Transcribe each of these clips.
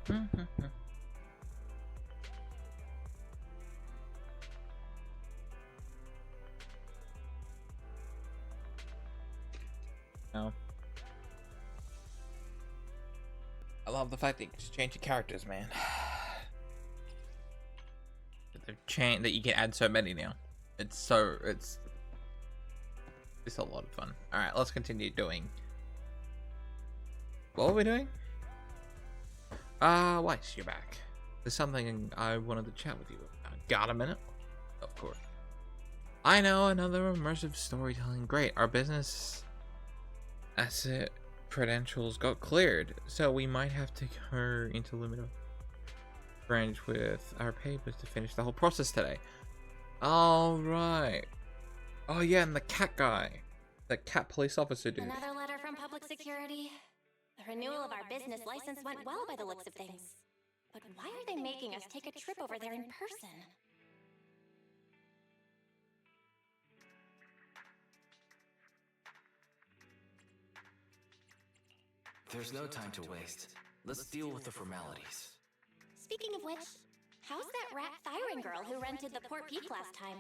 No. I love the fact that you can just change the characters, man. That you can add so many now. It's a lot of fun. All right, let's continue doing. What are we doing? Weiss, you're back. There's something I wanted to chat with you about. Got a minute? Of course. I know, another immersive storytelling. Great. Our business asset credentials got cleared, so we might have to go into Lumina branch with our papers to finish the whole process today. All right. Oh yeah, and the cat guy, the cat police officer dude. Another letter from public security. The renewal of our business license went well by the looks of things. But why are they making us take a trip over there in person? There's no time to waste. Let's deal with the formalities. Speaking of which, how's that rat Thyron girl who rented the Port Peak last time?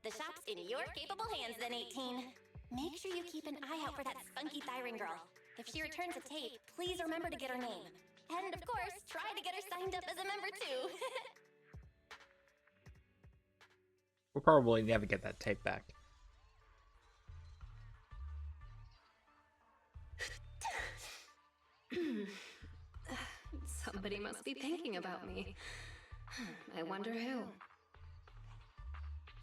The shop's in your capable hands then, 18. Make sure you keep an eye out for that spunky Thyron girl. If she returns a tape, please remember to get her name. And of course, try to get her signed up as a member too. We'll probably never get that tape back. Somebody must be thinking about me. I wonder who.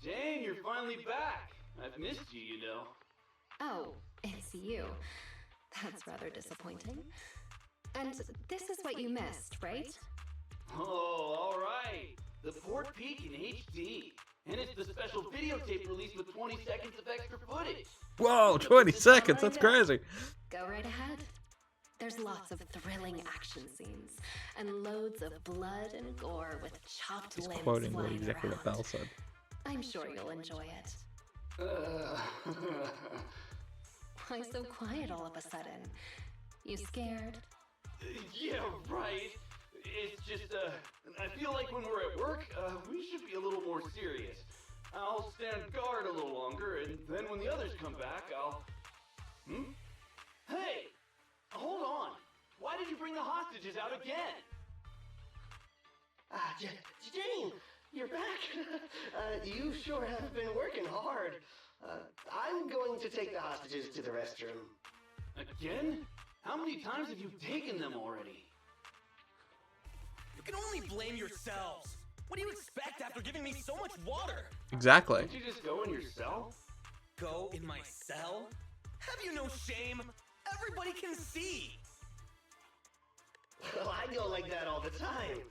Jane, you're finally back. I've missed you, you know. Oh, it's you. That's rather disappointing. And this is what you missed, right? Oh, all right. The Port Peak in HD. And it's the special videotape release with 20 seconds of extra footage. Whoa, 20 seconds, that's crazy. Go right ahead. There's lots of thrilling action scenes, and loads of blood and gore with chopped limbs Quoting flying exactly around. what Belle said. I'm sure you'll enjoy it. Why so quiet all of a sudden? You scared? Yeah, right. It's just, I feel like when we're at work, we should be a little more serious. I'll stand guard a little longer, and then when the others come back, I'll... Hey! Hold on! Why did you bring the hostages out again? Jane, you're back. You sure have been working hard. I'm going to take the hostages to the restroom. Again? How many times have you taken them already? You can only blame yourselves. What do you expect after giving me so much water? Exactly. Can't you just go in yourself? Go in my cell? Have you no shame? Everybody can see. Well, I go like that all the time.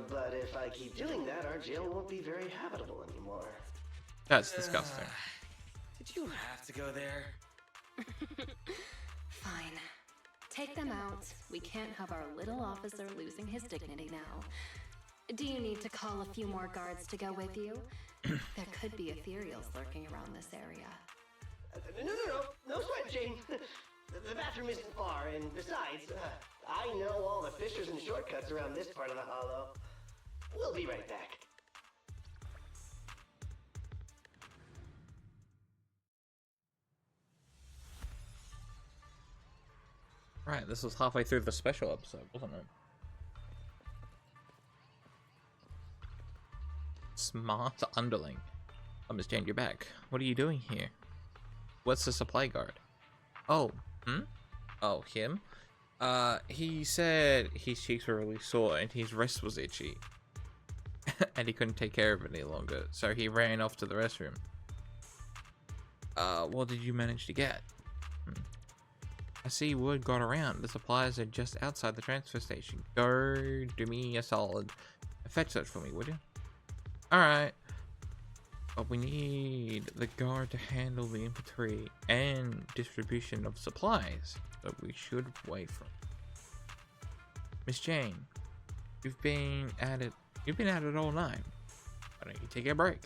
But if I keep doing that, our jail won't be very habitable anymore. That's disgusting. Did you have to go there? Fine. Take them out. We can't have our little officer losing his dignity now. Do you need to call a few more guards to go with you? There could be ethereals lurking around this area. No sweat, Jane. The bathroom isn't far, and besides, I know all the fissures and shortcuts around this part of the hollow. We'll be right back. Right, this was halfway through the special episode, wasn't it? Smart underling. Oh, Miss Jane, you're back. What are you doing here? What's the supply guard? Oh, Oh, him? He said his cheeks were really sore and his wrist was itchy. And he couldn't take care of it any longer, so he ran off to the restroom. What did you manage to get? I see word got around. The supplies are just outside the transfer station. Go do me a solid. Fetch that for me, would you? Alright. But we need the guard to handle the inventory and distribution of supplies. So we should wait for him. Miss Jane, you've been at it all night. Why don't you take a break?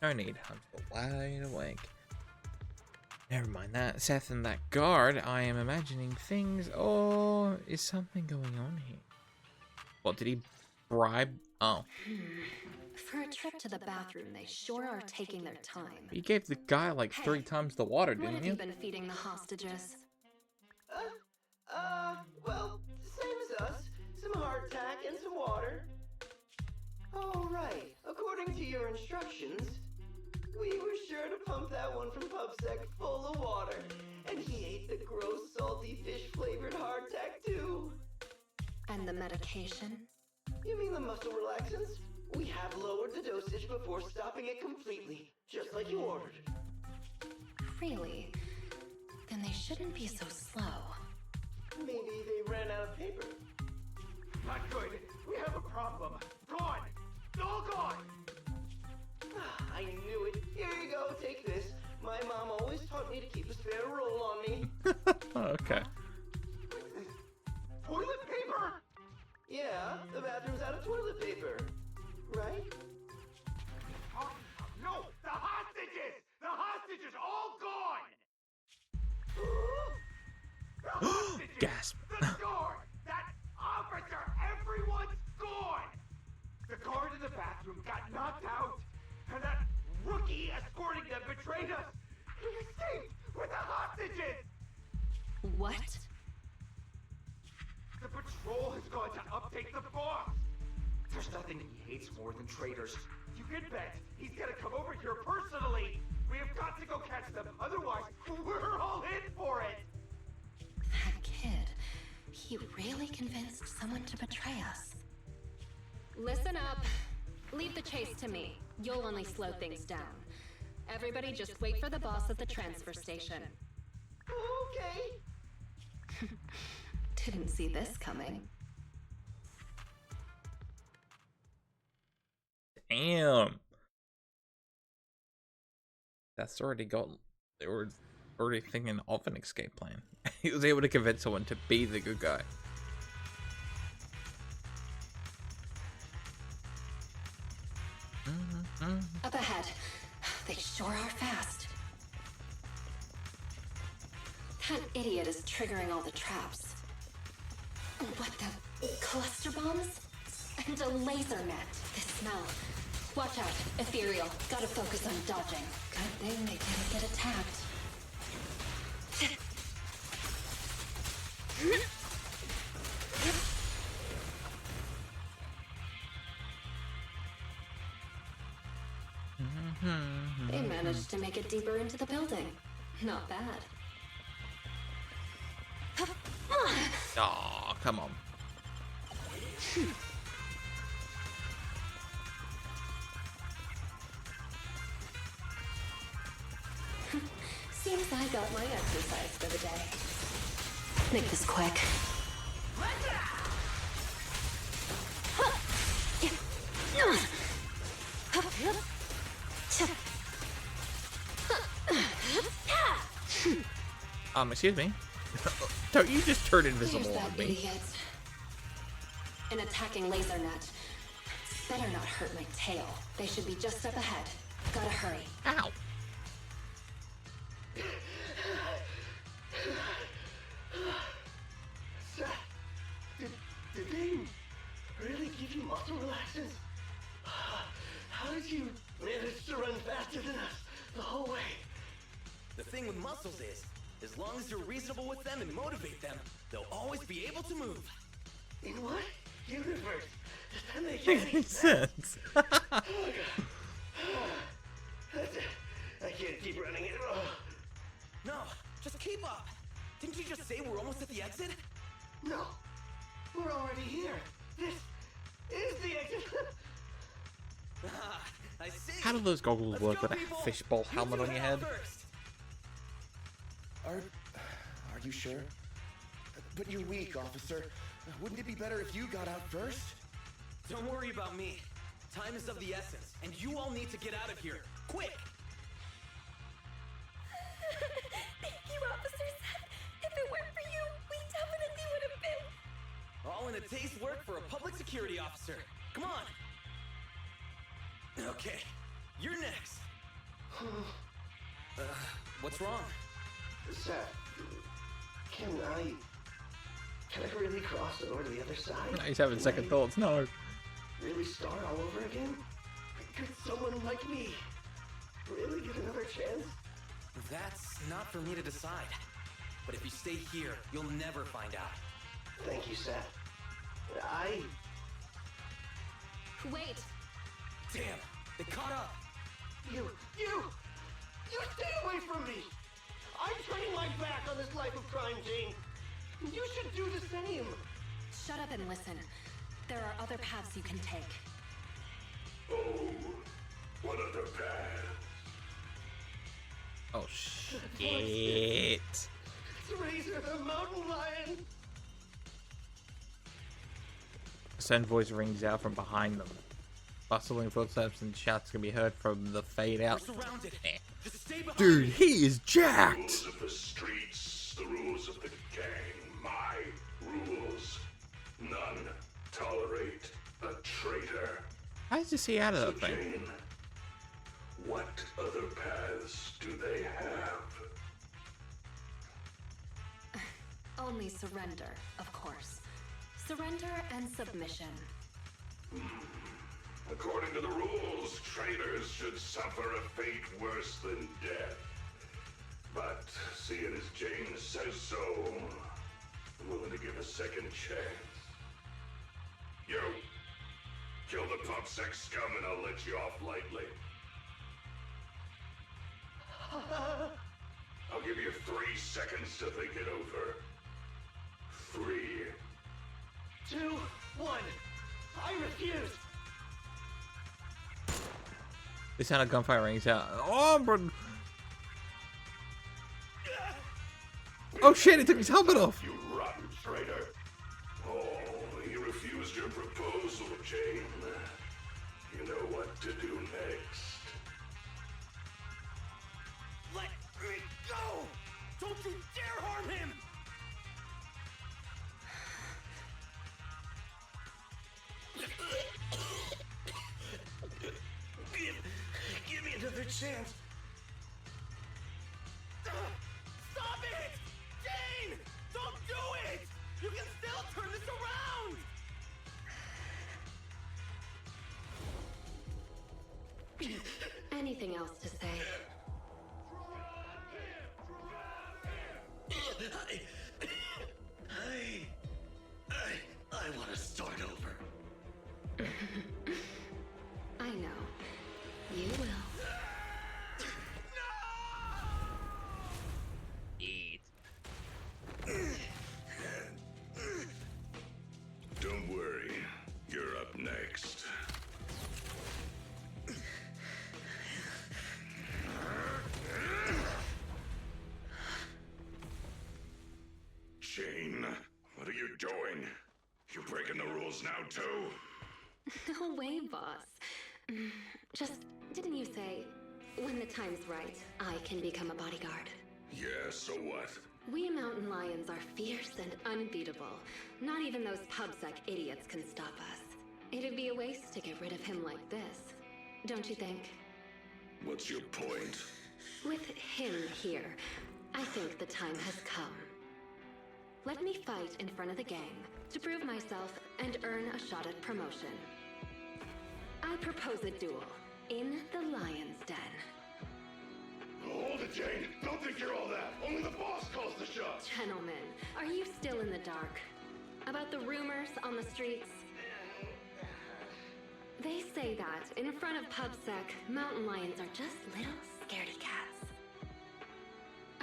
No need, I'm still wide awake. Never mind that. Seth and that guard, I am imagining things. Oh, is something going on here? What, did he bribe? Oh. For a trip to the bathroom, they sure are taking their time. You gave the guy like 3 times the water, What didn't have you? you been feeding the hostages? Well, same as us. Some hardtack and some water. Oh, right. According to your instructions, we were sure to pump that one from PubSec full of water. And he ate the gross, salty, fish-flavored hardtack, too. And the medication? You mean the muscle relaxants? We have lowered the dosage before stopping it completely, just like you ordered. Really? Then they shouldn't be so slow. Maybe they ran out of paper. Not good. We have a problem. Gone. All gone. I knew it. Here you go, take this. My mom always taught me to keep a spare roll on me. Okay. Toilet paper? Yeah, the bathroom's out of toilet paper. Right? Oh, no, the hostages! The hostages all gone! The hostages! Gasp. The guard! That officer! Everyone's gone! The guard in the bathroom got knocked out, and that rookie escorting them betrayed us! He escaped with the hostages! What? The patrol has gone to update the boss! There's nothing he hates more than traitors. You can bet he's gonna come over here personally! We have got to go catch them, otherwise we're all in for it! That kid. He really convinced someone to betray us. Listen up. Leave the chase to me. You'll only slow things down. Everybody just wait for the boss at the transfer station. Okay. Didn't see this coming. Damn. That's already got. They were already thinking of an escape plan. He was able to convince someone to be the good guy. Up ahead. They sure are fast. That idiot is triggering all the traps. What the? Cluster bombs? And a laser net. This smell. Watch out. Ethereal. Gotta focus on dodging. Good thing they didn't get attacked. They managed to make it deeper into the building. Not bad. Aw, come on. Seems I got my exercise for the day. Make this quick. Excuse me. Don't you just turn Here's invisible that on me? idiot. An attacking laser net. Better not hurt my tail. They should be just up ahead. Gotta hurry. Ow. Did they really give you muscle relaxants? How did you manage to run faster than us the whole way? The thing with muscles is, as long as you're reasonable with them and motivate them, they'll always be able to move. In what universe does that make any Makes sense? sense. I can't keep running it. No, just keep up. Didn't you just say we're almost at the exit? No, we're already here. This is the exit. I see. How do those goggles Let's work go, with a people. fishbowl You helmet two on your head head? out first. Are you sure? But you're weak, officer. Wouldn't it be better if you got out first? Don't worry about me. Time is of the essence, and you all need to get out of here. Quick! Thank you, Officer Seth. If it weren't for you, we definitely would have been. All in a day's work for a public security officer. Come on! Okay, you're next. What's wrong? Seth, can I really cross over to the other side? He's having second thoughts. No. Really start all over again? Could someone like me really get another chance? That's not for me to decide. But if you stay here, you'll never find out. Thank you, Seth. Wait! Damn, they caught up. You stay away from me! I'm turning my back on this life of crime, Jane. You should do the same. Shut up and listen. There are other paths you can take. Oh, what other path? Oh shit. It's Razor the Mountain Lion. A send voice rings out from behind them. Bustling footsteps and shouts can be heard from the fade out. We're surrounded. Just stay behind. Dude, he is jacked! Rules of the streets, the rules of the gang, my rules. None tolerate a traitor. How does he see out of So, that thing? Jane, what other paths do they have? Only surrender, of course. Surrender and submission. According to the rules, traitors should suffer a fate worse than death. But seeing as Jane says so, I'm willing to give a second chance. You, kill the PubSec scum and I'll let you off lightly. I'll give you 3 seconds to think it over. 3. 2, 1. I refuse. The sound of gunfire rings out. Oh, bro. Oh shit, he took his helmet off. You rotten traitor. Oh, you refused your proposal, Jane. You know what to do next. Let me go! Don't you dare harm him! Give me another chance. Stop it! Jane! Don't do it! You can still turn this around! Anything else to say? I want to start over. I know. You will. Don't worry. You're up next. Jane, what are you doing? You breaking the rules now, too? No way, boss. Just, didn't you say, when the time's right, I can become a bodyguard? Yeah, so what? We mountain lions are fierce and unbeatable. Not even those PubSec idiots can stop us. It'd be a waste to get rid of him like this, don't you think? What's your point? With him here, I think the time has come. Let me fight in front of the gang to prove myself and earn a shot at promotion. I propose a duel in the Lion's Den. Hold it, Jane! Don't think you're all that! Only the boss calls the shots! Gentlemen, are you still in the dark? About the rumors on the streets? They say that in front of PubSec, mountain lions are just little scaredy cats.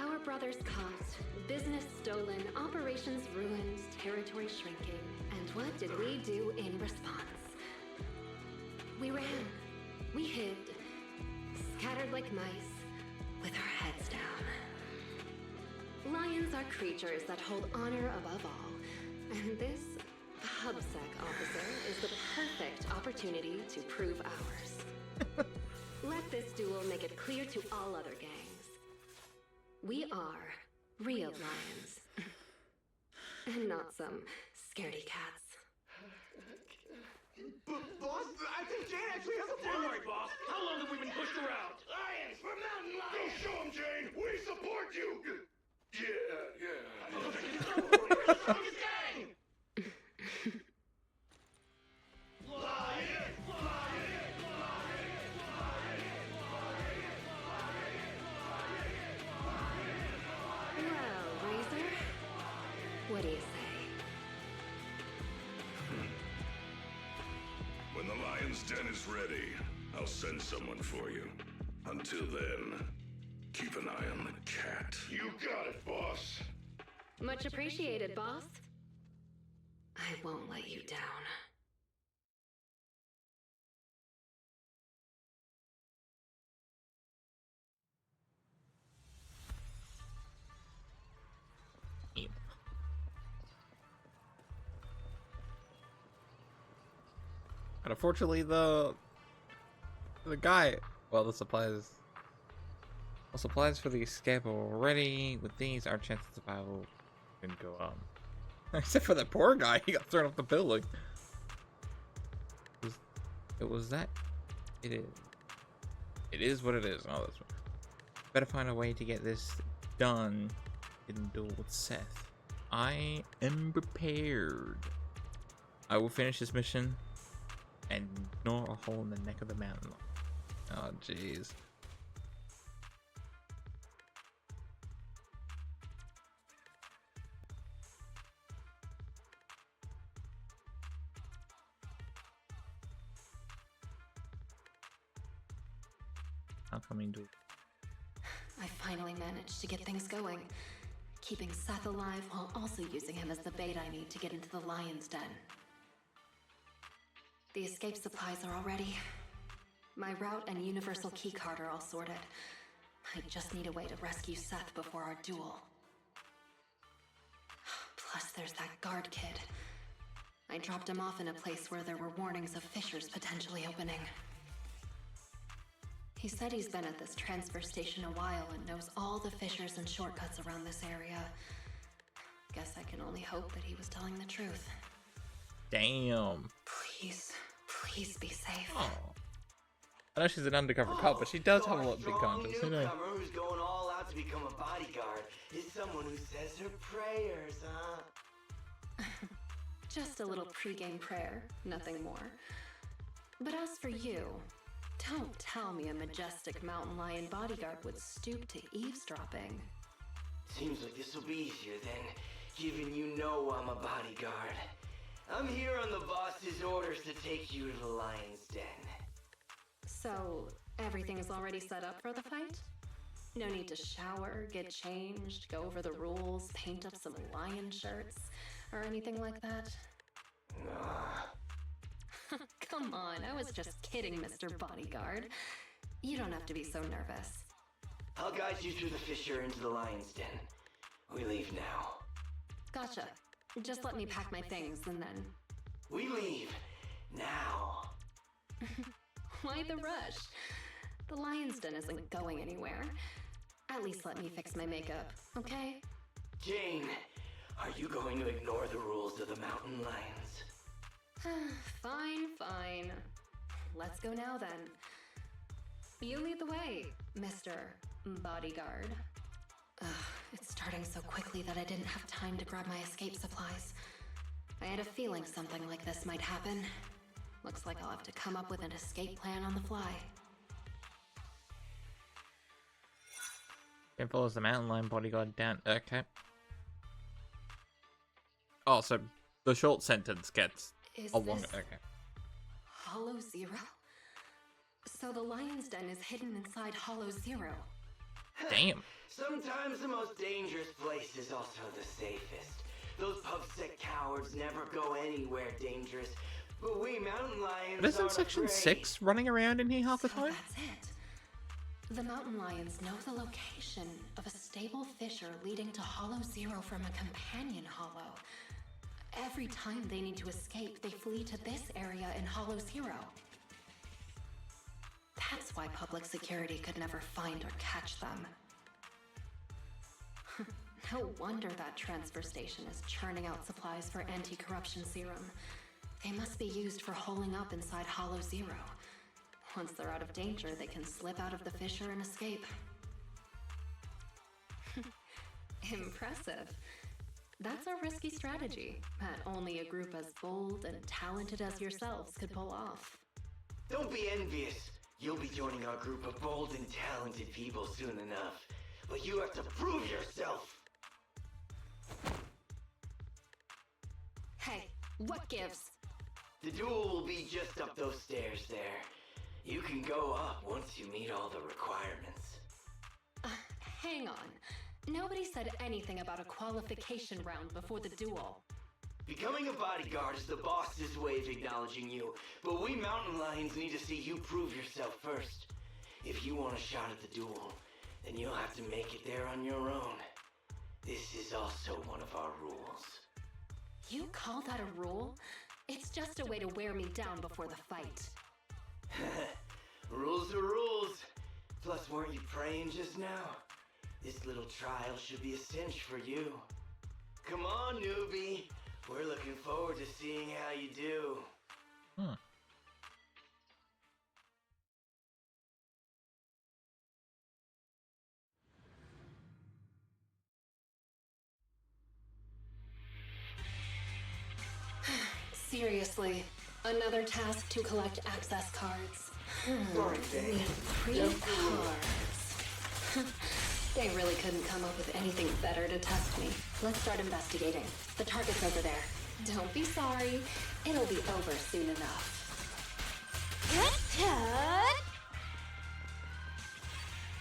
Our brothers caught, business stolen, operations ruined, territory shrinking. And what did we do in response? We ran. We hid. Scattered like mice, with our heads down. Lions are creatures that hold honor above all. And this PubSec officer is the perfect opportunity to prove ours. Let this duel make it clear to all other gangs. We are real lions. And not some scaredy cats. Boss, I think Jane actually has a Don't worry, boss. How long have we been pushed around? Lions for mountain lions! Go show 'em, Jane! We support you! Well, Razor, what do you say? When the lion's den is ready, I'll send someone for you. Until then, keep an eye on the cat. You got it, boss. Much appreciated, boss. I won't let you down. But unfortunately, the guy, well, the supplies for the escape are already. With these, our chances of survival can go up. Except for that poor guy, he got thrown off the building. It was that. It is. It is what it is. Oh, that's one. Better find a way to get this done. Didn't duel with Seth. I am prepared. I will finish this mission and ignore a hole in the neck of the mountain. Oh, jeez. How come you do? I finally managed to get things going, keeping Seth alive while also using him as the bait I need to get into the lion's den. The escape supplies are all ready. My route and universal keycard are all sorted. I just need a way to rescue Seth before our duel. Plus, there's that guard kid. I dropped him off in a place where there were warnings of fissures potentially opening. He said he's been at this transfer station a while and knows all the fissures and shortcuts around this area. Guess I can only hope that he was telling the truth. Damn. Please, please be safe. Oh. I know she's an undercover cop, but she does have a lot of big conscience. You know. Newcomer who's going all out to become a bodyguard is someone who says her prayers, huh? Just a little pregame prayer, nothing more. But as for you, don't tell me a majestic mountain lion bodyguard would stoop to eavesdropping. Seems like this will be easier then, given you know I'm a bodyguard. I'm here on the boss's orders to take you to the lion's den. So, everything is already set up for the fight? No need to shower, get changed, go over the rules, paint up some lion shirts, or anything like that? Come on, I was just kidding, Mr. Bodyguard. You don't have to be so nervous. I'll guide you through the fissure into the lion's den. We leave now. Gotcha. Just let me pack my things and then... We leave now. Why the rush? The lion's den isn't going anywhere. At least let me fix my makeup, okay? Jane, are you going to ignore the rules of the mountain lions? Fine, fine. Let's go now then. You lead the way, Mr. Bodyguard. It's starting so quickly that I didn't have time to grab my escape supplies. I had a feeling something like this might happen. Looks like I'll have to come up with an escape plan on the fly. It follows the mountain lion bodyguard down. Okay. Oh, so the short sentence gets Is a long. this Okay. Hollow Zero? So the lion's den is hidden inside Hollow Zero. Damn. Sometimes the most dangerous place is also the safest. Those pubsec cowards never go anywhere dangerous. But we mountain lions But isn't aren't Section afraid. 6 running around in here half the So time? that's it. The mountain lions know the location of a stable fissure leading to Hollow Zero from a companion hollow. Every time they need to escape, they flee to this area in Hollow Zero. That's why public security could never find or catch them. No wonder that transfer station is churning out supplies for anti-corruption serum. They must be used for holing up inside Hollow Zero. Once they're out of danger, they can slip out of the fissure and escape. Impressive. That's a risky strategy that only a group as bold and talented as yourselves could pull off. Don't be envious. You'll be joining our group of bold and talented people soon enough. But you have to prove yourself. Hey, what gives? The duel will be just up those stairs there. You can go up once you meet all the requirements. Hang on. Nobody said anything about a qualification round before the duel. Becoming a bodyguard is the boss's way of acknowledging you, but we mountain lions need to see you prove yourself first. If you want a shot at the duel, then you'll have to make it there on your own. This is also one of our rules. You call that a rule? It's just a way to wear me down before the fight. Rules are rules. Plus, weren't you praying just now? This little trial should be a cinch for you. Come on, newbie. We're looking forward to seeing how you do. Seriously, another task to collect access cards. Need 3 cards. They really couldn't come up with anything better to test me. Let's start investigating. The target's over there. Don't be sorry. It'll be over soon enough.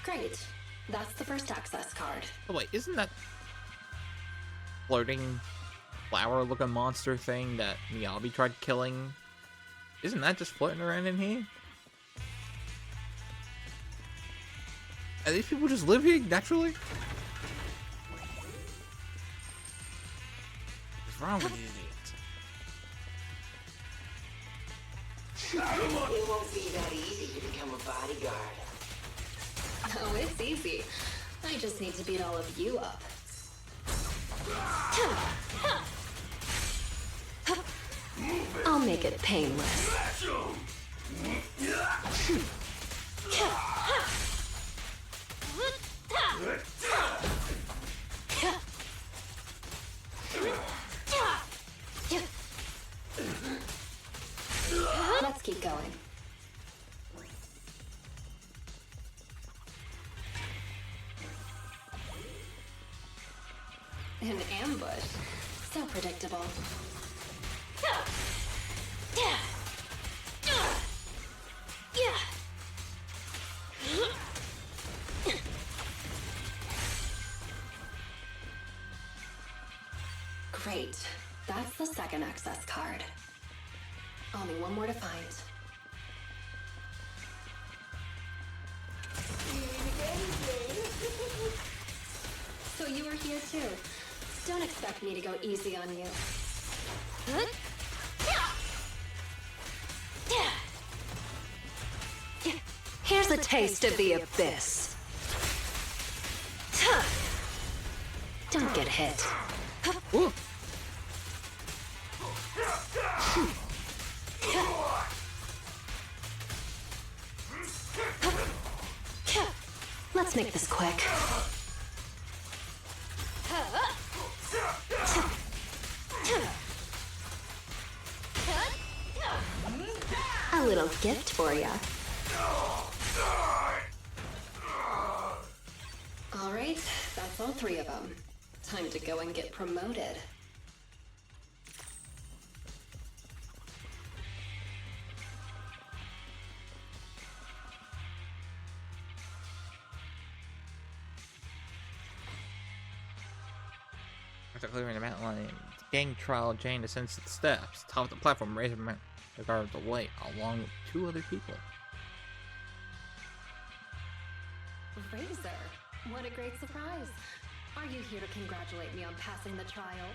Great. That's the first access card. Oh wait, isn't that floating flower-looking monster thing that Miyabi tried killing? Isn't that just floating around in here? And these people just live here naturally? What's wrong with you idiots? It won't be that easy to become a bodyguard. Oh, it's easy. I just need to beat all of you up. I'll make it painless. Let's keep going. An ambush. So predictable. Great. That's the second access card. Only one more to find. So you were here too. Don't expect me to go easy on you. Here's a taste of the abyss. Don't get hit. Ooh. Let's make this quick. A little gift for ya. All right, that's all 3 of them. Time to go and get promoted. After clearing the mountain line, gang trial Jane ascends to the steps, top of the platform, raising the guard of the light, along with 2 other people. Razor, what a great surprise. Are you here to congratulate me on passing the trial?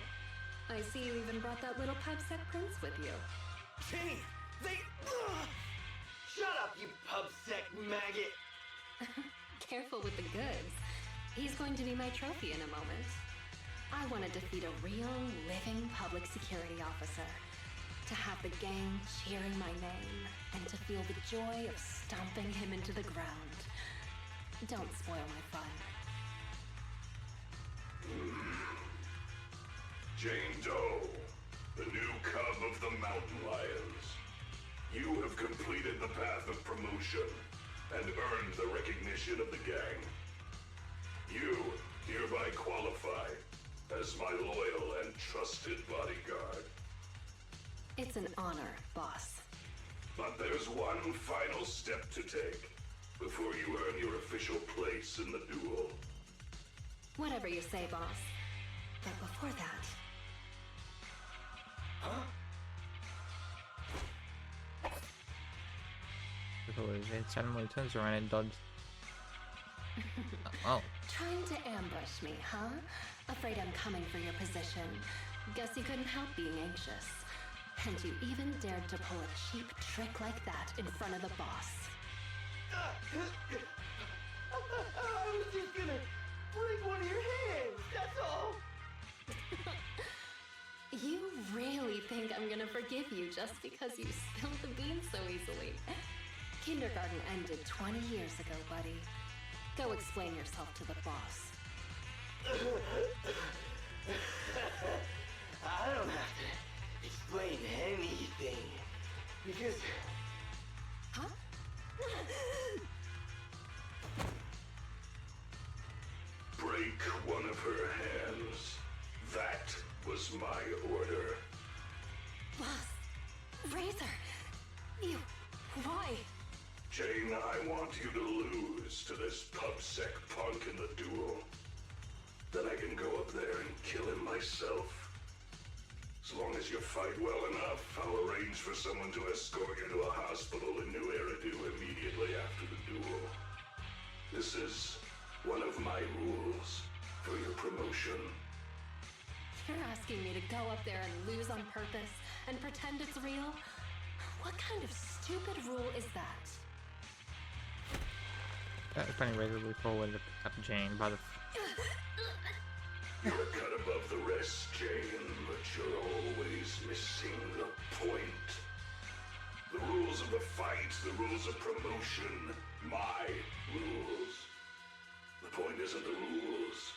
I see you even brought that little pubsec prince with you. Kenny, they... Shut up, you pubsec maggot! Careful with the goods. He's going to be my trophy in a moment. I want to defeat a real, living public security officer. To have the gang cheering my name, and to feel the joy of stomping him into the ground. Don't spoil my fun. Jane Doe, the new cub of the Mountain Lions. You have completed the path of promotion and earned the recognition of the gang. You hereby qualify as my loyal and trusted bodyguard. It's an honor, boss. But there's one final step to take before you earn your official place in the duel. Whatever you say, boss. But before that... Huh? It suddenly turns around and dodges. Oh. Trying to ambush me, huh? Afraid I'm coming for your position. Guess you couldn't help being anxious. And you even dared to pull a cheap trick like that in front of the boss. I was just gonna break one of your hands, that's all! You really think I'm gonna forgive you just because you spilled the beans so easily? Kindergarten ended 20 years ago, buddy. Go explain yourself to the boss. I don't have to explain anything. Because... Huh? Break one of her hands. That was my order. Boss! Razor! You... why? Jane, I want you to lose to this pubsec punk in the duel. Then I can go up there and kill him myself. As long as you fight well enough, I'll arrange for someone to escort you to a hospital in New Eridu immediately after the duel. This is one of my rules for your promotion. You're asking me to go up there and lose on purpose and pretend it's real? What kind of stupid rule is that? Funny regularly forward to pick up Jane by the... You're a cut above the rest, Jane, but you're always missing the point. The rules of the fight, the rules of promotion, my rules. The point isn't the rules,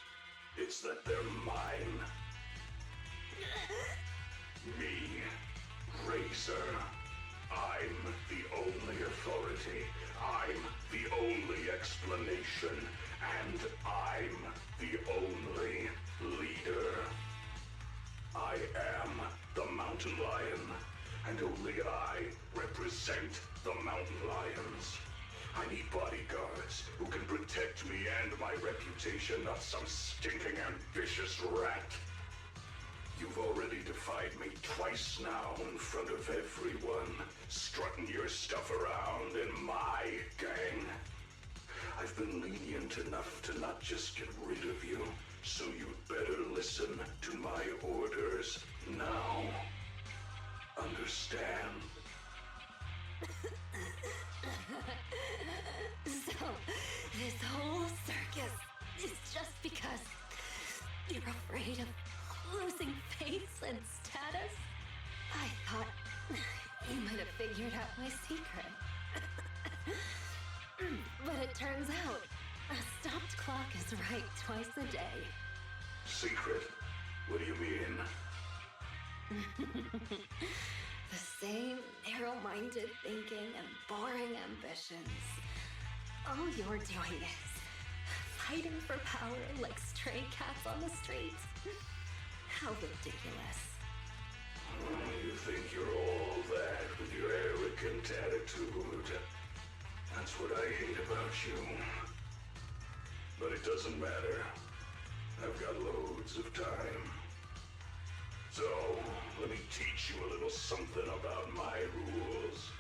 it's that they're mine. Me, Razor. I'm the only authority. I'm the only explanation. And I'm the only leader. I am the Mountain Lion, and only I represent the Mountain Lions. I need bodyguards who can protect me and my reputation, not some stinking ambitious rat. You've already defied me twice now in front of everyone, strutting your stuff around in my gang. I've been lenient enough to not just get rid of you, so you'd better listen to my orders now. Understand? So, this whole circus is just because you're afraid of losing face and status? I thought you might have figured out my secret. But it turns out, a stopped clock is right twice a day. Secret? What do you mean? The same narrow-minded thinking and boring ambitions. All you're doing is fighting for power like stray cats on the street. How ridiculous. You think you're all that with your arrogant attitude. That's what I hate about you. But it doesn't matter. I've got loads of time. So, let me teach you a little something about my rules.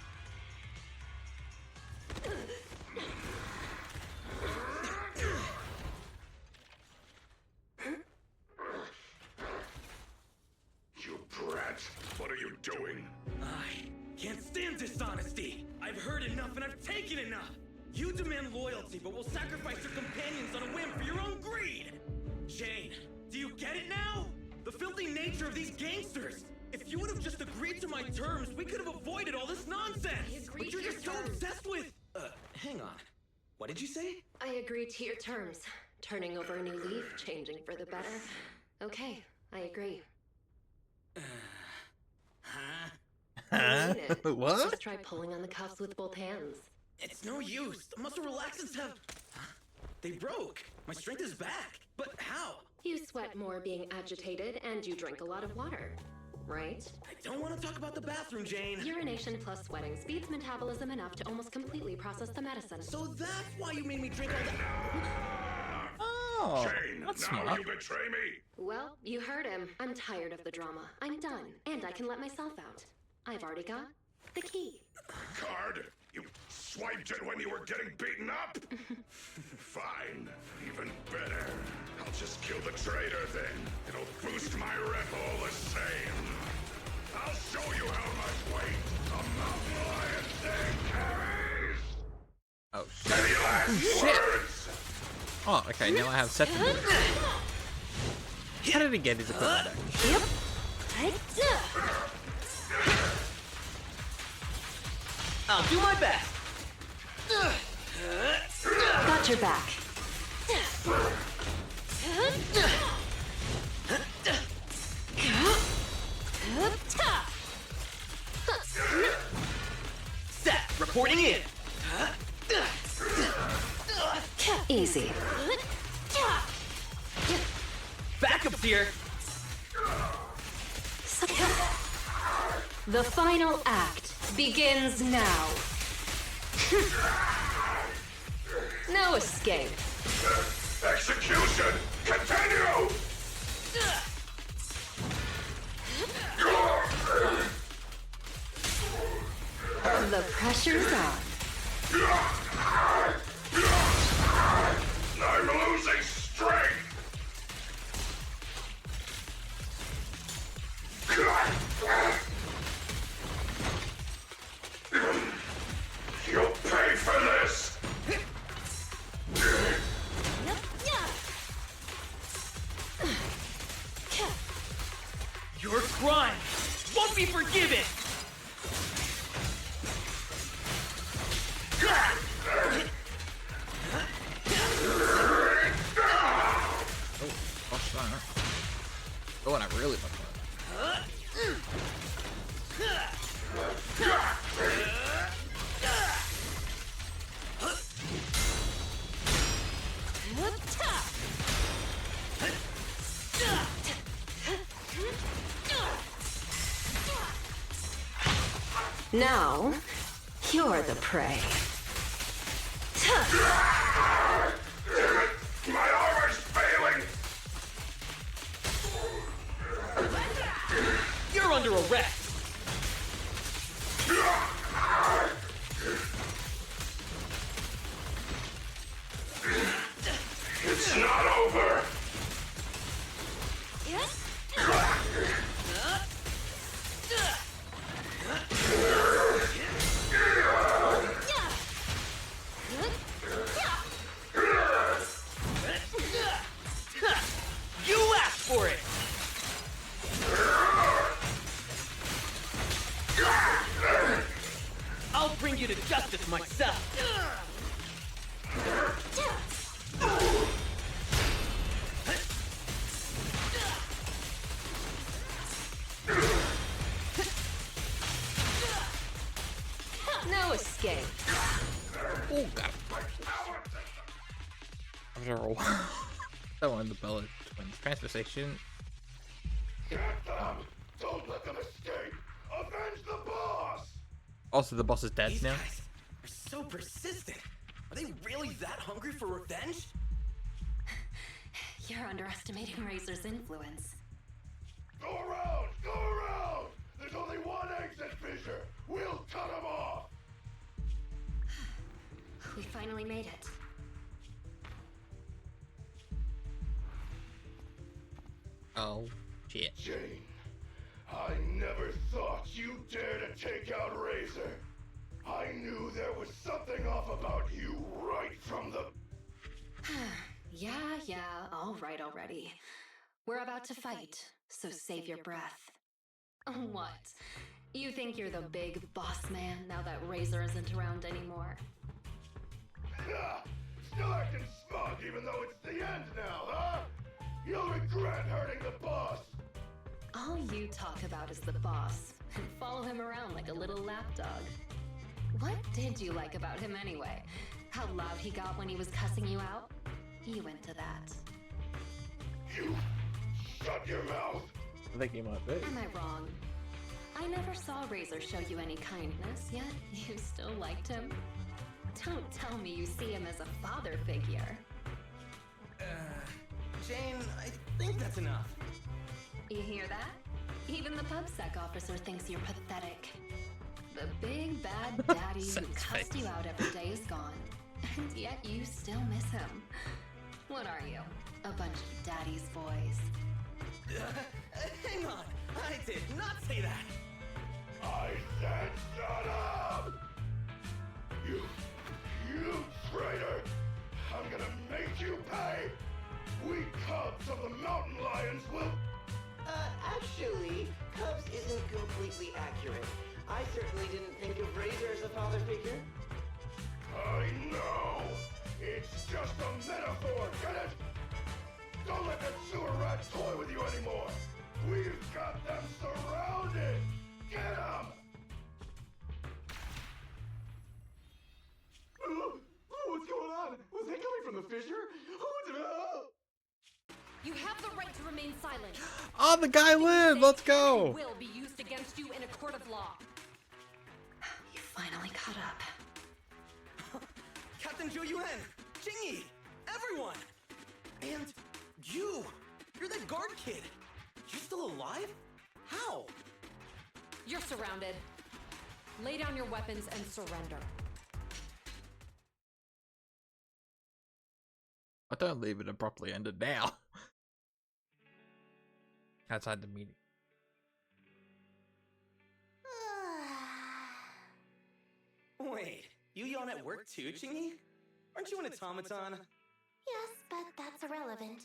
You brat! What are you doing? I can't stand dishonesty. I've heard enough and I've taken enough. You demand loyalty, but will sacrifice your companions on a whim for your own greed. Jane, do you get it now? The filthy nature of these gangsters. If you would have just agreed to my terms, we could have avoided all this nonsense. But you're just so obsessed with... hang on. What did you say? I agreed to your terms. Turning over a new leaf, changing for the better. Okay, I agree. I mean it. What? Just try pulling on the cuffs with both hands. It's no use. The muscle relaxants have... They broke. My strength is back. But how? You sweat more being agitated, and you drink a lot of water, right? I don't want to talk about the bathroom, Jane. Urination plus sweating speeds metabolism enough to almost completely process the medicine. So that's why you made me drink all that... Oh, Jane, that's now smart. you betray me. Well, you heard him. I'm tired of the drama. I'm done, and I can let myself out. I've already got the key. Card, you swiped it when you were getting beaten up? Fine, even better. I'll just kill the traitor then. It'll boost my rep all the same. I'll show you how much weight a mountain lion thing carries. Oh shit. Any last shit. words? Oh, okay, now I have set to move. How did he get his equipment back? Yep. I'll do my best. Got your back. Set. Reporting in. Easy. Backup's here. The final act begins now. No escape. Execution! Continue! The pressure's on. I'm losing strength! You'll pay for this! Your crime won't be forgiven. Oh, watch that. Oh, and I really fucked that. Now, you're the prey. My armor's failing! You're under arrest. It's not over! You asked for it. I'll bring you to justice myself. No escape. Oh, God. After a while. That one, the bell when the transfer station. Get them! Don't let them escape! Avenge the boss! Also, the boss is dead These now. guys are so persistent. Are they really that hungry for revenge? You're underestimating Razor's influence. Go around! Go around! There's only one exit fissure! We'll cut them off! We finally made it. Oh, shit. Jane, I never thought you'd dare to take out Razor. I knew there was something off about you right from the... Yeah, all right already. We're about to fight, so save your breath. What? You think you're the big boss man now that Razor isn't around anymore? Still acting smug even though it's the end now, huh? You'll regret hurting the boss. All you talk about is the boss, and follow him around like a little lapdog. What did you like about him anyway? How loud he got when he was cussing you out? You into that. You shut your mouth. I think he might be. Am I wrong? I never saw Razor show you any kindness, yet you still liked him. Don't tell me you see him as a father figure. Jane, I think that's enough. You hear that? Even the PubSec officer thinks you're pathetic. The big bad daddy who Sense cussed face. you out every day is gone, and yet you still miss him. What are you? A bunch of daddy's boys. Hang on, I did not say that. I said shut up! You traitor! I'm gonna make you pay! We cubs of the mountain lions will... Actually, Cubs isn't completely accurate. I certainly didn't think of Razor as a father figure. I know! It's just a metaphor, get it? Don't let that sewer rat toy with you anymore! We've got them surrounded! Get them! What's going on? Was that coming from the fissure? You have the right to remain silent. Oh, the guy lived! Let's go! Will be used against you in a court of law. You finally caught up. Captain Zhou Yuan, Jingyi, everyone! And you're that guard kid. You still alive? How? You're surrounded. Lay down your weapons and surrender. I don't leave it abruptly ended now. Outside the meeting. Wait, you yawn at work too, Jingyi? Aren't you an automaton? Yes, but that's irrelevant.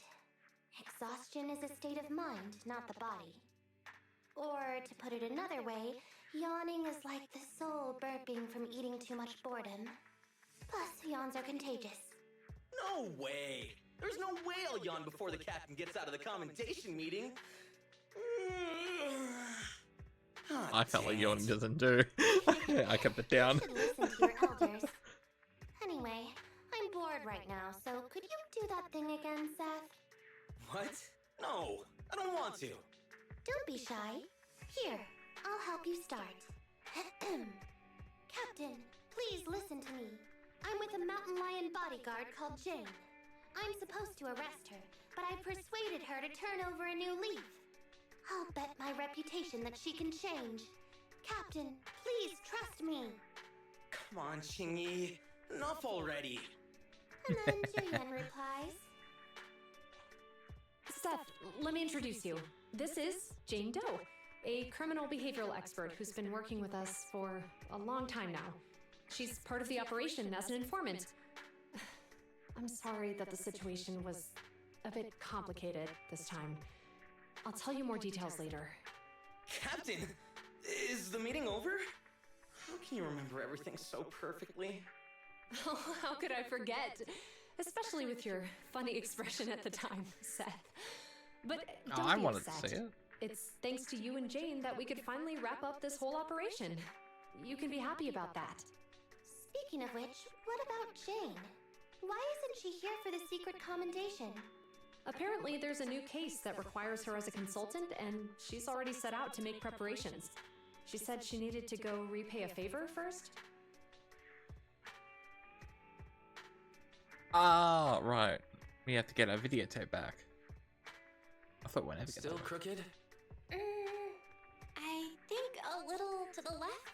Exhaustion is a state of mind, not the body. Or, to put it another way, yawning is like the soul burping from eating too much boredom. Plus, yawns are contagious. No way! There's no way I'll yawn before the captain gets out of the commendation meeting. I felt like yawning doesn't do. I kept it down. You should listen to your elders. Anyway, I'm bored right now, so could you do that thing again, Seth? What? No, I don't want to. Don't be shy. Here, I'll help you start. Captain, please listen to me. I'm with a mountain lion bodyguard called Jane. I'm supposed to arrest her, but I persuaded her to turn over a new leaf. I'll bet my reputation that she can change. Captain, please trust me. Come on, Jingyi. Enough already. And then Julian replies, Seth, let me introduce you. This is Jane Doe, a criminal behavioral expert who's been working with us for a long time now. She's part of the operation as an informant. I'm sorry that the situation was a bit complicated this time. I'll tell you more details later. Captain, is the meeting over? How can you remember everything so perfectly? Oh, how could I forget? Especially with your funny expression at the time, Seth. But don't I be wanted upset. to see it. It's thanks to you and Jane that we could finally wrap up this whole operation. You can be happy about that. speaking of which, what about Jane? Why isn't she here for the secret commendation? Apparently, there's a new case that requires her as a consultant, and she's already set out to make preparations. She said she needed to go repay a favor first. Ah, right. We have to get our videotape back. I thought we'll never get Still that. crooked? I think a little to the left?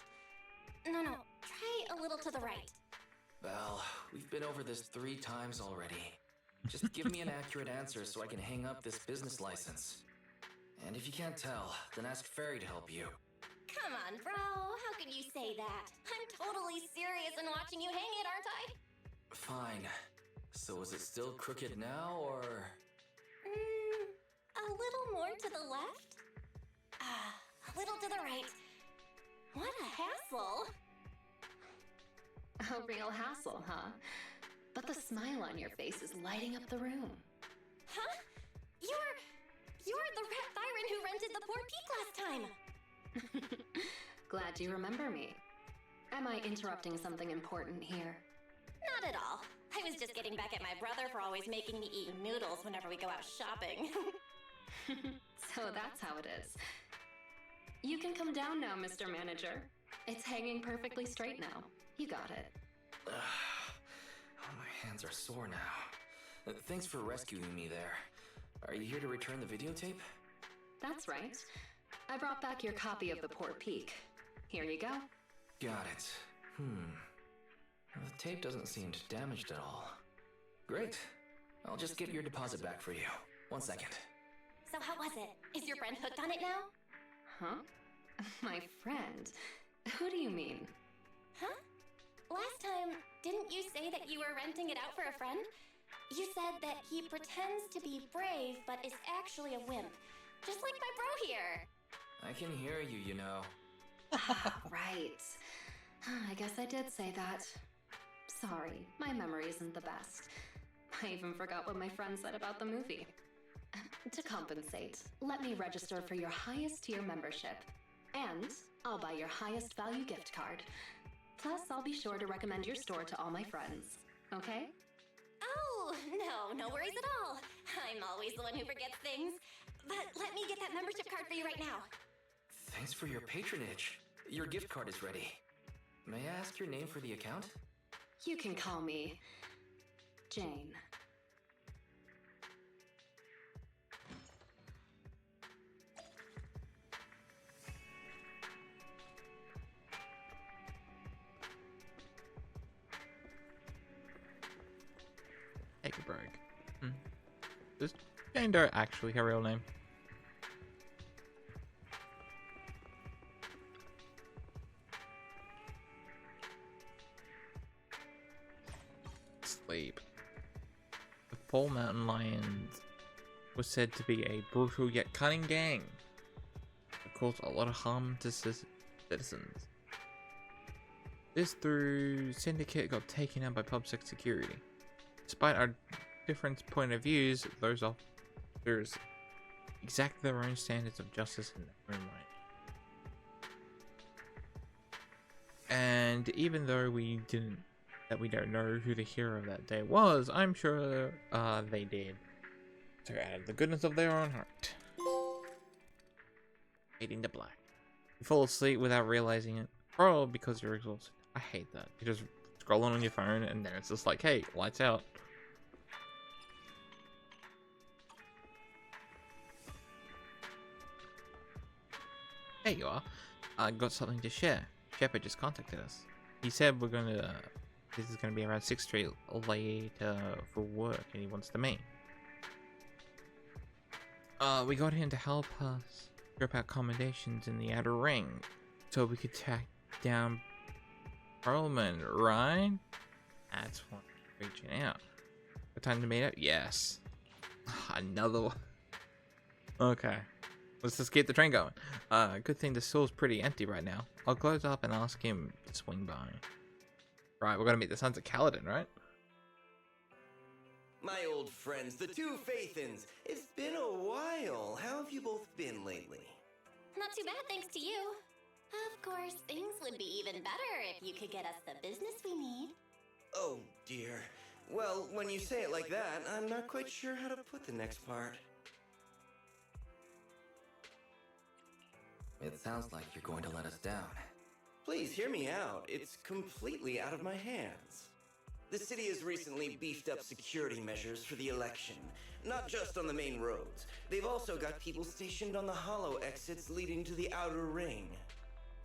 No, try a little to the right. Well, we've been over this 3 times already. Just give me an accurate answer so I can hang up this business license. And if you can't tell, then ask Fairy to help you. Come on, bro. How can you say that? I'm totally serious in watching you hang it, aren't I? Fine. So is it still crooked now, or...? A little more to the left? A little to the right. What a hassle. A real hassle, huh? But but the smile on your face is lighting up the room. Huh? You're the rat Thyron who rented the poor peak last time. Glad you remember me. Am I interrupting something important here? Not at all. I was just getting back at my brother for always making me eat noodles whenever we go out shopping. So that's how it is. You can come down now, Mr. Manager. It's hanging perfectly straight now. You got it. Oh, my hands are sore now. Thanks for rescuing me there. Are you here to return the videotape? That's right. I brought back your copy of The Poor Peak. Here you go. Got it. The tape doesn't seem damaged at all. Great. I'll just get your deposit back for you. 1 second. So how was it? Is your friend hooked on it now? Huh? My friend? Who do you mean? Huh? Last time, didn't you say that you were renting it out for a friend? You said that he pretends to be brave, but is actually a wimp. Just like my bro here. I can hear you, you know. Right. I guess I did say that. Sorry, my memory isn't the best. I even forgot what my friend said about the movie. To compensate, let me register for your highest tier membership. And I'll buy your highest value gift card. Plus, I'll be sure to recommend your store to all my friends. Okay? Oh, no worries at all. I'm always the one who forgets things. But let me get that membership card for you right now. Thanks for your patronage. Your gift card is ready. May I ask your name for the account? You can call me Jane. Take a break. Is Jane Doe actually her real name? Sleep. The Fall Mountain Lions was said to be a brutal yet cunning gang that caused a lot of harm to citizens. This through Syndicate got taken out by PubSec security. Despite our different point of views, those officers exact their own standards of justice in their own way. And even though we don't know who the hero of that day was, I'm sure they did. So out of the goodness of their own heart. Fading to black. You fall asleep without realizing it. Probably because you're exhausted. I hate that. You just scrolling on your phone and then it's just like, hey, lights out. There you are. I got something to share. Shepard just contacted us. He said this is gonna be around 6th Street later for work and he wants to meet. We got him to help us strip out accommodations in the outer ring so we could track down Parliament, right? That's what I'm reaching out. Got time to meet up? Yes. Another one. Okay. Let's just keep the train going. Good thing the store's pretty empty right now. I'll close up and ask him to swing by. Right, we're gonna meet the sons of Calydon, right? My old friends, the two Faithins. It's been a while. How have you both been lately? Not too bad, thanks to you. Of course, things would be even better if you could get us the business we need. Oh, dear. Well, when you say it like that, I'm not quite sure how to put the next part. It sounds like you're going to let us down. Please hear me out. It's completely out of my hands. The city has recently beefed up security measures for the election, not just on the main roads. They've also got people stationed on the hollow exits leading to the outer ring.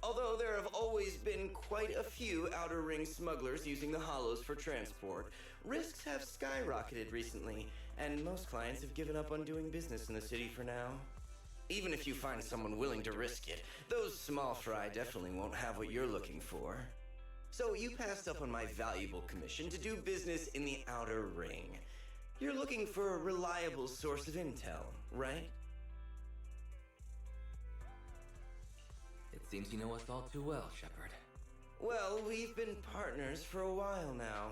Although there have always been quite a few outer ring smugglers using the hollows for transport, risks have skyrocketed recently, and most clients have given up on doing business in the city for now. Even if you find someone willing to risk it, those small fry definitely won't have what you're looking for. So you passed up on my valuable commission to do business in the outer ring. You're looking for a reliable source of intel, right? It seems you know us all too well, Shepard. Well, we've been partners for a while now.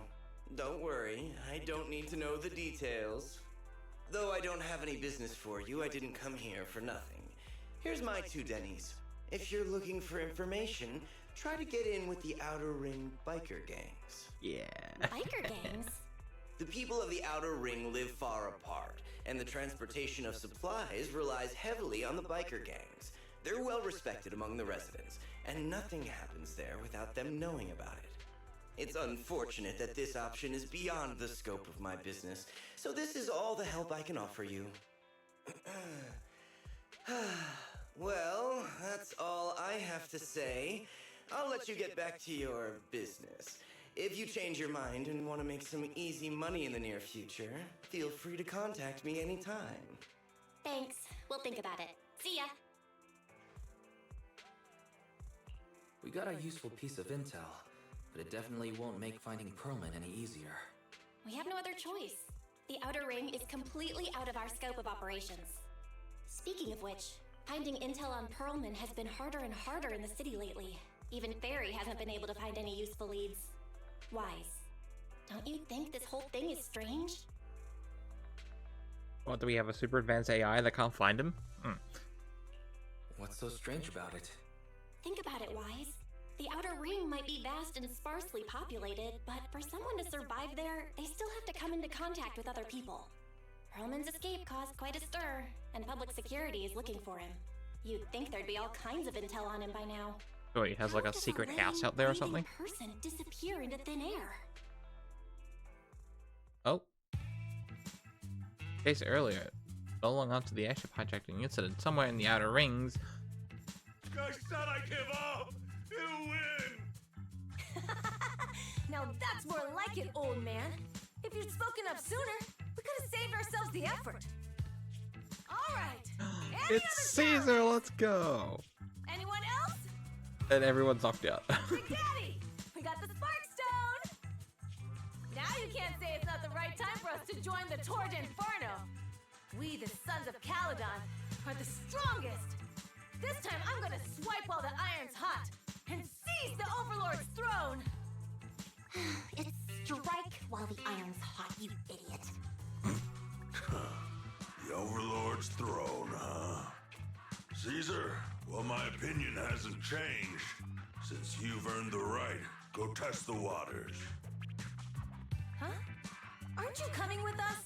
don't worry. I don't need to know the details. Though I don't have any business for you, I didn't come here for nothing. Here's my 2 Denny's. If you're looking for information, try to get in with the Outer Ring biker gangs. Yeah. Biker gangs? The people of the Outer Ring live far apart, and the transportation of supplies relies heavily on the biker gangs. They're well respected among the residents, and nothing happens there without them knowing about it. It's unfortunate that this option is beyond the scope of my business, so this is all the help I can offer you. Well, that's all I have to say. I'll let you get back to your business. If you change your mind and want to make some easy money in the near future, feel free to contact me anytime. Thanks. We'll think about it. See ya. We got a useful piece of intel, but it definitely won't make finding Perlman any easier. We have no other choice. The Outer Ring is completely out of our scope of operations. Speaking of which, finding intel on Perlman has been harder and harder in the city lately. Even Fairy hasn't been able to find any useful leads. Wise, don't you think this whole thing is strange? What, do we have a super advanced AI that can't find him? What's so strange about it? Think about it, Wise. The Outer Ring might be vast and sparsely populated, but for someone to survive there, they still have to come into contact with other people. Perlman's escape caused quite a stir, and public security is looking for him. You'd think there'd be all kinds of intel on him by now. Oh, he has like a secret house out there or something? How does a living person disappear into thin air? Oh. Case earlier, following on to the airship hijacking incident somewhere in the Outer Rings. I said I give up! You win! Now that's more like it, old man. If you'd spoken up sooner, we could have saved ourselves the effort. All right. It's Caesar, let's go! Anyone else? And everyone's knocked out. Big Daddy, we got the Spark Stone. Now you can't say it's not the right time for us to join the Torrid Inferno. We, the sons of Calydon, are the strongest. This time I'm gonna swipe while the iron's hot and seize the Overlord's throne. It's strike while the iron's hot, you idiot. The Overlord's throne, huh? Caesar, well, my opinion hasn't changed. Since you've earned the right, go test the waters. Huh? Aren't you coming with us?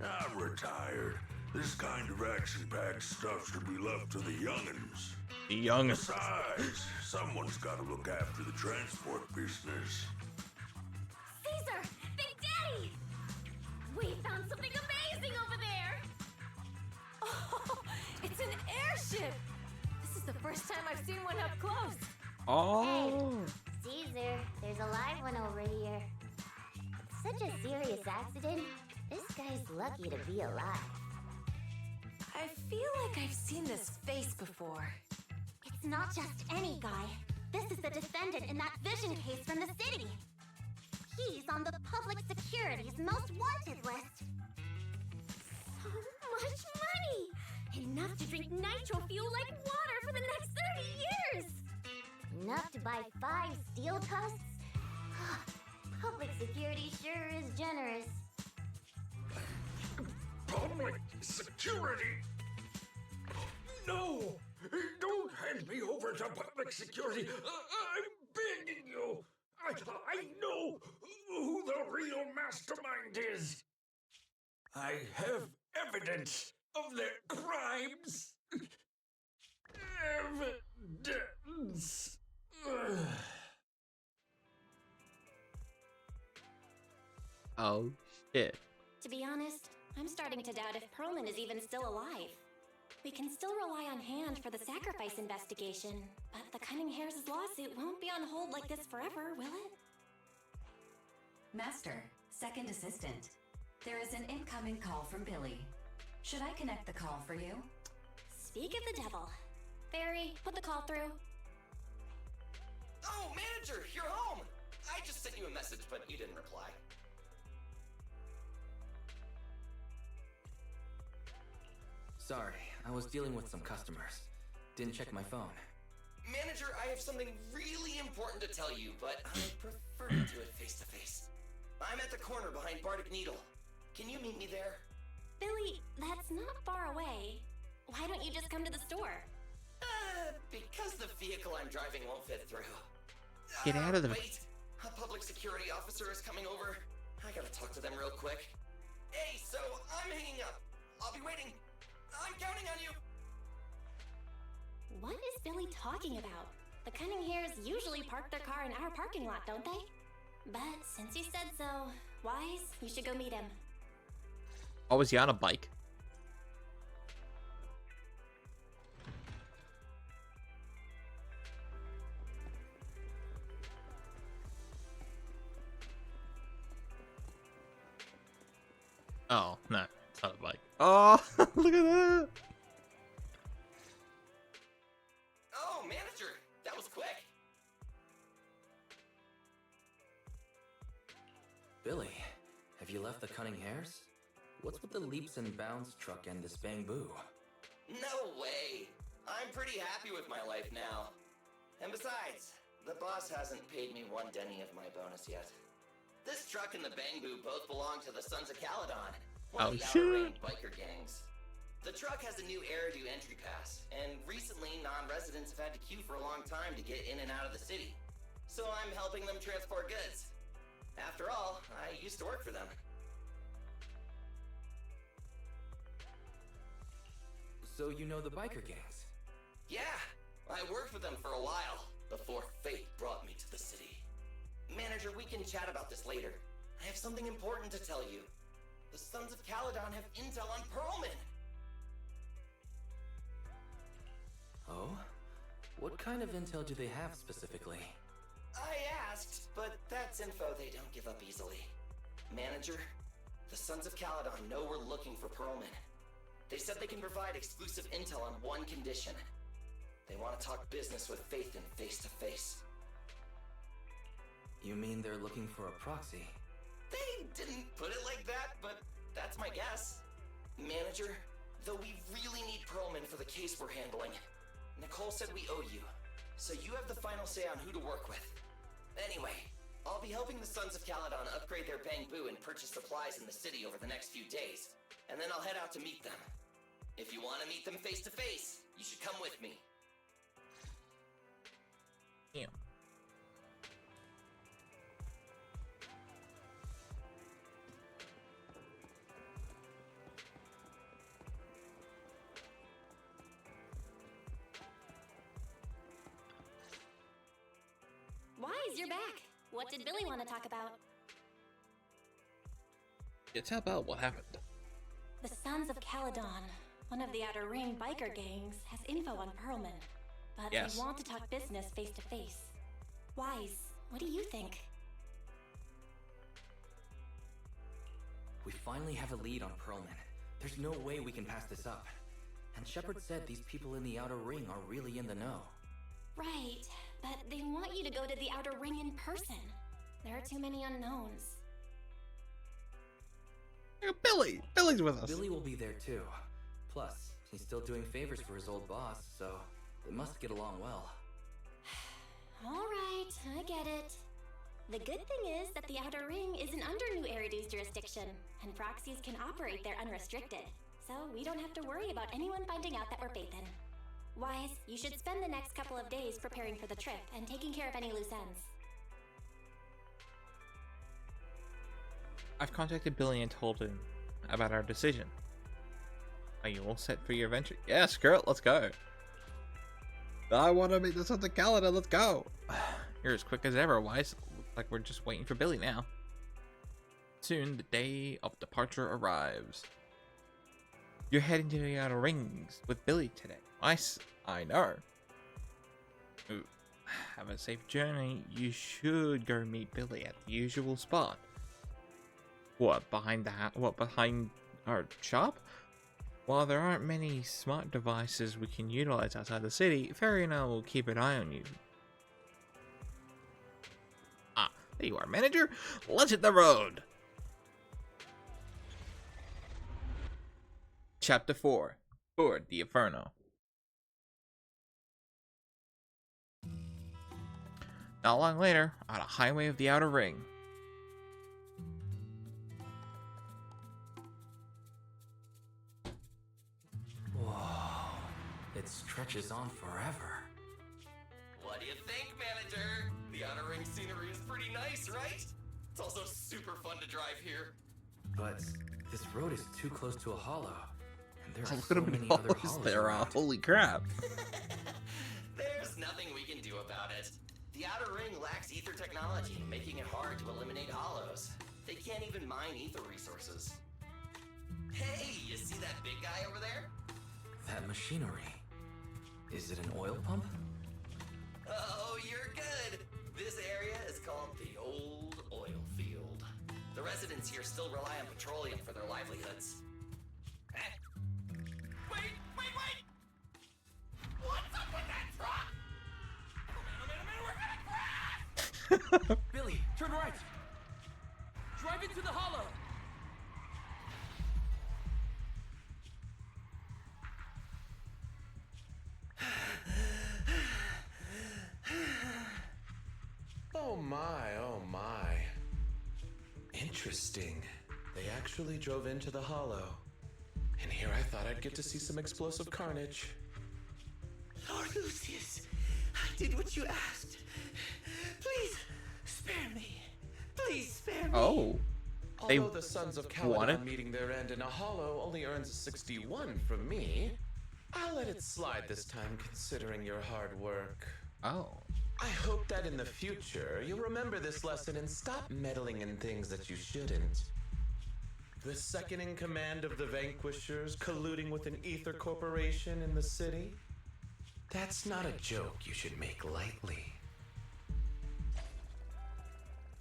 I'm retired. This kind of action-packed stuff should be left to the young'uns. The young'uns. Besides, someone's got to look after the transport business. Caesar! Big Daddy! We found something amazing over there! Oh, it's an airship! This is the first time I've seen one up close. Oh. Caesar, there's a live one over here. It's such a serious accident. This guy's lucky to be alive. I feel like I've seen this face before. It's not just any guy. This is the defendant in that vision case from the city. He's on the public security's most wanted list. So much money! Enough to drink nitro fuel like water for the next 30 years! Enough to buy 5 steel tusks? Public security sure is generous. Public security? No! Don't hand me over to public security! I'm begging you! I know who the real mastermind is! I have evidence of their crimes! Evidence! Oh, shit. To be honest, I'm starting to doubt if Perlman is even still alive. We can still rely on Hand for the sacrifice investigation, but the Cunning Hares' lawsuit won't be on hold like this forever, will it? Master, second assistant. There is an incoming call from Billy. Should I connect the call for you? Speak of the devil. Fairy, put the call through. Oh, manager, you're home! I just sent you a message, but you didn't reply. Sorry, I was dealing with some customers. Didn't check my phone. Manager, I have something really important to tell you, but I prefer to do it face to face. I'm at the corner behind Bardic Needle. Can you meet me there? Billy, that's not far away. Why don't you just come to the store? Because the vehicle I'm driving won't fit through. Get out of the... Wait! A public security officer is coming over. I gotta talk to them real quick. Hey, so I'm hanging up. I'll be waiting. I'm counting on you. What is Billy talking about? The Cunning Hares usually park their car in our parking lot, don't they? But since you said so, Wise, you should go meet him. Oh, was he on a bike? Oh, no, it's not a bike. Oh, look at that! Oh, manager, that was quick. Billy, have you left the Cunning Hares? What's with the leaps and bounds truck and this bamboo? No way. I'm pretty happy with my life now. And besides, the boss hasn't paid me 1 denny of my bonus yet. This truck and the bamboo both belong to the Sons of Calydon, one of the outer ring biker gangs. The truck has a new Eridu entry pass, and recently non-residents have had to queue for a long time to get in and out of the city. So I'm helping them transport goods. After all, I used to work for them. So you know the biker gangs? Yeah, I worked with them for a while, before fate brought me to the city. Manager, we can chat about this later. I have something important to tell you. The Sons of Calydon have intel on Pearlman! Oh? What kind of intel do they have specifically? I asked, but that's info they don't give up easily. Manager, the Sons of Calydon know we're looking for Pearlman. They said they can provide exclusive intel on one condition. They want to talk business with Faith and face to face. You mean they're looking for a proxy? They didn't put it like that, but that's my guess. Manager, though we really need Pearlman for the case we're handling, Nicole said we owe you, so you have the final say on who to work with. Anyway, I'll be helping the Sons of Calydon upgrade their bamboo and purchase supplies in the city over the next few days, and then I'll head out to meet them. If you want to meet them face to face, you should come with me. Yeah. Wise, you're back. What did Billy want to talk about? It's about what happened. The Sons of Calydon, one of the Outer Ring biker gangs, has info on Pearlman. But Yes. they want to talk business face to face. Wise, what do you think? We finally have a lead on Pearlman. There's no way we can pass this up. And Shepard said these people in the Outer Ring are really in the know. Right, but they want you to go to the Outer Ring in person. There are too many unknowns. Billy's with us. Billy will be there too. Plus, he's still doing favors for his old boss, so they must get along well. Alright, I get it. The good thing is that the Outer Ring isn't under New Eridu's jurisdiction, and proxies can operate there unrestricted. So we don't have to worry about anyone finding out that we're Phaethon. Wise, you should spend the next couple of days preparing for the trip and taking care of any loose ends. I've contacted Billy and told him about our decision. Are you all set for your adventure? Yes, girl, let's go. I want to meet the Sons of Calydon, let's go. You're as quick as ever, Wise. Looks like we're just waiting for Billy now. Soon, the day of departure arrives. You're heading to the Outer Rings with Billy today. Nice, I know. Ooh. Have a safe journey. You should go meet Billy at the usual spot. What, behind the behind our shop? While there aren't many smart devices we can utilize outside the city, Fairy and I will keep an eye on you. Ah, there you are, manager. Let's hit the road. Chapter 4. Board the Inferno. Not long later, on a highway of the Outer Ring. it stretches on forever. What do you think, manager? The outer ring scenery is pretty nice, right? It's also super fun to drive here. But this road is too close to a hollow, and there are Look so at how many many other hollows hollows there are. around. Holy crap. There's nothing we can do about it. The outer ring lacks ether technology, making it hard to eliminate hollows. They can't even mine ether resources. Hey, you see that big guy over there? That machinery. Is it an oil pump? Oh, you're good. This area is called the Old Oil Field. The residents here still rely on petroleum for their livelihoods. Wait! What's up with that truck? We're gonna crash! Billy, turn right. Drive into the hollow. Oh my. Interesting. They actually drove into the hollow. And here I thought I'd get to see some explosive carnage. Lord Lucius, I did what you asked. Please, spare me. Please spare me. Oh. They Although the Sons of want it? Calydon meeting their end in a hollow only earns a 61 from me, I'll let it slide this time considering your hard work. Oh. I hope that in the future you'll remember this lesson and stop meddling in things that you shouldn't. The second in command of the Vanquishers colluding with an ether corporation in the city? That's not a joke you should make lightly.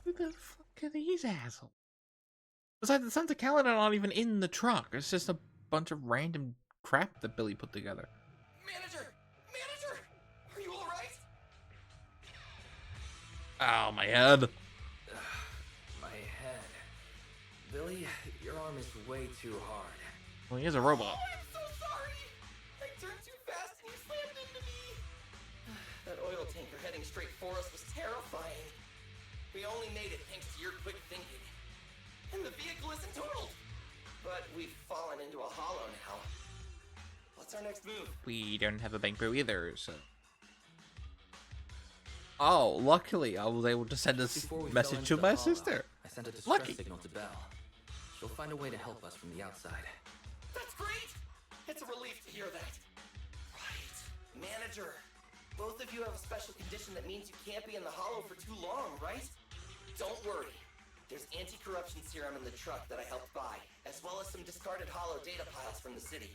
Who the fuck are these assholes? Besides, the Sons of Calydon aren't even in the truck. It's just a bunch of random crap that Billy put together. Manager! Are you alright? Ow, my head. My head. Billy, your arm is way too hard. Well, he is a robot. Oh, I'm so sorry! I turned too fast and you slammed into me! That oil tanker heading straight for us was terrifying. We only made it thanks to your quick thinking. And the vehicle isn't totaled! But we've fallen into a hollow now. What's our next move? We don't have a bank bow either, so... Oh, luckily I was able to send this Before we fell message into to the my hollow, sister. I sent a distress Lucky. signal to Belle. She'll find a way to help us from the outside. That's great! It's a relief to hear that. Right. Manager, both of you have a special condition that means you can't be in the hollow for too long, right? Don't worry. There's anti-corruption serum in the truck that I helped buy, as well as some discarded hollow data piles from the city.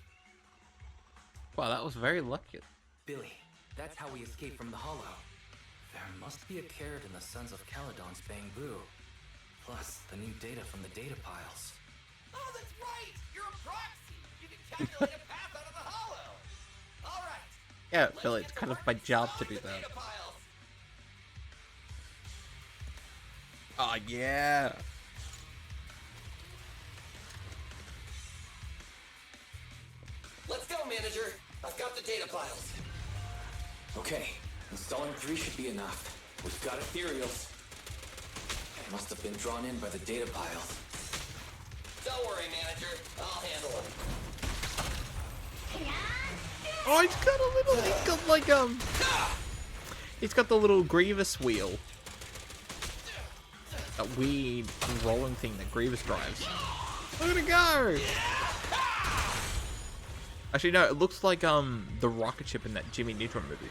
Wow, that was very lucky. Billy, that's how we escaped from the hollow. There must be a carrot in the Sons of Calydon's bamboo. Plus, the new data from the data piles. Oh, that's right! You're a proxy! You can calculate a path out of the hollow! Alright! Yeah, Billy, it's kind of my job to do that. Oh, yeah! Let's go, manager! I've got the data piles. Okay, installing 3 should be enough. We've got ethereals. They must have been drawn in by the data piles. Don't worry, manager. I'll handle them. Oh, he's got a little, he's got like, he's got the little Grievous wheel. That weird rolling thing that Grievous drives. Look at it go! Actually, no, it looks like, the rocket ship in that Jimmy Neutron movie.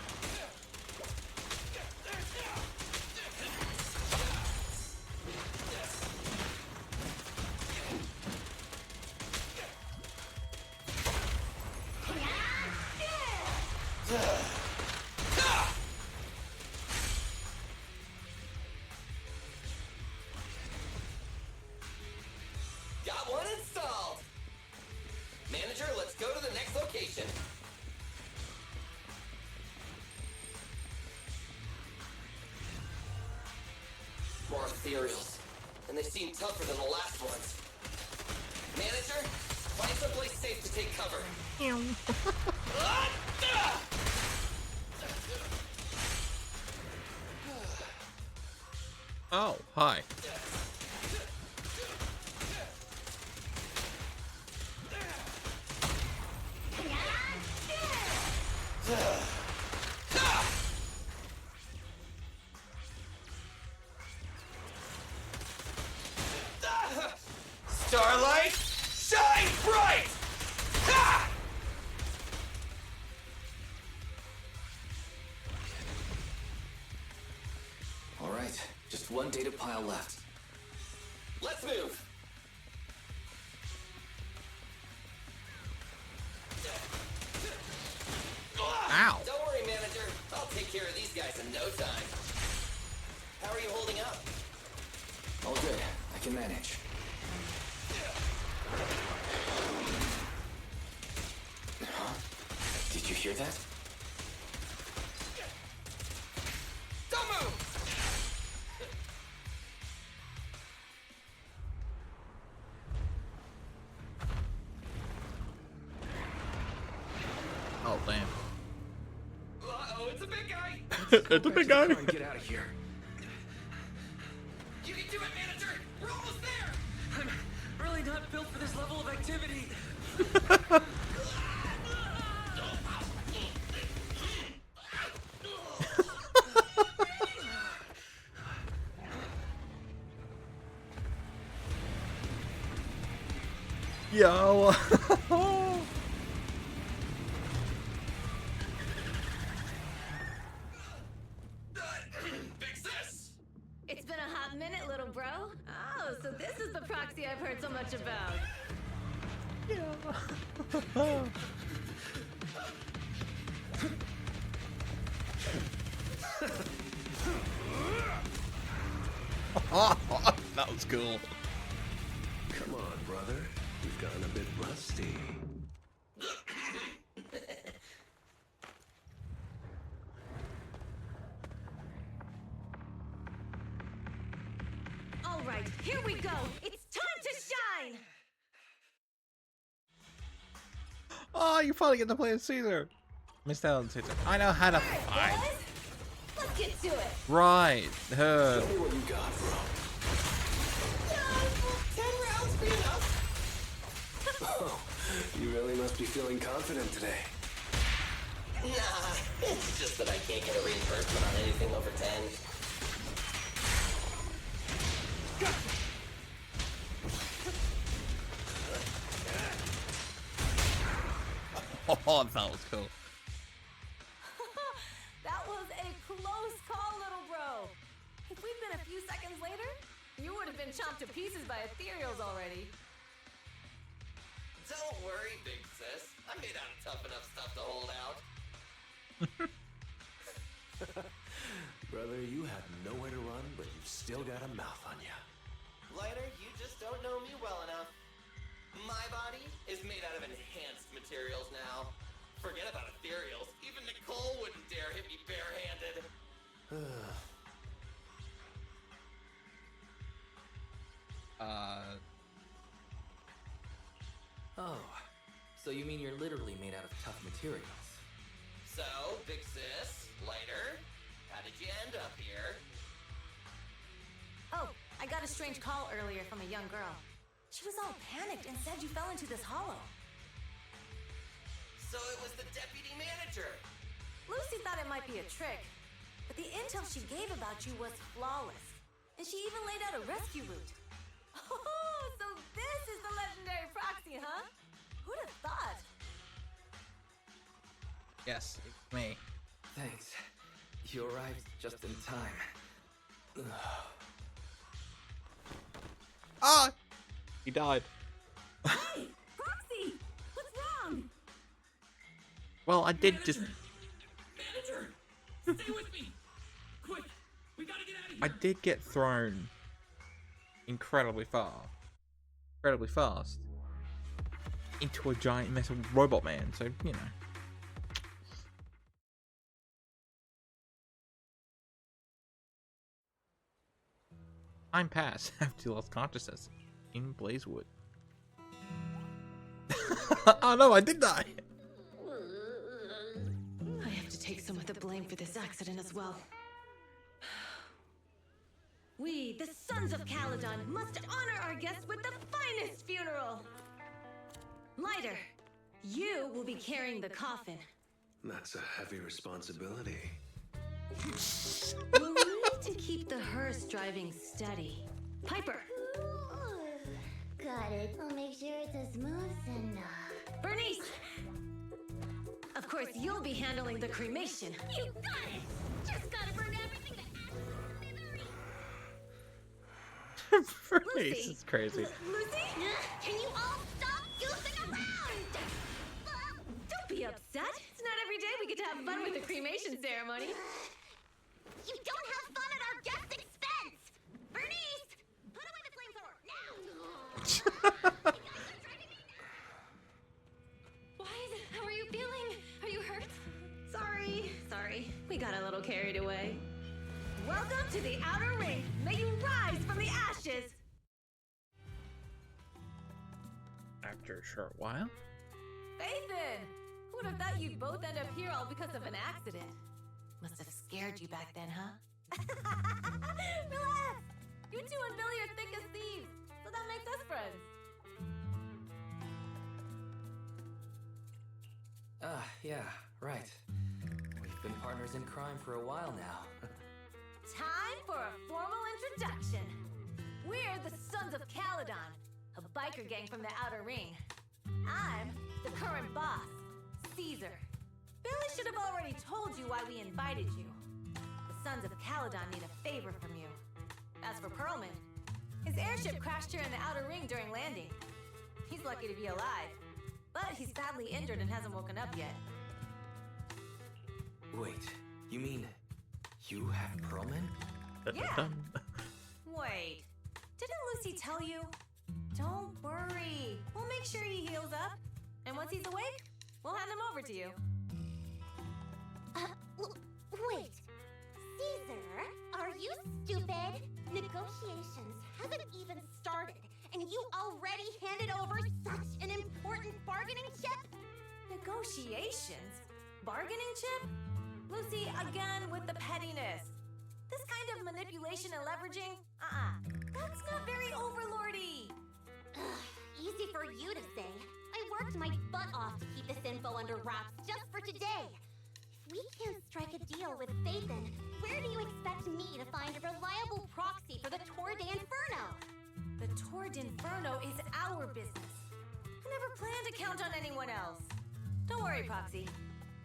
Got one installed! Manager, let's go to the next location. More ethereals. And they seem tougher than the last ones. Manager, find someplace safe to take cover. Oh, hi. Starlight, shine bright! Ha! All right, just one data pile left. Let's move! Ow! Don't worry, manager. I'll take care of these guys in no time. How are you holding up? All good. I can manage. Huh? Did you hear that? Don't move! Oh, damn. Uh-oh, it's a big guy! It's a big guy. And get out of here. You can do it, manager! We're almost there! I'm really not built for this level of activity. Yo. Big sis! It's been a hot minute, little bro. Oh, so this is the proxy I've heard so much about. That was cool. Come on, brother. You've gotten a bit rusty. All right, here we go. It's time to shine. Oh, you finally get to play as Caesar. Missed out on Caesar. I know how to fight. Boys, let's get to it. Right. Her. Show me what you got, bro. 10 rounds be enough? Oh, you really must be feeling confident today. Nah, it's just that I can't get a reimbursement on anything over 10. Oh, that was cool. That was a close call, little bro. If we'd been a few seconds later, you would have been chomped to pieces by ethereals already. Don't worry, big sis. I'm made out of tough enough stuff to hold out. Brother, you have nowhere to run, but you've still got a mouth on you. Lighter, you just don't know me well enough. My body is made out of enhanced materials now. Forget about ethereals. Even Nicole wouldn't dare hit me barehanded. Oh, so you mean you're literally made out of tough materials? So, big sis, Lighter, how did you end up here? Oh, I got a strange call earlier from a young girl. She was all panicked and said you fell into this hollow. So it was the deputy manager. Lucy thought it might be a trick, but the intel she gave about you was flawless. And she even laid out a rescue route. Oh, so this is the legendary proxy, huh? Who'd have thought? Yes, it's me. Thanks. You arrived just in time. Ah! He died. Hey, Proxy! What's wrong? Well, I did just. Manager! Stay with me! Quick! We gotta get out of here! I did get thrown incredibly fast into a giant metal robot man, so, you know. I'm past after lost consciousness in Blazewood. Oh no, I did die! I have to take some of the blame for this accident as well. We, the sons of Calydon, must honor our guests with the finest funeral! Lighter, you will be carrying the coffin. That's a heavy responsibility. We'll need to keep the hearse driving steady. Piper! got it. I'll make sure it's as smooth enough. Bernice! Of course, you'll be handling the cremation. You got it! Just gotta burn everything to ash. Bernice is crazy. Lucy? Can you all stop goofing around? Don't be upset. It's not every day we get to have fun with the cremation ceremony. You don't have fun at our guest expense! Bernice! Put away the flamethrower, now! Why is it? How are you feeling? Are you hurt? Sorry. We got a little carried away. Welcome to the outer ring. May you rise from the ashes. After a short while. Nathan! Who would have thought you'd both end up here all because of an accident? Must have scared you back then, huh? Relax! You two and Billy are thick as thieves, so that makes us friends. Yeah, right. We've been partners in crime for a while now. Time for a formal introduction. We're the Sons of Calydon, a biker gang from the Outer Ring. I'm the current boss, Caesar. Billy should have already told you why we invited you. The Sons of Calydon need a favor from you. As for Perlman, his airship crashed here in the Outer Ring during landing. He's lucky to be alive, but he's badly injured and hasn't woken up yet. Wait, you mean you have Perlman? Yeah. Wait, didn't Lucy tell you? Don't worry. We'll make sure he heals up. And once he's awake, we'll hand him over to you. Wait. Caesar, are you stupid? Negotiations haven't even started, and you already handed over such an important bargaining chip? Negotiations? Bargaining chip? Lucy, again with the pettiness. This kind of manipulation and leveraging? That's not very overlordy. Easy for you to say. I worked my butt off to keep this info under wraps just for today. If we can't strike a deal with Phaethon, where do you expect me to find a reliable proxy for the Tour d'Inferno? The Tour d'Inferno is our business. I never planned to count on anyone else. Don't worry, Proxy.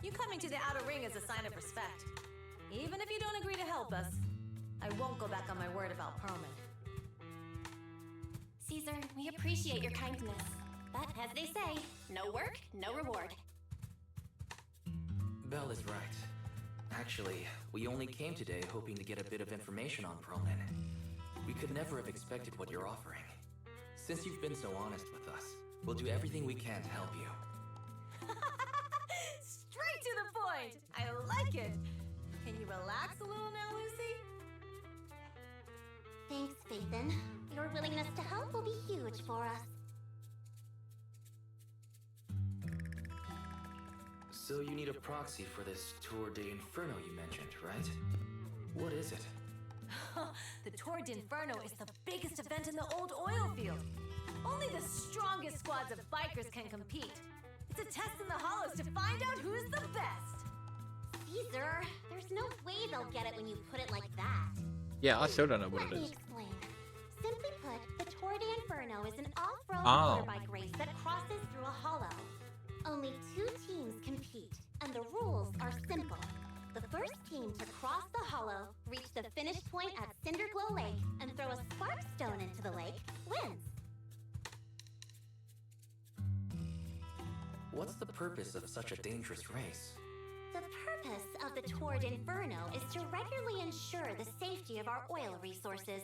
You coming to the Outer Ring is a sign of respect. Even if you don't agree to help us, I won't go back on my word about Perlman. Caesar, we appreciate your kindness. But as they say, no work, no reward. Belle is right. Actually, we only came today hoping to get a bit of information on Perlman. We could never have expected what you're offering. Since you've been so honest with us, we'll do everything we can to help you. Straight to the point! I like it! Can you relax a little now, Lucy? Thanks, Phaethon. Your willingness to help will be huge for us. So you need a proxy for this Tour d'Inferno you mentioned, right? What is it? The Tour d'Inferno is the biggest event in the old oil field. Only the strongest squads of bikers can compete. It's a test in the hollows to find out who's the best. Caesar, there's no way they'll get it when you put it like that. Yeah, I still don't know what Let it me is. explain. Simply put, the Tour d'Inferno is an off-road motorbike race that crosses through a hollow. Only 2 teams compete, and the rules are simple. The first team to cross the hollow, reach the finish point at Cinderglow Lake, and throw a spark stone into the lake, wins. What's the purpose of such a dangerous race? The purpose of the Tour d'Inferno is to regularly ensure the safety of our oil resources.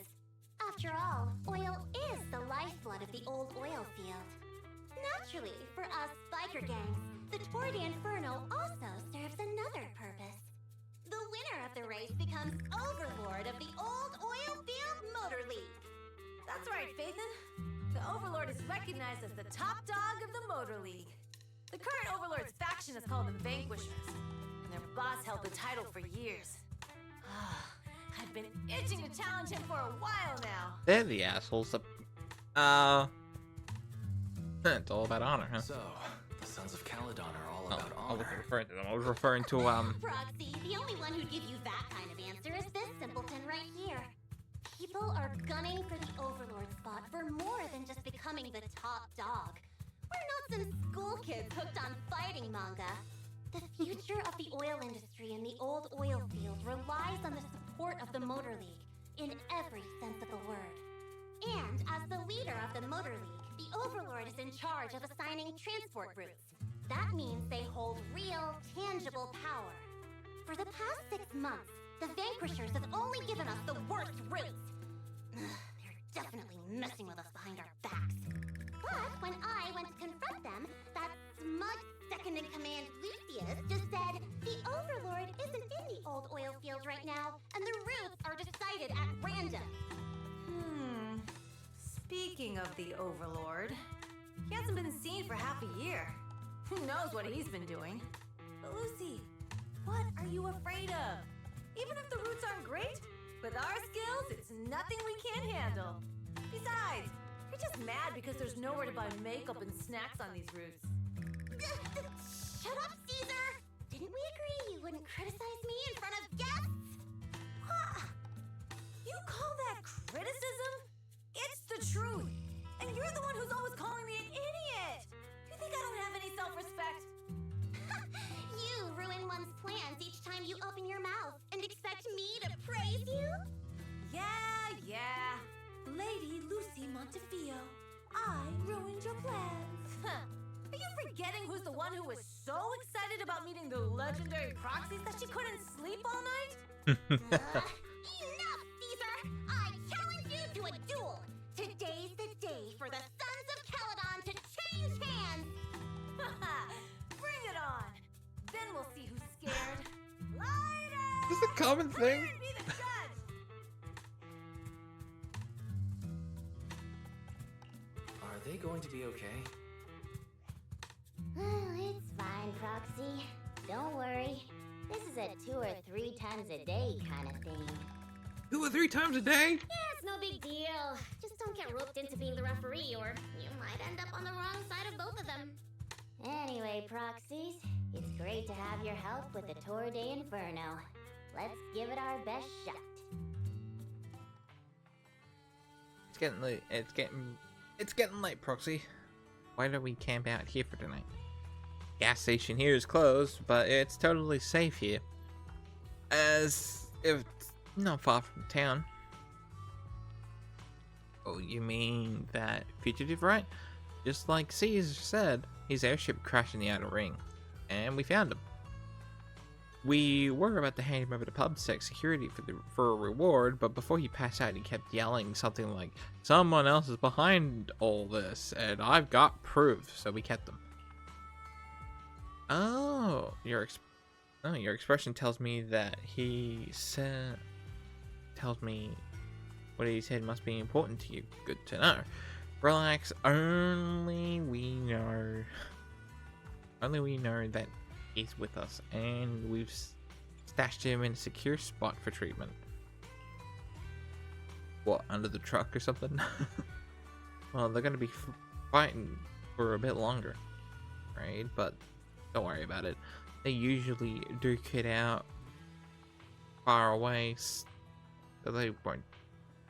After all, oil is the lifeblood of the old oil field. Naturally, for us biker gangs, the Tour d'Inferno also serves another purpose. The winner of the race becomes overlord of the old oil field motor league. That's right, Phaethon. The Overlord is recognized as the top dog of the Motor League. The current Overlord's faction is called the Vanquishers, and their boss held the title for years. I've been itching to challenge him for a while now. They're the assholes. It's all about honor, huh? So, the Sons of Calydon are all about honor. I was referring to Proxy, the only one who'd give you that kind of answer is this simpleton right here. People are gunning for the Overlord spot for for more than just becoming the top dog. We're not some school kids hooked on fighting manga. The future of the oil industry in the old oil field relies on the support of the Motor League, in every sense of the word. And as the leader of the Motor League, the Overlord is in charge of assigning transport routes. That means they hold real, tangible power. For the past 6 months, the Vanquishers have only given us the worst routes. They're definitely messing with us behind our backs. But when I went to confront them, that smug second-in-command Lucius just said, the Overlord isn't in the old oil field right now, and the routes are decided at random. Speaking of the Overlord, he hasn't been seen for half a year. Who knows what he's been doing? But Lucy, what are you afraid of? Even if the routes aren't great, with our skills, it's nothing we can't handle. Besides, you're just mad because there's nowhere to buy makeup and snacks on these routes. Shut up, Caesar! Didn't we agree you wouldn't criticize me in front of guests? What? You call that criticism? It's the truth! And you're the one who's always calling me an idiot! You think I don't have any self-respect? You ruin one's plans each time you open your mouth and expect me to praise you? Yeah. Lady Lucy Montefiore, I ruined your plans. Are you forgetting who's the one who was so excited about meeting the legendary proxies that she couldn't sleep all night? Enough, Caesar! I challenge you to a duel! Today's the day for the Sons of Calydon to change hands! Bring it on! Then we'll see who's scared. Lighter! This is a common thing. Be the judge! Are they going to be okay? It's fine, Proxy. Don't worry. This is a 2 or 3 times a day kind of thing. 2 or 3 times a day? Yeah, it's no big deal. Just don't get roped into being the referee, or you might end up on the wrong side of both of them. Anyway, Proxies, it's great to have your help with the Tour de Inferno. Let's give it our best shot. It's getting late. It's getting late, Proxy. Why don't we camp out here for tonight? Gas station here is closed, but it's totally safe here, as if it's not far from town. Oh, you mean that fugitive, right? Just like Caesar said, his airship crashed in the outer ring, and we found him. We were about to hand him over to PubSec security for a reward, but before he passed out, he kept yelling something like, "Someone else is behind all this, and I've got proof," so we kept him. Oh, your expression tells me that tells me what he said must be important to you. Good to know. Relax, only we know that he's with us, and we've stashed him in a secure spot for treatment. What, under the truck or something? Well, they're gonna be fighting for a bit longer, right? But don't worry about it. They usually duke it out far away, so they won't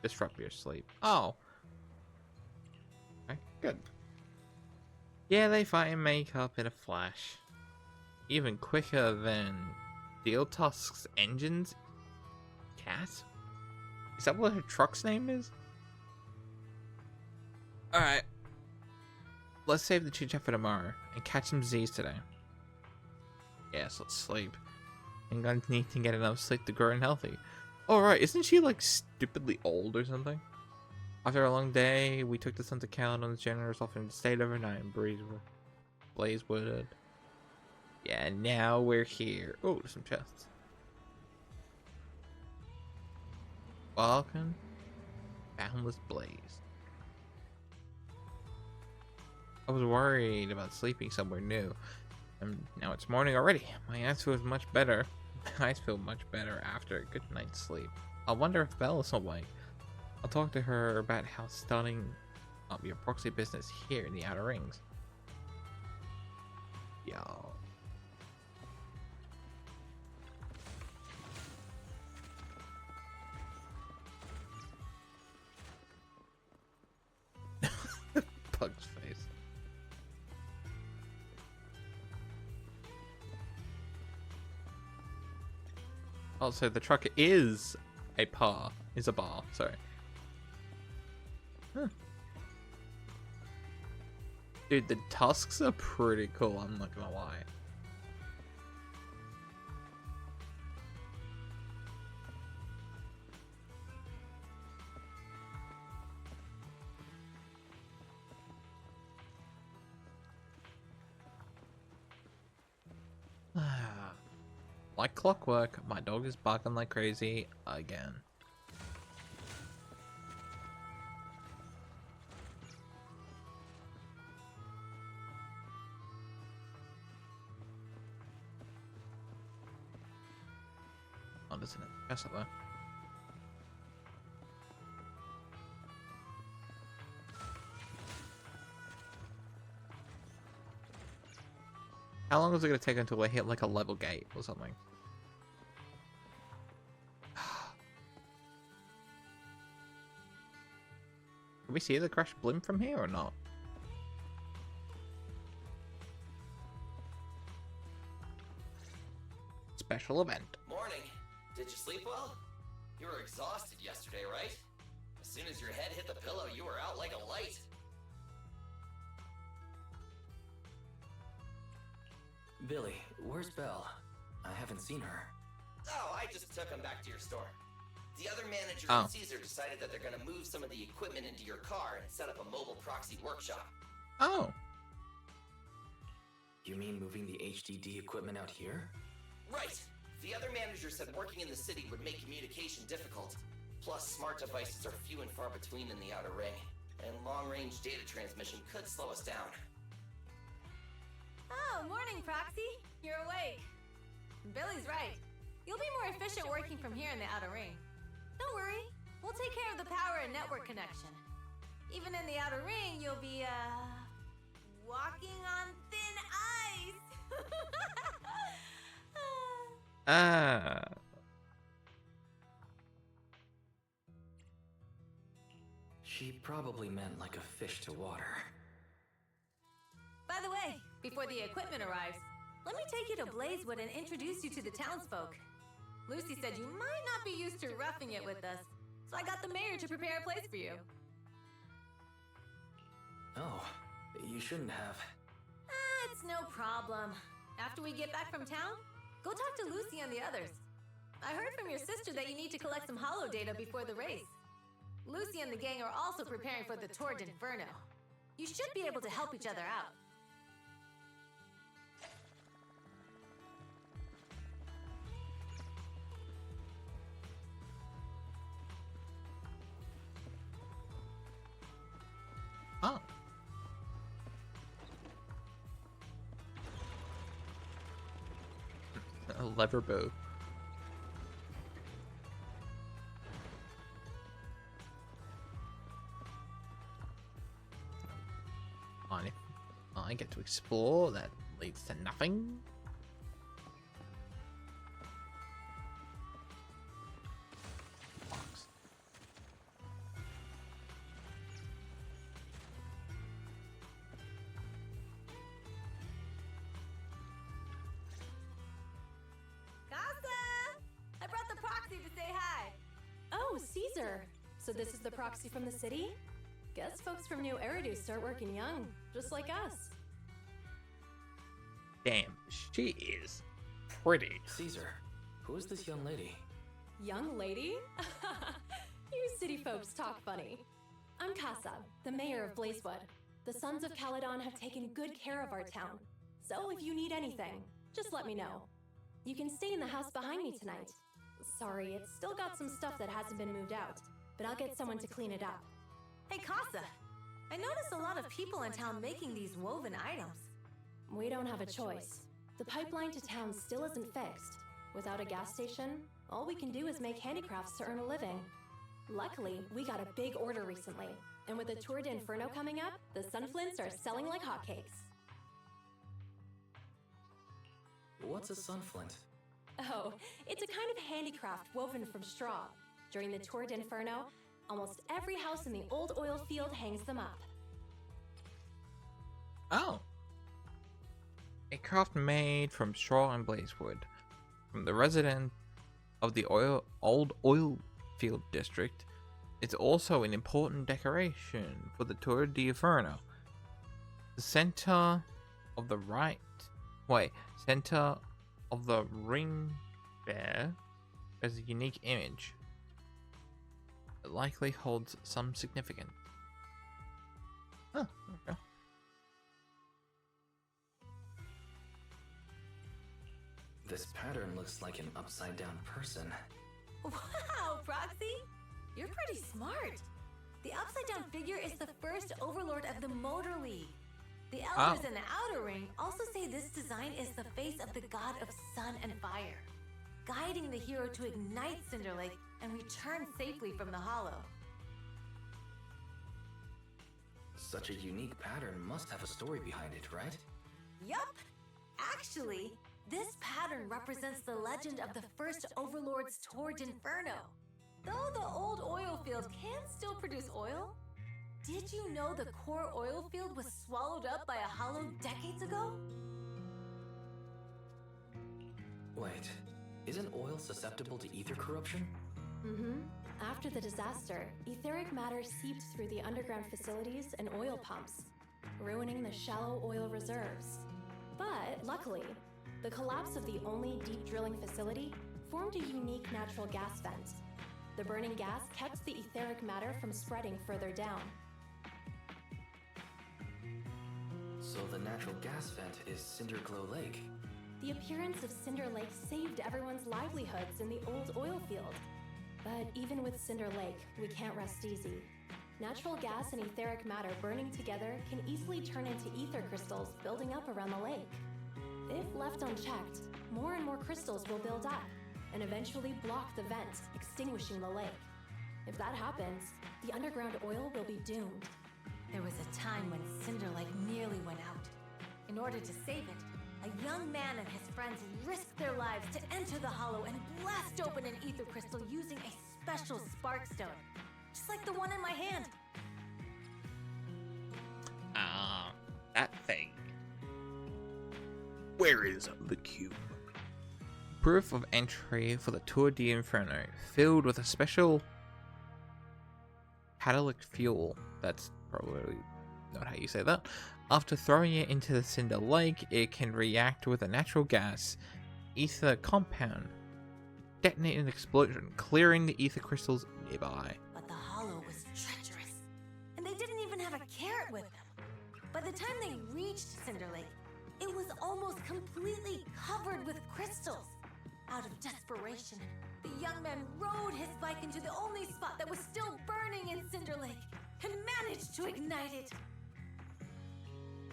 disrupt your sleep. Oh. Okay, good. Yeah, they fight and make up in a flash. Even quicker than Steel Tusk's engines. Cat? Is that what her truck's name is? Alright. Let's save the chit-chat for tomorrow and catch some Z's today. Yes, let's sleep. I'm gonna need to get enough sleep to grow and healthy. Alright, isn't she like stupidly old or something? After a long day, we took the Sons of Calydon's generators off and stayed overnight in Blazewood. Yeah, now we're here. Oh, there's some chests. Welcome, Boundless Blaze. I was worried about sleeping somewhere new, and now it's morning already. My eyes feel much better. My eyes feel much better after a good night's sleep. I wonder if Bella's awake. I'll talk to her about how starting up your proxy business here in the Outer Rings. Yo. Pug's face. Oh, so the truck is a bar. Sorry. Huh. Dude, the tusks are pretty cool, I'm not gonna lie. Like clockwork, my dog is barking like crazy again. Oh, doesn't it? Guess it though. How long is it going to take until I hit like a level gate or something? Can we see the crash blimp from here or not? Special event. Morning. Did you sleep well? You were exhausted yesterday, right? As soon as your head hit the pillow, you were out like a light. Billy, where's Belle? I haven't seen her. Oh, I just took him back to your store. The other manager Oh. and Caesar decided that they're gonna move some of the equipment into your car and set up a mobile proxy workshop. Oh. You mean moving the HDD equipment out here? Right. The other manager said working in the city would make communication difficult. Plus, smart devices are few and far between in the outer ring, and long-range data transmission could slow us down. Oh, morning, Proxy. You're awake. Billy's right. You'll be more efficient working from here in the outer ring. Don't worry. We'll take care of the power and network connection. Even in the outer ring, you'll be, walking on thin ice. Ah. She probably meant like a fish to water. By the way, before the equipment arrives, let me take you to Blazewood and introduce you to the townsfolk. Lucy said you might not be used to roughing it with us, so I got the mayor to prepare a place for you. Oh, you shouldn't have. It's no problem. After we get back from town, go talk to Lucy and the others. I heard from your sister that you need to collect some holo data before the race. Lucy and the gang are also preparing for the Tour d'Inferno. You should be able to help each other out. Oh. A lever bow. If I get to explore, that leads to nothing. Box. I brought the proxy to say hi. Oh, Caesar. So this is the proxy from the city? Guess folks from New Eridu start working young, just like us. Damn, she is pretty. Caesar, who is this young lady? Young lady? You city folks talk funny. I'm Casa, the mayor of Blazewood. The Sons of Calydon have taken good care of our town. So if you need anything, just let me know. You can stay in the house behind me tonight. Sorry, it's still got some stuff that hasn't been moved out, but I'll get someone to clean it up. Hey, Casa. I noticed a lot of people in town making these woven items. We don't have a choice. The pipeline to town still isn't fixed. Without a gas station, all we can do is make handicrafts to earn a living. Luckily, we got a big order recently, and with the Tour d'Inferno coming up, the sunflints are selling like hotcakes. What's a sunflint? Oh, it's a kind of handicraft woven from straw. During the Tour d'Inferno, almost every house in the old oil field hangs them up. Oh. A craft made from straw and blazewood. From the resident of the old oil field district. It's also an important decoration for the Tour de Inferno. The center of the center of the ring bear has a unique image. It likely holds some significance. Oh, okay. This pattern looks like an upside-down person. Wow, Proxy! You're pretty smart. The upside-down figure is the first overlord of the Motor League. The elders in the Outer Ring also say this design is the face of the god of sun and fire, guiding the hero to ignite Cinder Lake and return safely from the Hollow. Such a unique pattern must have a story behind it, right? Yup! Actually, this pattern represents the legend of the first Overlord's Tour d'Inferno. Though the old oil field can still produce oil, did you know the core oil field was swallowed up by a hollow decades ago? Wait, isn't oil susceptible to ether corruption? Mm-hmm. After the disaster, etheric matter seeped through the underground facilities and oil pumps, ruining the shallow oil reserves. But luckily, the collapse of the only deep drilling facility formed a unique natural gas vent. The burning gas kept the etheric matter from spreading further down. So the natural gas vent is Cinderglow Lake. The appearance of Cinder Lake saved everyone's livelihoods in the old oil field. But even with Cinder Lake, we can't rest easy. Natural gas and etheric matter burning together can easily turn into ether crystals building up around the lake. If left unchecked, more and more crystals will build up and eventually block the vent, extinguishing the lake. If that happens, the underground oil will be doomed. There was a time when Cinder Lake nearly went out. In order to save it, a young man and his friends risked their lives to enter the Hollow and blast open an ether crystal using a special spark stone, just like the one in my hand. That thing. Where is the cube? Proof of entry for the Tour de Inferno, filled with a special catalytic fuel. That's probably not how you say that. After throwing it into the Cinder Lake, it can react with a natural gas ether compound, detonate an explosion, clearing the ether crystals nearby. But the Hollow was treacherous, and they didn't even have a carrot with them. By the time they reached Cinder Lake, it was almost completely covered with crystals. Out of desperation, the young man rode his bike into the only spot that was still burning in Cinder Lake and managed to ignite it.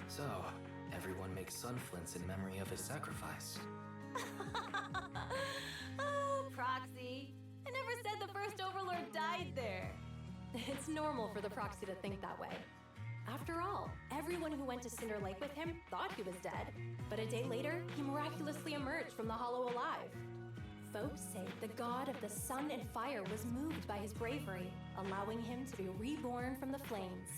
So, everyone makes sun flints in memory of his sacrifice. Oh, Proxy. I never said the first Overlord died there. It's normal for the Proxy to think that way. After all, everyone who went to Cinder Lake with him thought he was dead, but a day later, he miraculously emerged from the Hollow alive. Folks say the god of the sun and fire was moved by his bravery, allowing him to be reborn from the flames.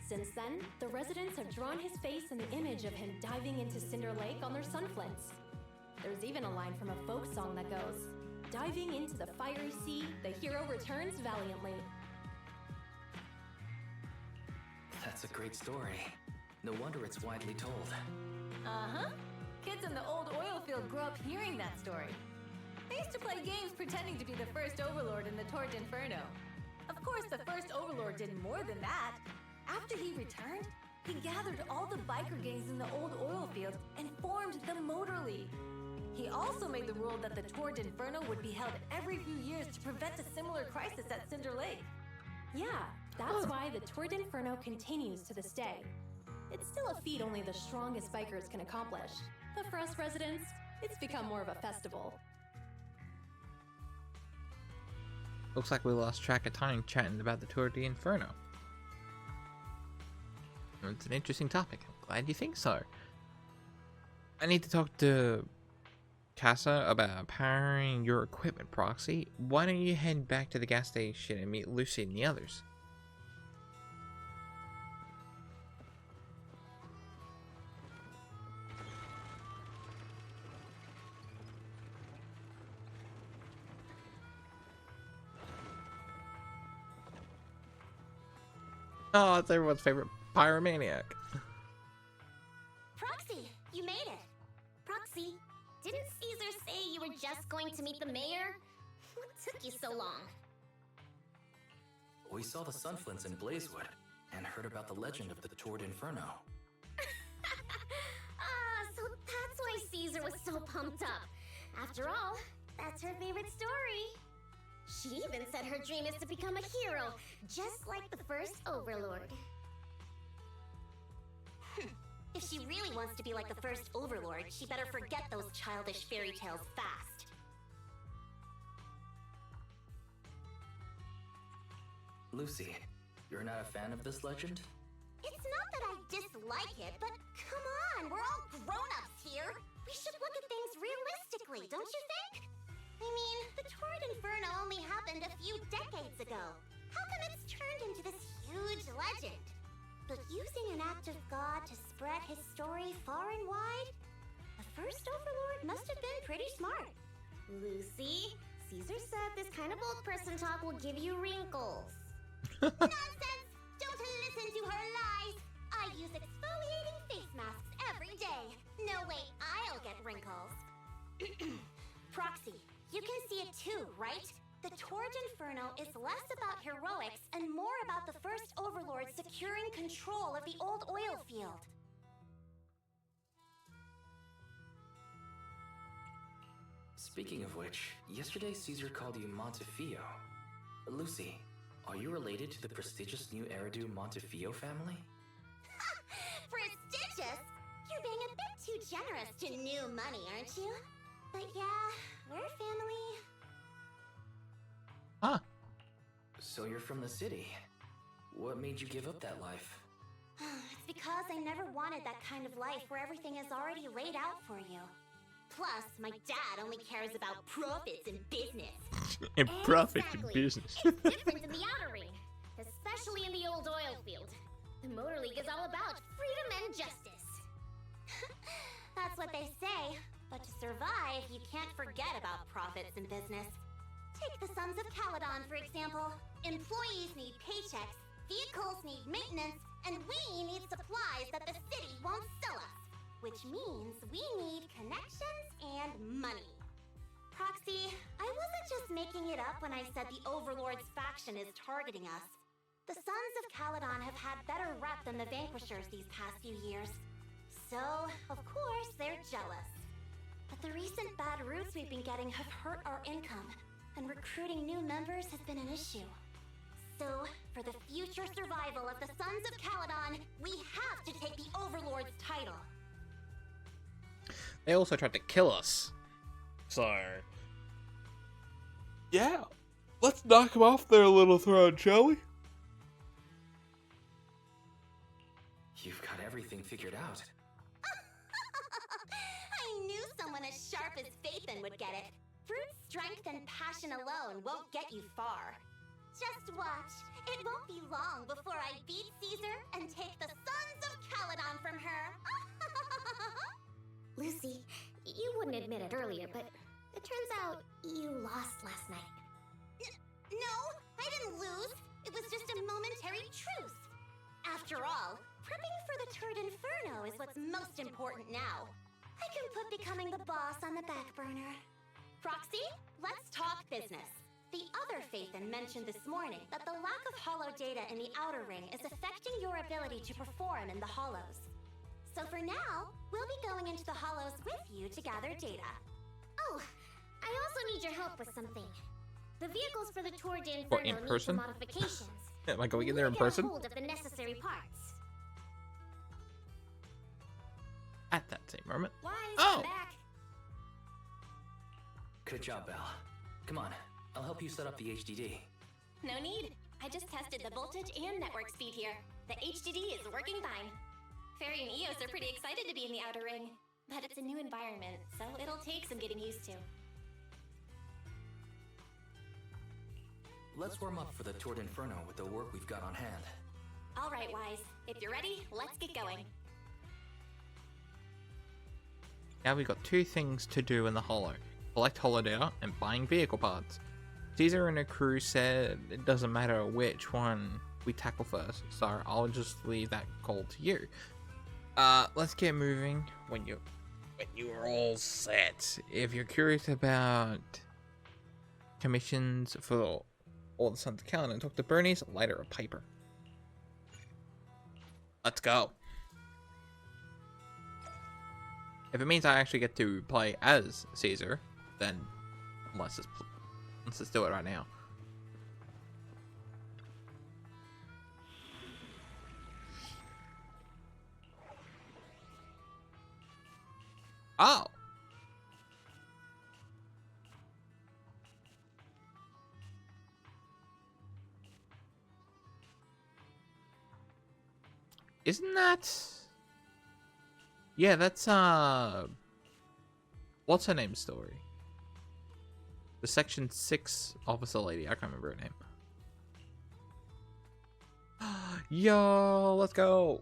Since then, the residents have drawn his face in the image of him diving into Cinder Lake on their sunflints. There's even a line from a folk song that goes, "Diving into the fiery sea, the hero returns valiantly." That's a great story. No wonder it's widely told. Uh-huh. Kids in the old oil field grew up hearing that story. I used to play games pretending to be the first Overlord in the Tour d'Inferno. Of course, the first Overlord did more than that. After he returned, he gathered all the biker gangs in the old oil field and formed the Motor League. He also made the rule that the Tour d'Inferno would be held every few years to prevent a similar crisis at Cinder Lake. Yeah, that's why the Tour d'Inferno continues to this day. It's still a feat only the strongest bikers can accomplish, but for us residents, it's become more of a festival. Looks like we lost track of time chatting about the Tour de Inferno. It's an interesting topic. I'm glad you think so. I need to talk to Casa about powering your equipment, Proxy. Why don't you head back to the gas station and meet Lucy and the others? Oh, it's everyone's favorite pyromaniac. Proxy, you made it. Proxy, didn't Caesar say you were just going to meet the mayor? What took you so long? We saw the Sunflints in Blazewood and heard about the legend of the Tord Inferno. So that's why Caesar was so pumped up. After all, that's her favorite story. She even said her dream is to become a hero, just like the first Overlord. If she really wants to be like the first Overlord, she better forget those childish fairy tales fast. Lucy, you're not a fan of this legend? It's not that I dislike it, but come on, we're all grown-ups here. We should look at things realistically, don't you think? I mean, the Tord Inferno only happened a few decades ago. How come it's turned into this huge legend? But using an act of God to spread his story far and wide? The first Overlord must have been pretty smart. Lucy, Caesar said this kind of old person talk will give you wrinkles. Nonsense! Don't listen to her lies! I use exfoliating face masks every day. No way I'll get wrinkles. Proxy, you can see it too, right? The Tord Inferno is less about heroics and more about the first Overlord securing control of the old oil field. Speaking of which, yesterday Caesar called you Montefiore. Lucy, are you related to the prestigious new Eridu Montefiore family? Prestigious? You're being a bit too generous to new money, aren't you? But yeah, we're family. Huh. So you're from the city. What made you give up that life? It's because I never wanted that kind of life where everything is already laid out for you. Plus, my dad only cares about profits and business. And profits and business. It's different in the outer ring, especially in the old oil field. The Motor League is all about freedom and justice. That's what they say, but to survive, you can't forget about profits and business. Take the Sons of Calydon, for example. Employees need paychecks, vehicles need maintenance, and we need supplies that the city won't sell us. Which means we need connections and money. Proxy, I wasn't just making it up when I said the Overlord's faction is targeting us. The Sons of Calydon have had better rep than the Vanquishers these past few years. So, of course, they're jealous. But the recent bad routes we've been getting have hurt our income, and recruiting new members has been an issue. So, for the future survival of the Sons of Calydon, we have to take the Overlord's title. They also tried to kill us. So, yeah, let's knock them off their little throne, shall we? You've got everything figured out. I knew someone as sharp as Phaethon would get it. Brute strength and passion alone won't get you far. Just watch. It won't be long before I beat Caesar and take the Sons of Calydon from her. Lucy, you wouldn't admit it earlier, but it turns out you lost last night. No, I didn't lose. It was just a momentary truce. After all, prepping for the Tord Inferno is what's most important now. I can put becoming the boss on the back burner. Proxy, let's talk business. The other Phaethon mentioned this morning that the lack of hollow data in the outer ring is affecting your ability to perform in the hollows. So for now, we'll be going into the hollows with you to gather data. Oh, I also need your help with something. The vehicles for the Tord Inferno in need person? some modifications. Am I going in We there in need to get a person? hold of the necessary parts. At that same moment. Wise, Oh! I'm back. Good job, Belle. Come on, I'll help you set up the HDD. No need. I just tested the voltage and network speed here. The HDD is working fine. Fairy and Eos are pretty excited to be in the outer ring, but it's a new environment, so it'll take some getting used to. Let's warm up for the Tord Inferno with the work we've got on hand. All right, Wise. If you're ready, let's get going. Now we've got two things to do in the hollow. Collect hollow data and buying vehicle parts. Caesar and her crew said it doesn't matter which one we tackle first. So I'll just leave that call to you. Let's get moving when you are all set. If you're curious about commissions for all the Sons of Calydon, talk to Bernice, lighter a piper. Let's go. If it means I actually get to play as Caesar, then let's just do it right now. Oh. Isn't that... Yeah, that's, what's her name story? The Section 6 officer lady. I can't remember her name. Yo, let's go.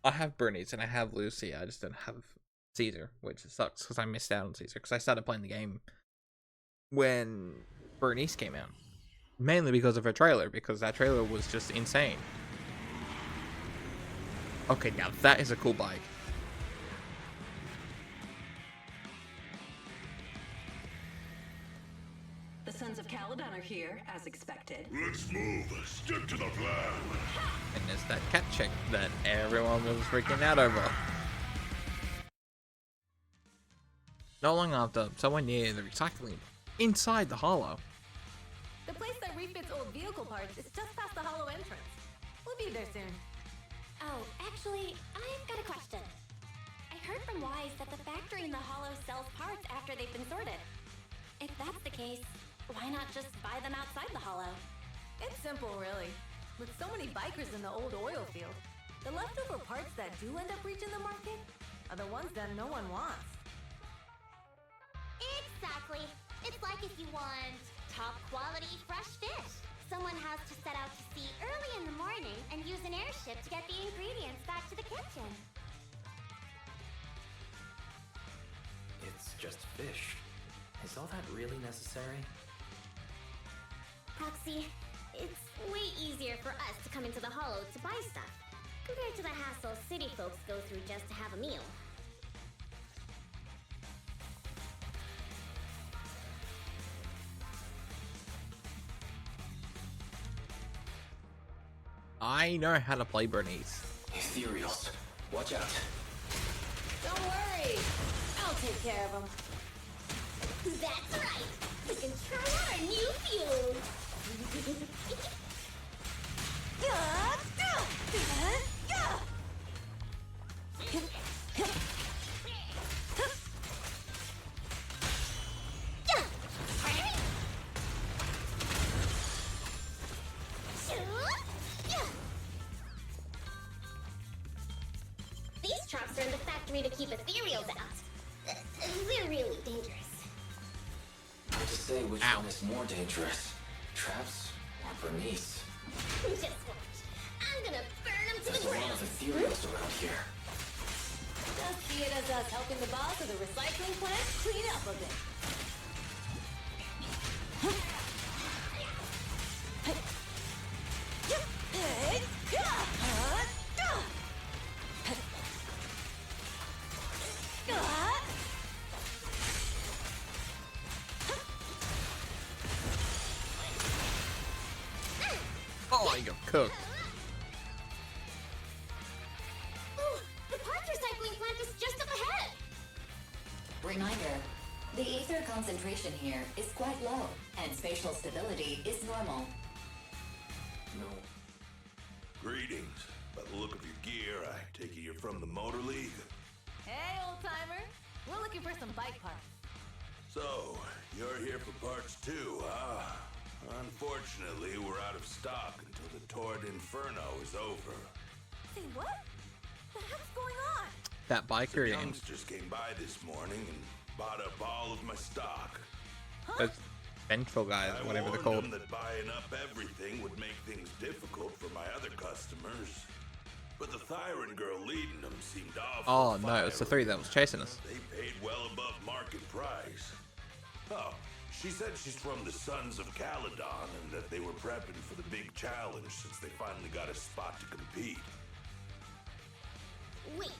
I have Bernice and I have Lucy. I just don't have Caesar, which sucks because I missed out on Caesar because I started playing the game when Bernice came out. Mainly because of her trailer, because that trailer was just insane. Okay, now that is a cool bike. The Sons of Calydon are here, as expected. Let's move. Stick to the plan. And there's that cat chick that everyone was freaking out over. Not long after, someone near the recycling inside the hollow. The place that refits old vehicle parts is just past the hollow entrance. We'll be there soon. Oh, actually, I've got a question. I heard from Wise that the factory in the hollow sells parts after they've been sorted. If that's the case, why not just buy them outside the hollow? It's simple, really. With so many bikers in the old oil field, the leftover parts that do end up reaching the market are the ones that no one wants. Exactly. It's like if you want top quality fresh fish. Someone has to set out to sea early in the morning and use an airship to get the ingredients back to the kitchen. It's just fish. Is all that really necessary? Proxy, it's way easier for us to come into the hollow to buy stuff, compared to the hassle city folks go through just to have a meal. I know how to play Bernice. Ethereals. Watch out. Don't worry. I'll take care of them. That's right. We can try out our new fuel. These traps are in the factory to keep ethereals out. They're really dangerous. Hard to say which one is more dangerous. Traps or Bernice? Just watch. I'm gonna burn them to There's the a lot ground. of ethereals around here. Just see it as us helping the boss of the recycling plant clean up a bit. Oh, I got cooked. Ooh, the parts recycling plant is just up ahead. Reminder, the ether concentration here is quite low, and spatial stability is normal. No. Greetings. By the look of your gear, I take it you're from the Motor League. Hey, old-timer. We're looking for some bike parts. So, you're here for parts too, huh? Unfortunately, we're out of stock until the Torrid Inferno is over. Say what? The heck's going on? That biker Some in youngsters came by this morning and bought up all of my stock. those vengeful guys, I whatever they're warned called. them that buying up everything would make things difficult for my other customers. But the Thyron girl leading them seemed awful. Oh no, it's the three that was chasing us. They paid well above market price. Oh, She said she's from the Sons of Calydon and that they were prepping for the big challenge since they finally got a spot to compete. Wait,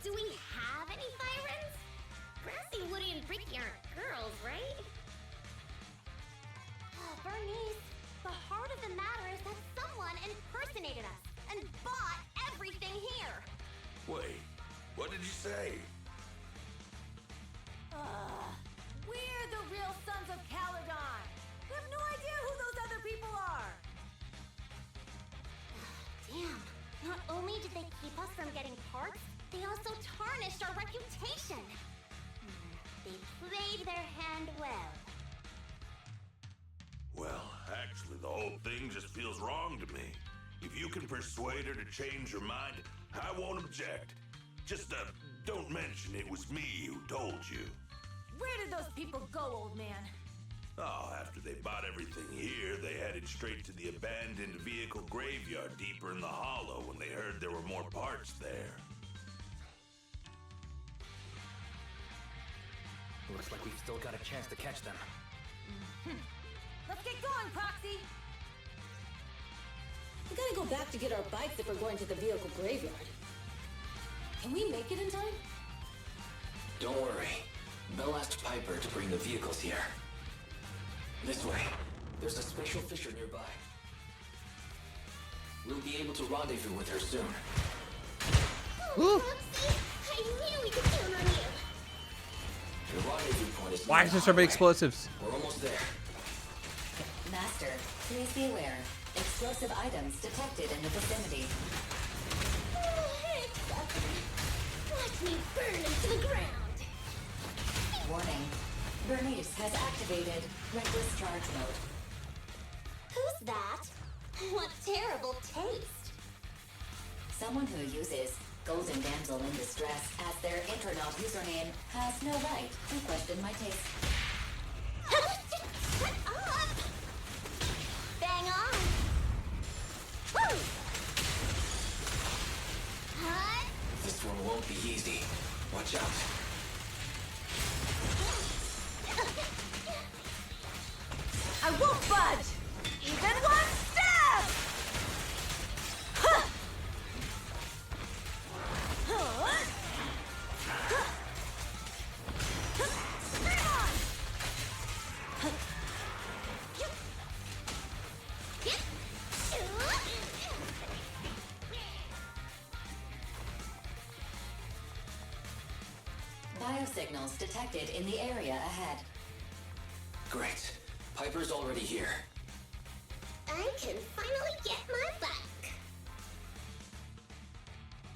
do we have any Thyrans? Grassy, Woody, and Bricky aren't girls, right? Oh, Bernice, the heart of the matter is that someone impersonated us and bought everything here. Wait, what did you say? We're the real Sons of Calydon. We have no idea who those other people are. Damn, not only did they keep us from getting parts, they also tarnished our reputation. They played their hand well. Well, actually, the whole thing just feels wrong to me. If you can persuade her to change her mind, I won't object. Just, don't mention it was me who told you. Where did those people go, old man? Oh, after they bought everything here, they headed straight to the abandoned vehicle graveyard deeper in the hollow when they heard there were more parts there. Looks like we've still got a chance to catch them. Let's get going, Proxy! We gotta go back to get our bikes if we're going to the vehicle graveyard. Can we make it in time? Don't worry. Belle asked Piper to bring the vehicles here. This way. There's a special fissure nearby. We'll be able to rendezvous with her soon. Oh, Proxy, I knew we could count on you. The rendezvous point is Why is there so many explosives? We're almost there. Master, please be aware. Explosive items detected in the vicinity. Oh, hey, sucker. Watch me burn into the ground. Warning. Bernice has activated reckless charge mode. Who's that? What terrible taste. Someone who uses Golden Damsel in Distress as their internet username has no right to question my taste. Shut up! Bang on! Woo! Hut! This one won't be easy. Watch out. I won't budge! Even one step! Huh! Biosignals detected in the area ahead. Great. Piper's already here. I can finally get my bike.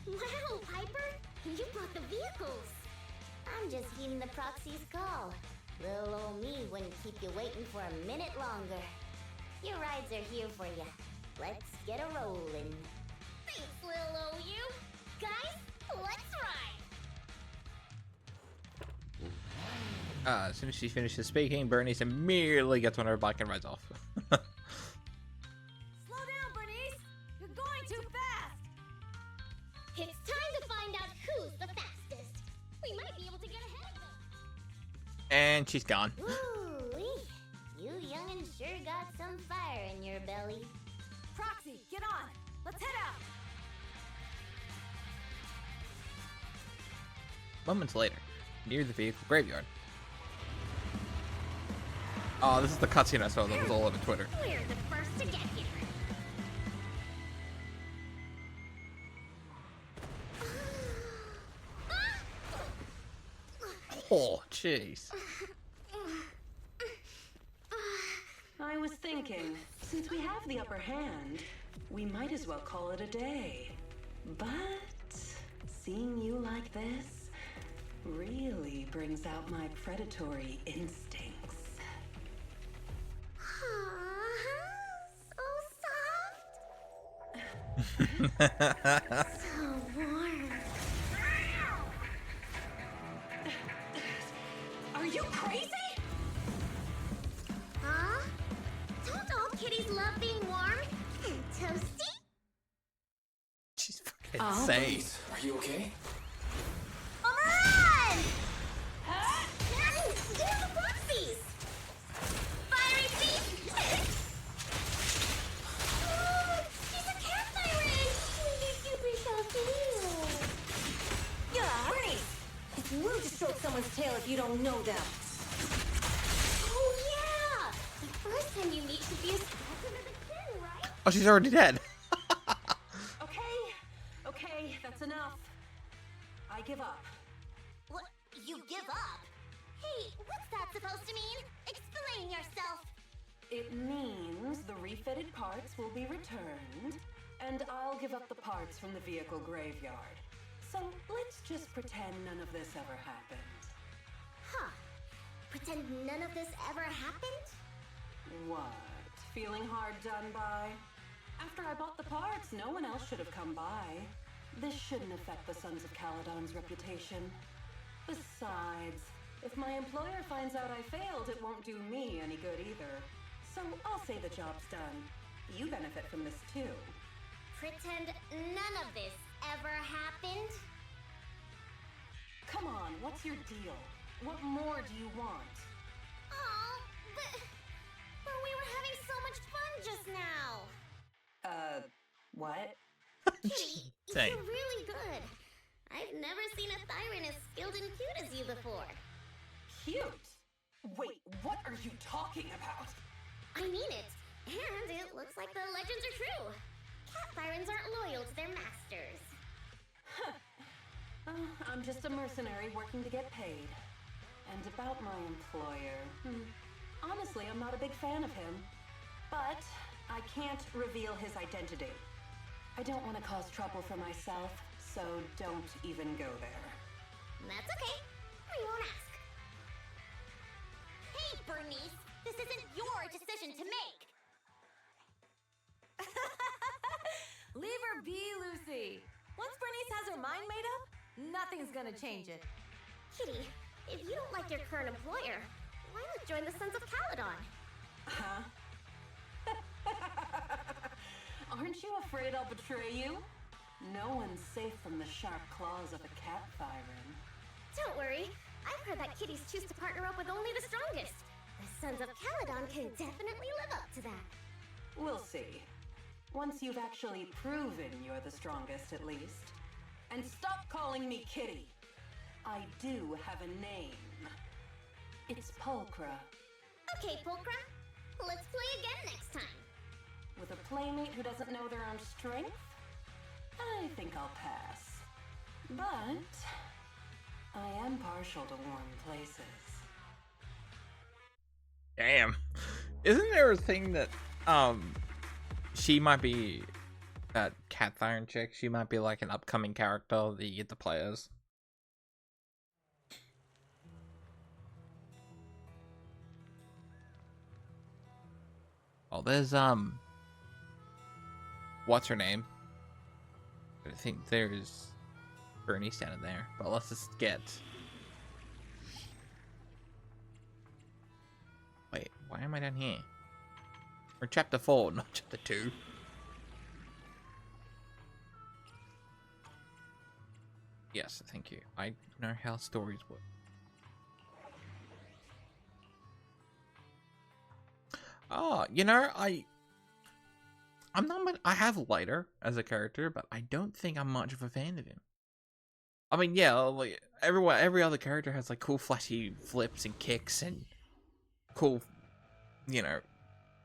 Wow, Piper, you brought the vehicles. I'm just heeding the proxy's call. Little old me wouldn't keep you waiting for a minute longer. Your rides are here for you. Let's get a rolling. Thanks, little old you. Guys, let's ride. As soon as she finishes speaking, Bernice immediately gets on her bike and rides off. Slow down, Bernice! You're going too fast! It's time to find out who's the fastest. We might be able to get ahead of them. And she's gone. Ooh-wee. You young'uns sure got some fire in your belly. Proxy, get on! Let's head out! Moments later, near the vehicle graveyard. Oh, this is the cutscene I saw that was all over Twitter. We're the first to get here. Oh, jeez. I was thinking, since we have the upper hand, we might as well call it a day. But seeing you like this really brings out my predatory instincts. So warm. Are you crazy? Huh? Don't all kitties love being warm and toasty? She's fucking insane. Are you okay? Run! Get the boxies! if you don't know them. Oh yeah! The first time you meet should be a scratch under the chin, right? Oh, she's already dead. Okay, that's enough. I give up. What? You give up? Hey, what's that supposed to mean? Explain yourself. It means the refitted parts will be returned, and I'll give up the parts from the vehicle graveyard. So let's just pretend none of this ever happened. Huh. Pretend none of this ever happened? What? Feeling hard done by? After I bought the parts, no one else should have come by. This shouldn't affect the Sons of Calydon's reputation. Besides, if my employer finds out I failed, it won't do me any good either. So I'll say the job's done. You benefit from this too. Pretend none of this ever happened? Come on, what's your deal? What more do you want? Oh, but we were having so much fun just now. What? Kitty, Dang. you're really good. I've never seen a Thyran as skilled and cute as you before. Cute? Wait, what are you talking about? I mean it. And it looks like the legends are true. Cat Thyrans aren't loyal to their masters. I'm just a mercenary working to get paid. And about my employer, honestly, I'm not a big fan of him. But I can't reveal his identity. I don't want to cause trouble for myself, so don't even go there. That's okay. We won't ask. Hey, Bernice! This isn't your decision to make! Leave her be, Lucy. Once Bernice has her mind made up, nothing's gonna change it. Kitty, if you don't like your current employer, why not join the Sons of Calydon? Huh? Aren't you afraid I'll betray you? No one's safe from the sharp claws of a cat Thyran. Don't worry. I've heard that kitties choose to partner up with only the strongest. The Sons of Calydon can definitely live up to that. We'll see. Once you've actually proven you're the strongest, at least. And stop calling me Kitty. I do have a name. It's Pulchra. Okay, Pulchra. Let's play again next time. With a playmate who doesn't know their own strength? I think I'll pass. But I am partial to warm places. Damn. Isn't there a thing that she might be that Cat Thyran chick? She might be like an upcoming character that you get to play as. Oh, there's what's her name? I think there's Bernie standing there, but let's just get. Wait, why am I down here? We're chapter 4, not chapter 2. Yes, thank you. I know how stories work. Oh, you know, I'm not. I have Lighter as a character, but I don't think I'm much of a fan of him. I mean, yeah, like every other character has like cool flashy flips and kicks and cool, you know,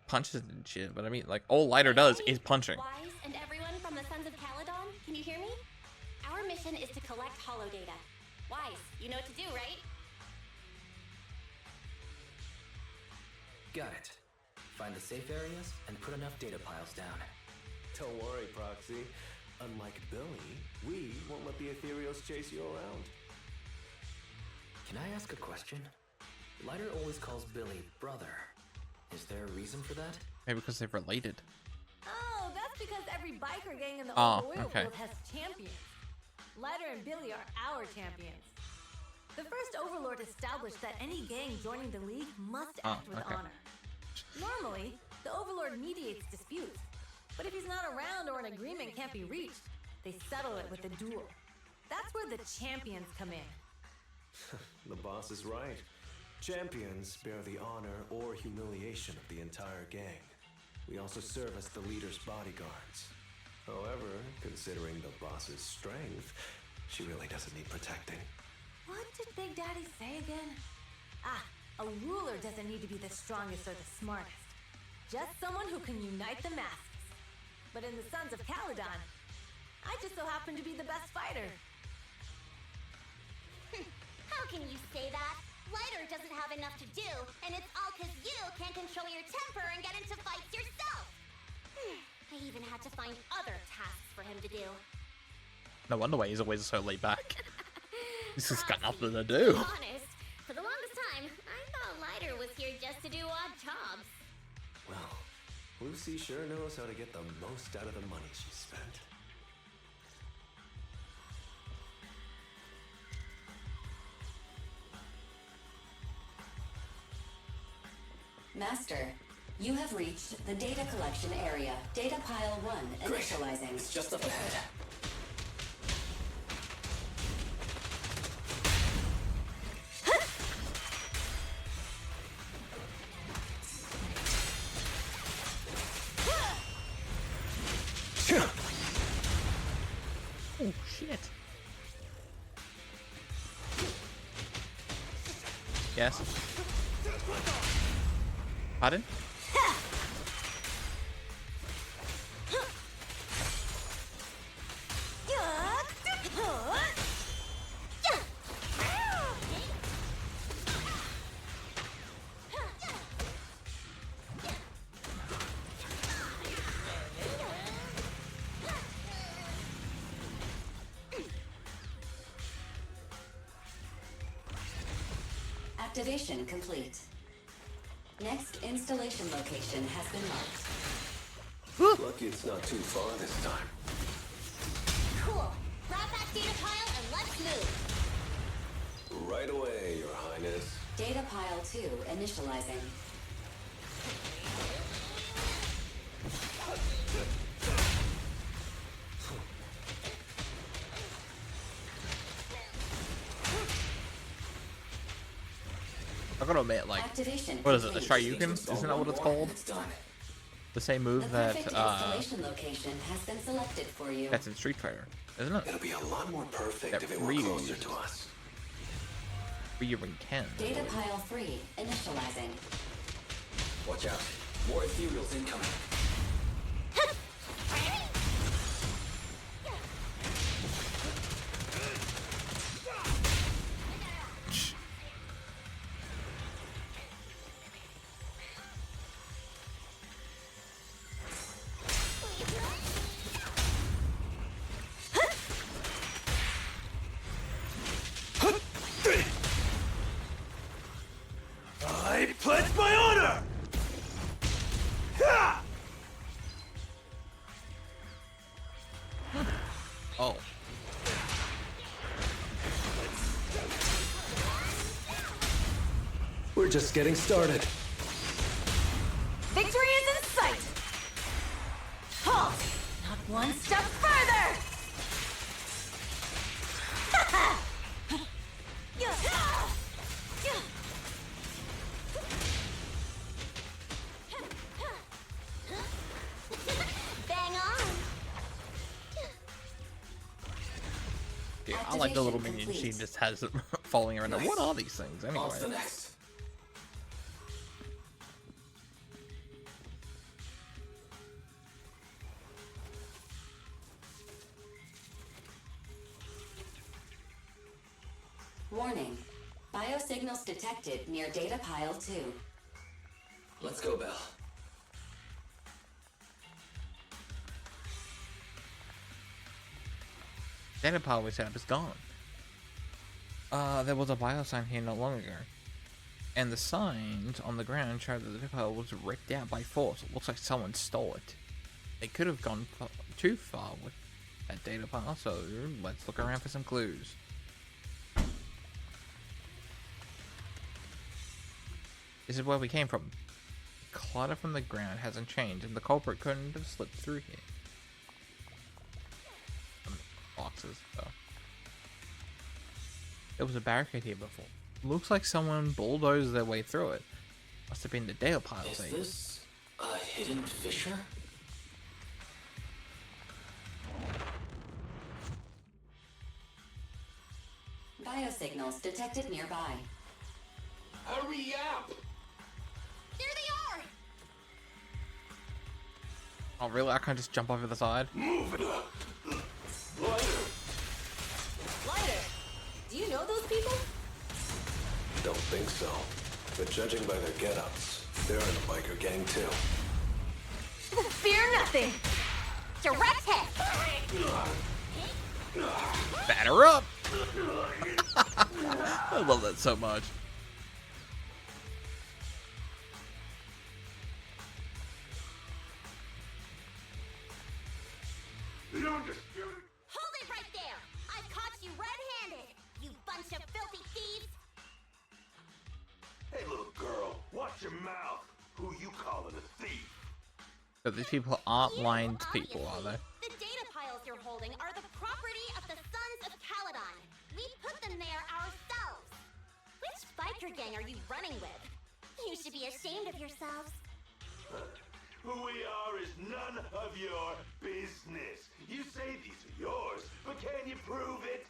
punches and shit. But I mean, like all Lighter does is punching. Wise and everyone from the Sons of Calydon, can you hear me? Our mission is to collect holo data. Wise, you know what to do, right? Got it. Find the safe areas and put enough data piles down. Don't worry, Proxy. Unlike Billy, we won't let the Ethereals chase you around. Can I ask a question? Lighter always calls Billy brother. Is there a reason for that? Maybe because they're related. Oh, that's because every biker gang in the Oh, oil okay. world has champions. Lighter and Billy are our champions. The first Overlord established that any gang joining the League must act with okay. honor. Normally, the Overlord mediates disputes, but if he's not around or an agreement can't be reached, they settle it with a duel. That's where the champions come in. The boss is right. Champions bear the honor or humiliation of the entire gang. We also serve as the leader's bodyguards. However, considering the boss's strength, she really doesn't need protecting. What did Big Daddy say again? Ah, a ruler doesn't need to be the strongest or the smartest. Just someone who can unite the masses. But in the Sons of Calydon, I just so happen to be the best fighter. How can you say that? Lighter doesn't have enough to do, and it's all because you can't control your temper and get into fights yourself. I even had to find other tasks for him to do. No wonder why he's always so laid back. He's just got nothing to do. Honest, for the longest time, I thought Lighter was here just to do odd jobs. Well, Lucy sure knows how to get the most out of the money she spent. Master, you have reached the data collection area. Data pile 1 initializing. It's just up ahead. Oh shit. Yes. Pardon? Activation complete. Next installation location has been marked. Lucky it's not too far this time. Cool. Grab that data pile and let's move. Right away, Your Highness. Data pile 2 initializing. I gotta admit, like, what is it, the Shoryuken? Isn't that what it's called? The same move that, Installation location has been selected for you. that's in Street Fighter, isn't it? It'll be a lot more perfect That if it were Ryu closer uses. to us. Ryu and Ken. Data pile 3 initializing. Watch out. More ethereals incoming. I pledge my honor! Ha! Oh. We're just getting started. Victory is in sight! Halt! Not one step further! Bang on. Yeah, I like the little minion she just has following around. What are these things anyway? What's the next? Warning. Biosignals detected near data pile 2. Let's go, Belle. Data pile we set up is gone. There was a bio sign here not long ago. And the signs on the ground show that the data pile was ripped out by force. It looks like someone stole it. They could have gone too far with that data pile, so let's look around for some clues. This is where we came from. The clutter from the ground hasn't changed, and the culprit couldn't have slipped through here. Boxes, though. There was a barricade here before. Looks like someone bulldozed their way through it. Must have been the data pile Is thing. this a hidden fissure? Biosignals detected nearby. Hurry up! There they are! Oh, really? I can't just jump over the side? Move it up! Lighter, do you know those people? Don't think so. But judging by their get-ups, they're in a biker gang too. Fear nothing. Direct hit! Batter up! I love that so much. Hold it right there! I've caught you red-handed, you bunch of filthy thieves! Hey, little girl, watch your mouth. Who you calling a thief? So these people aren't lying to people, are they? The data piles you're holding are the property of the Sons of Calydon. We put them there ourselves. Which biker gang are you running with? You should be ashamed of yourselves. Who we are is none of your business. You say these are yours, but can you prove it?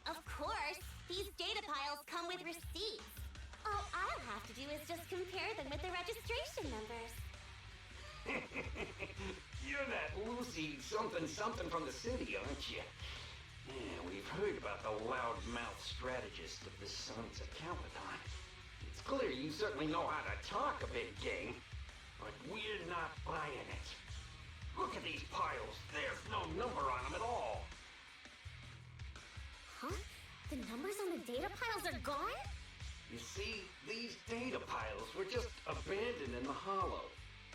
Of course, these data piles come with receipts. All I'll have to do is just compare them with the registration numbers. You're that Lucy something from the city, aren't you? Yeah, we've heard about the loudmouth strategist of the Sons of Calydon. It's clear you certainly know how to talk a big game, but we're not buying it. Look at these piles. There's no number on them at all. Huh? The numbers on the data piles are gone? You see, these data piles were just abandoned in the hollow.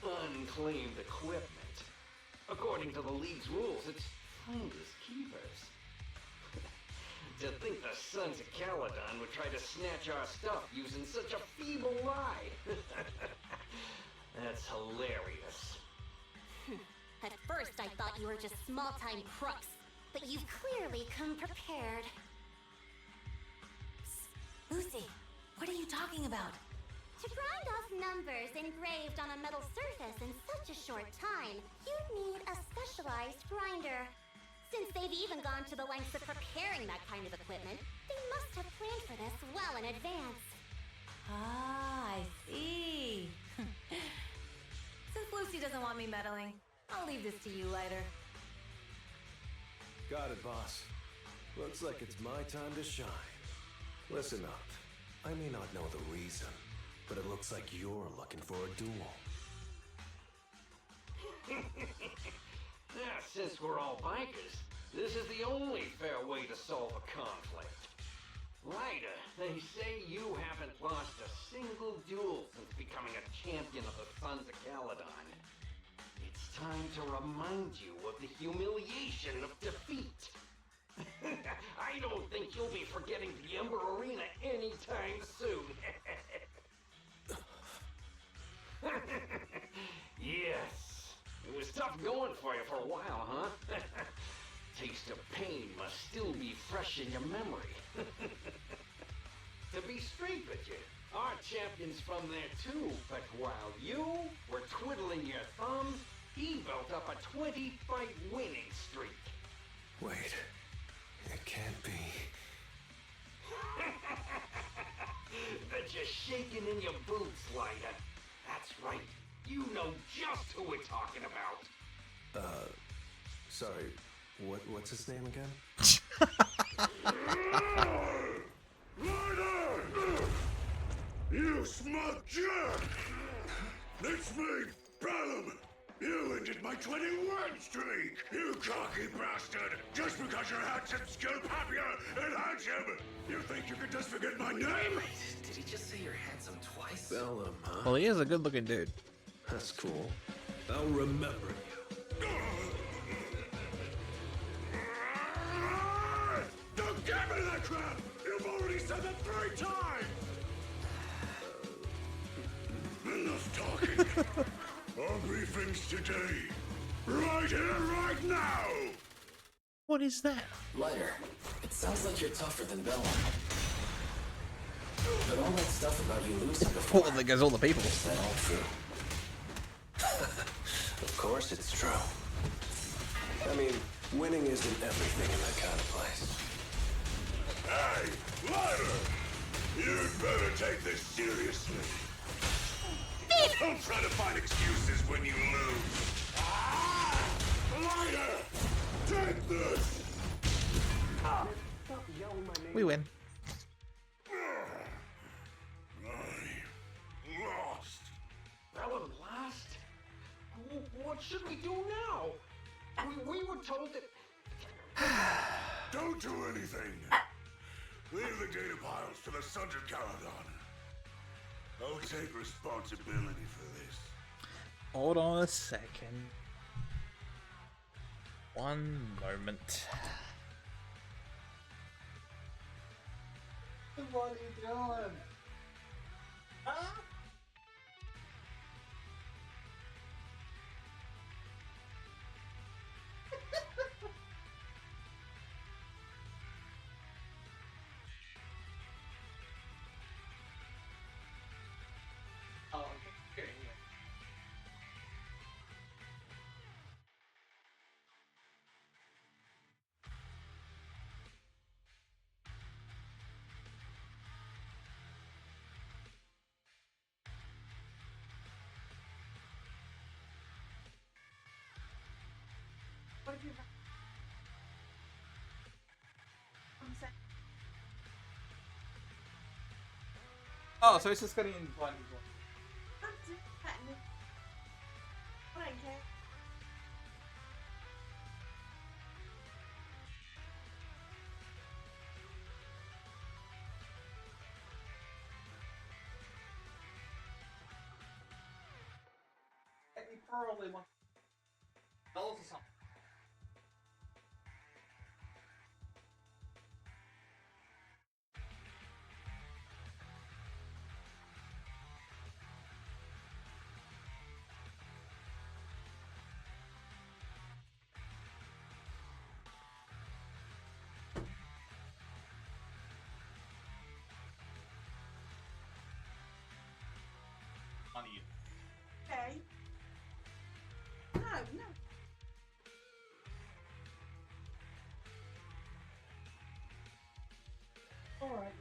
Unclaimed equipment. According to the League's rules, it's finders keepers. To think the Sons of Calydon would try to snatch our stuff using such a feeble lie. That's hilarious. At first I thought you were just small-time crooks, but you've clearly come prepared. Lucy, what are you talking about? To grind off numbers engraved on a metal surface in such a short time, you need a specialized grinder. Since they've even gone to the lengths of preparing that kind of equipment, they must have planned for this well in advance. Ah, I see. Since Lucy doesn't want me meddling, I'll leave this to you, Lighter. Got it, boss. Looks like it's my time to shine. Listen up. I may not know the reason, but it looks like you're looking for a duel. Yeah, since we're all bikers, this is the only fair way to solve a conflict. Lighter, they say you haven't lost a single duel since becoming a champion of the Sons of Calydon. It's time to remind you of the humiliation of defeat. I don't think you'll be forgetting the Ember Arena anytime soon. Yes, it was tough going for you for a while, huh? Taste of pain must still be fresh in your memory. To be straight with you, our champion's from there too, but while you were twiddling your thumbs, he built up a 20-fight winning streak. Wait, it can't be. Bet you're shaking in your boots, Lighter. That's right. You know just who we're talking about. Sorry, what's his name again? Ryder! You smug jerk! It's me, Bellum! You ended my 20-win streak! You cocky bastard! Just because you're handsome, skilled, happier, and handsome! You think you can just forget my name? Did he just say you're handsome twice? Bellum, huh? Well, he is a good-looking dude. That's cool. I'll remember you. Don't give me that crap! You've already said that 3 times! Enough talking. Our briefings today. Right here, right now! What is that? Lighter, it sounds like you're tougher than Bellum. But all that stuff about you losing before... Well, there goes all the people. Is that all true? Of course it's true. I mean, winning isn't everything in that kind of place. Hey, Lighter! You'd better take this seriously. Don't try to find excuses when you lose. Lighter! Take this! We win. I lost. That was last? What should we do now? We were told that... Don't do anything. Leave the data piles to the Sons of Calydon. I'll take responsibility for this. Hold on a second. One moment. What are you doing? Huh? Oh, okay. What did you have? Oh, so it's just getting in blind. He probably wants bells or something. On you. Okay. No, no. Alright.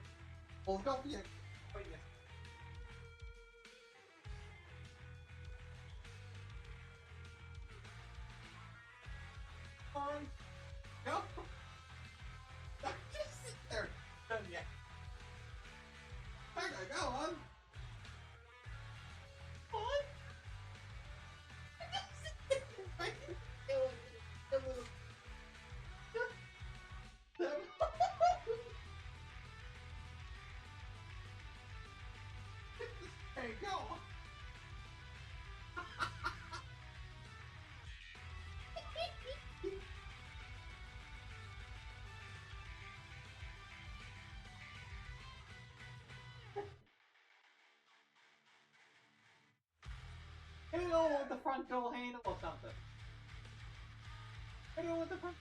Well, go for you. Wait, yes. On. Go. Just sit there. Done yet. Okay, go on. On. Hey, go. Hit it all with the front door handle or something. Hit it all with the front.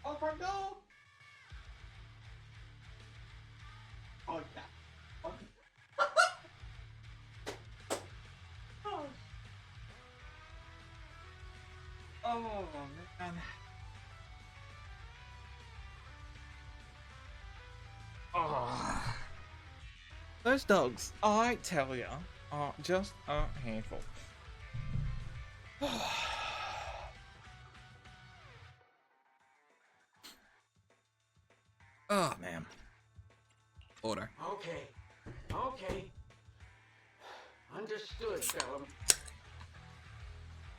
Oh, front door. Oh, yeah. Oh. Oh. Oh, man. Oh. Those dogs, I tell ya, are just a handful. Oh, man. Order. Okay. Okay. Understood, Bellum.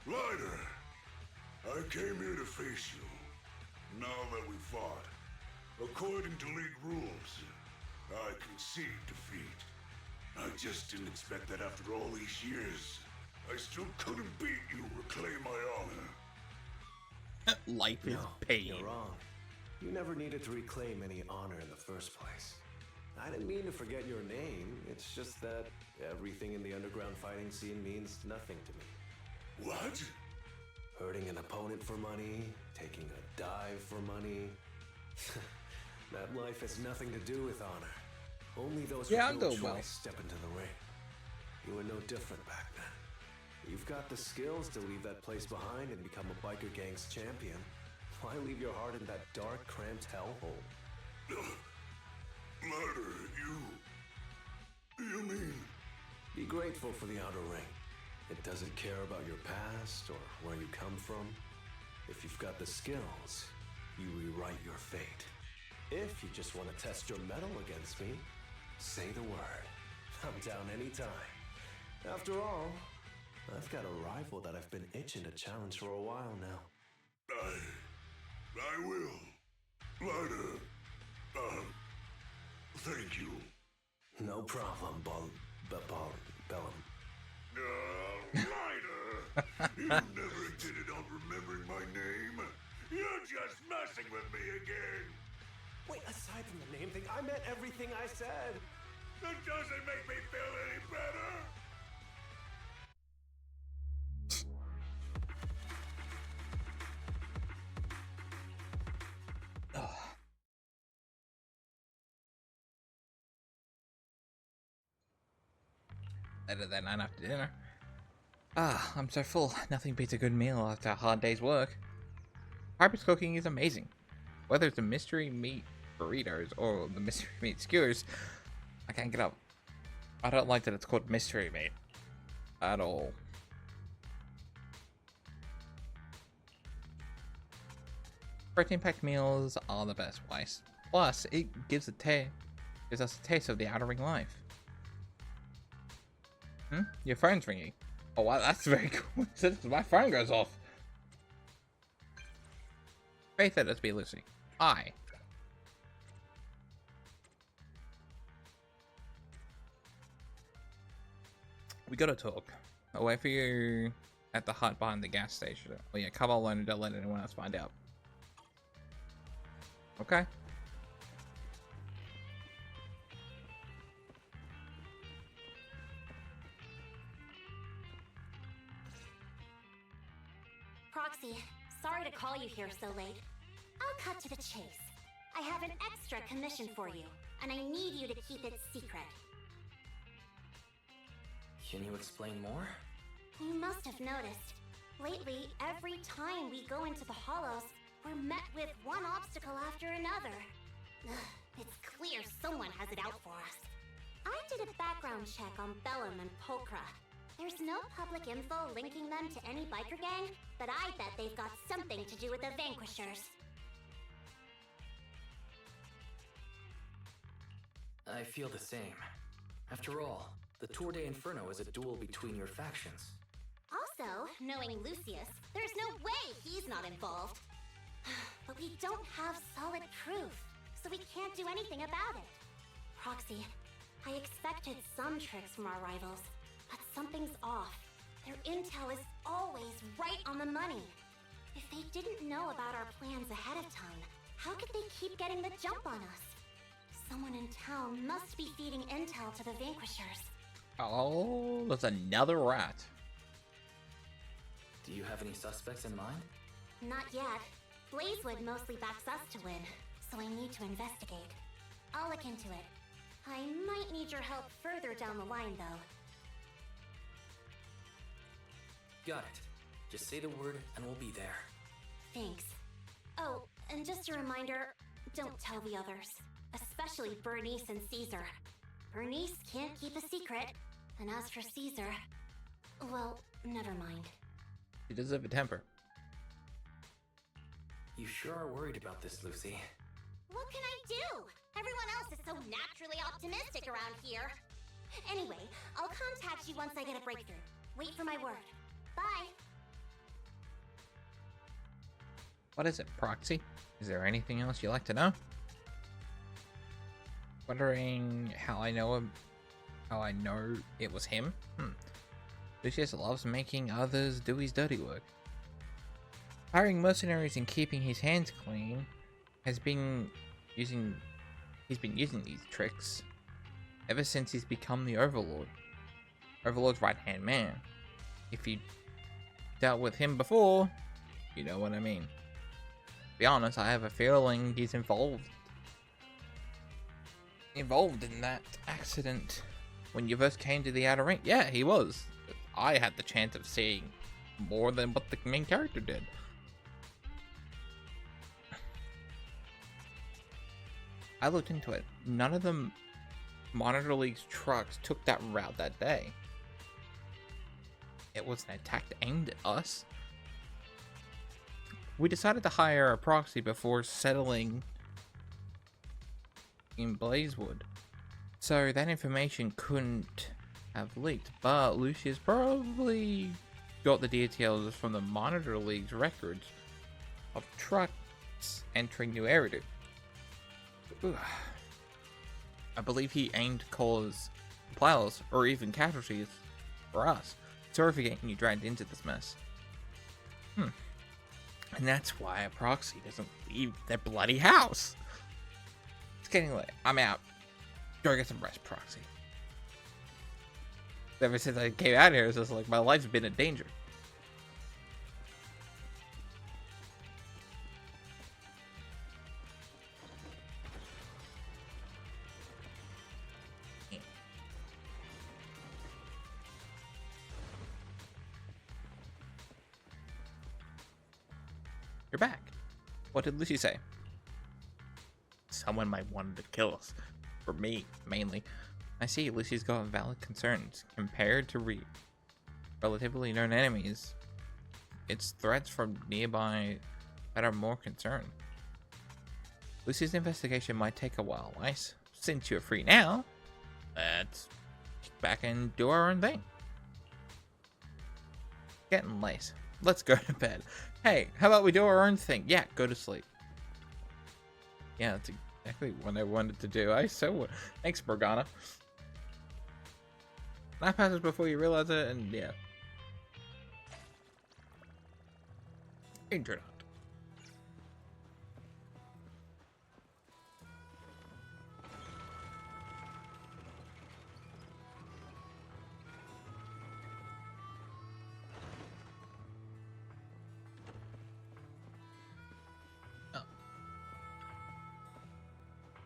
Lighter, I came here to face you. Now that we fought, according to League rules, I concede defeat. I just didn't expect that after all these years, I still couldn't beat you, reclaim my honor. Life is pain. You're wrong. You never needed to reclaim any honor in the first place. I didn't mean to forget your name. It's just that everything in the underground fighting scene means nothing to me. What? Hurting an opponent for money, taking a dive for money. That life has nothing to do with honor. Only those with no choice step into the ring. You were no different back then. You've got the skills to leave that place behind and become a biker gang's champion. Why leave your heart in that dark, cramped hellhole? Murder, you mean? Be grateful for the outer ring. It doesn't care about your past or where you come from. If you've got the skills, you rewrite your fate. If you just want to test your mettle against me, say the word. I'm down anytime. After all, I've got a rival that I've been itching to challenge for a while now. I will. Ryder, thank you. No problem, Bellum. Ryder, you never intended on remembering my name. You're just messing with me again. Wait, aside from the name thing, I meant everything I said. That doesn't make me feel any better. Later that night after dinner. I'm so full. Nothing beats a good meal after a hard day's work. Harper's cooking is amazing. Whether it's the mystery meat burritos or the mystery meat skewers, I can't get up. I don't like that it's called mystery meat. At all. Protein-packed meals are the best place. Plus, it gives us a taste of the outer ring life. Your phone's ringing. Oh wow, that's very cool. My phone goes off. Faith, let us be Lucy. We gotta talk. I'll wait for you at the hut behind the gas station. Oh yeah, come alone and don't let anyone else find out. Okay. Proxy, sorry to call you here so late. I'll cut to the chase. I have an extra commission for you, and I need you to keep it secret. Can you explain more? You must have noticed. Lately, every time we go into the Hollows, we're met with one obstacle after another. Ugh, it's clear someone has it out for us. I did a background check on Bellum and Pokra. There's no public info linking them to any biker gang, but I bet they've got something to do with the Vanquishers. I feel the same. After all, the Tour de Inferno is a duel between your factions. Also, knowing Lucius, there's no way he's not involved. But we don't have solid proof, so we can't do anything about it. Proxy, I expected some tricks from our rivals, but something's off. Their intel is always right on the money. If they didn't know about our plans ahead of time, how could they keep getting the jump on us? Someone in town must be feeding intel to the Vanquishers. Oh, there's another rat. Do you have any suspects in mind? Not yet. Blazewood mostly backs us to win, so I need to investigate. I'll look into it. I might need your help further down the line, though. Got it. Just say the word and we'll be there. Thanks. Oh, and just a reminder, don't tell the others. Especially Bernice and Caesar. Bernice can't keep a secret, and as for Caesar, well, never mind. He does have a temper. You sure are worried about this, Lucy. What can I do? Everyone else is so naturally optimistic around here. Anyway, I'll contact you once I get a breakthrough. Wait for my word. Bye. What is it, Proxy? Is there anything else you'd like to know? Wondering how I know him? How I know it was him? Lucius loves making others do his dirty work. Hiring mercenaries and keeping his hands clean he's been using these tricks ever since he's become the Overlord. Overlord's right-hand man. If you dealt with him before, you know what I mean. To be honest, I have a feeling he's involved in that accident when you first came to the Outer Ring. Yeah, he was. I had the chance of seeing more than what the main character did. I looked into it. None of the Monitor League's trucks took that route that day. It was an attack aimed at us. We decided to hire a proxy before settling in Blazewood, so that information couldn't have leaked. But Lucius probably got the details from the Monitor League's records of trucks entering New Eridu. I believe he aimed to cause plows or even casualties for us. Sorry for getting you dragged into this mess. And that's why a proxy doesn't leave their bloody house. It's getting late. I'm out. Go get some rest, proxy. Ever since I came out here, it's just like my life's been in danger. You're back. What did Lucy say? Someone might want to kill us. For me, mainly. I see Lucy's got valid concerns. Compared to relatively known enemies, it's threats from nearby that are more concerned. Lucy's investigation might take a while, Weiss. Since you're free now, let's kick back and do our own thing. Getting late. Let's go to bed. Hey, how about we do our own thing? Yeah, go to sleep. Yeah, that's exactly what I wanted to do. Thanks, Morgana. That passes before you realize it, and yeah. Internet.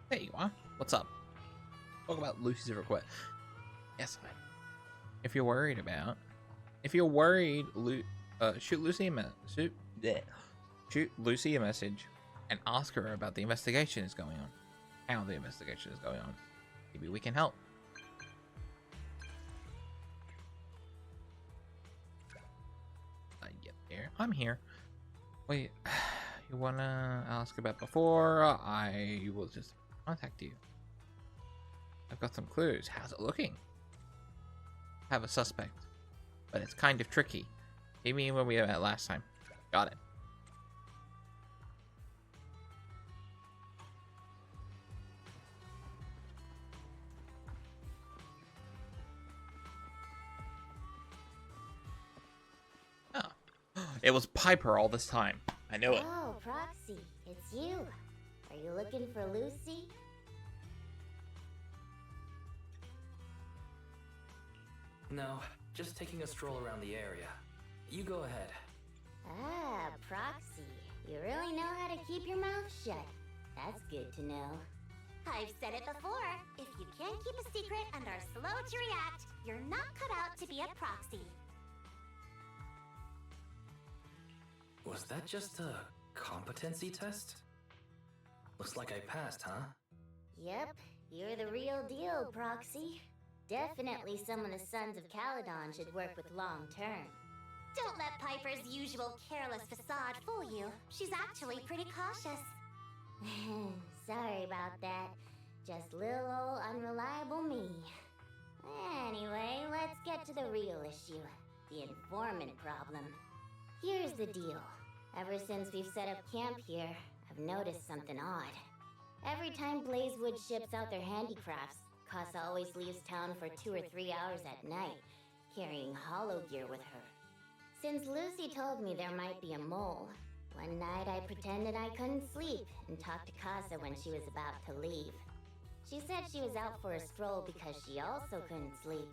There you are. What's up? Talk about Lucy's request. Yes, if you're worried, shoot Lucy a message and ask her about the investigation is going on. How the investigation is going on. Maybe we can help. Get there. I'm here. Wait, you wanna ask about before? I will just contact you. I've got some clues. How's it looking? Have a suspect, but it's kind of tricky. Give me where we were at last time. Got it. Oh, it was Piper all this time. I knew it. Oh, Proxy, it's you. Are you looking for Lucy? No, just taking a stroll around the area. You go ahead. Ah, Proxy. You really know how to keep your mouth shut. That's good to know. I've said it before. If you can't keep a secret and are slow to react, you're not cut out to be a proxy. Was that just a competency test? Looks like I passed, huh? Yep, you're the real deal, Proxy. Definitely someone the Sons of Calydon should work with long term. Don't let Piper's usual careless facade fool you. She's actually pretty cautious. Sorry about that. Just little old unreliable me. Anyway, let's get to the real issue. The informant problem. Here's the deal. Ever since we've set up camp here, I've noticed something odd. Every time Blazewood ships out their handicrafts, Casa always leaves town for 2 or 3 hours at night, carrying hollow gear with her. Since Lucy told me there might be a mole, one night I pretended I couldn't sleep and talked to Casa when she was about to leave. She said she was out for a stroll because she also couldn't sleep,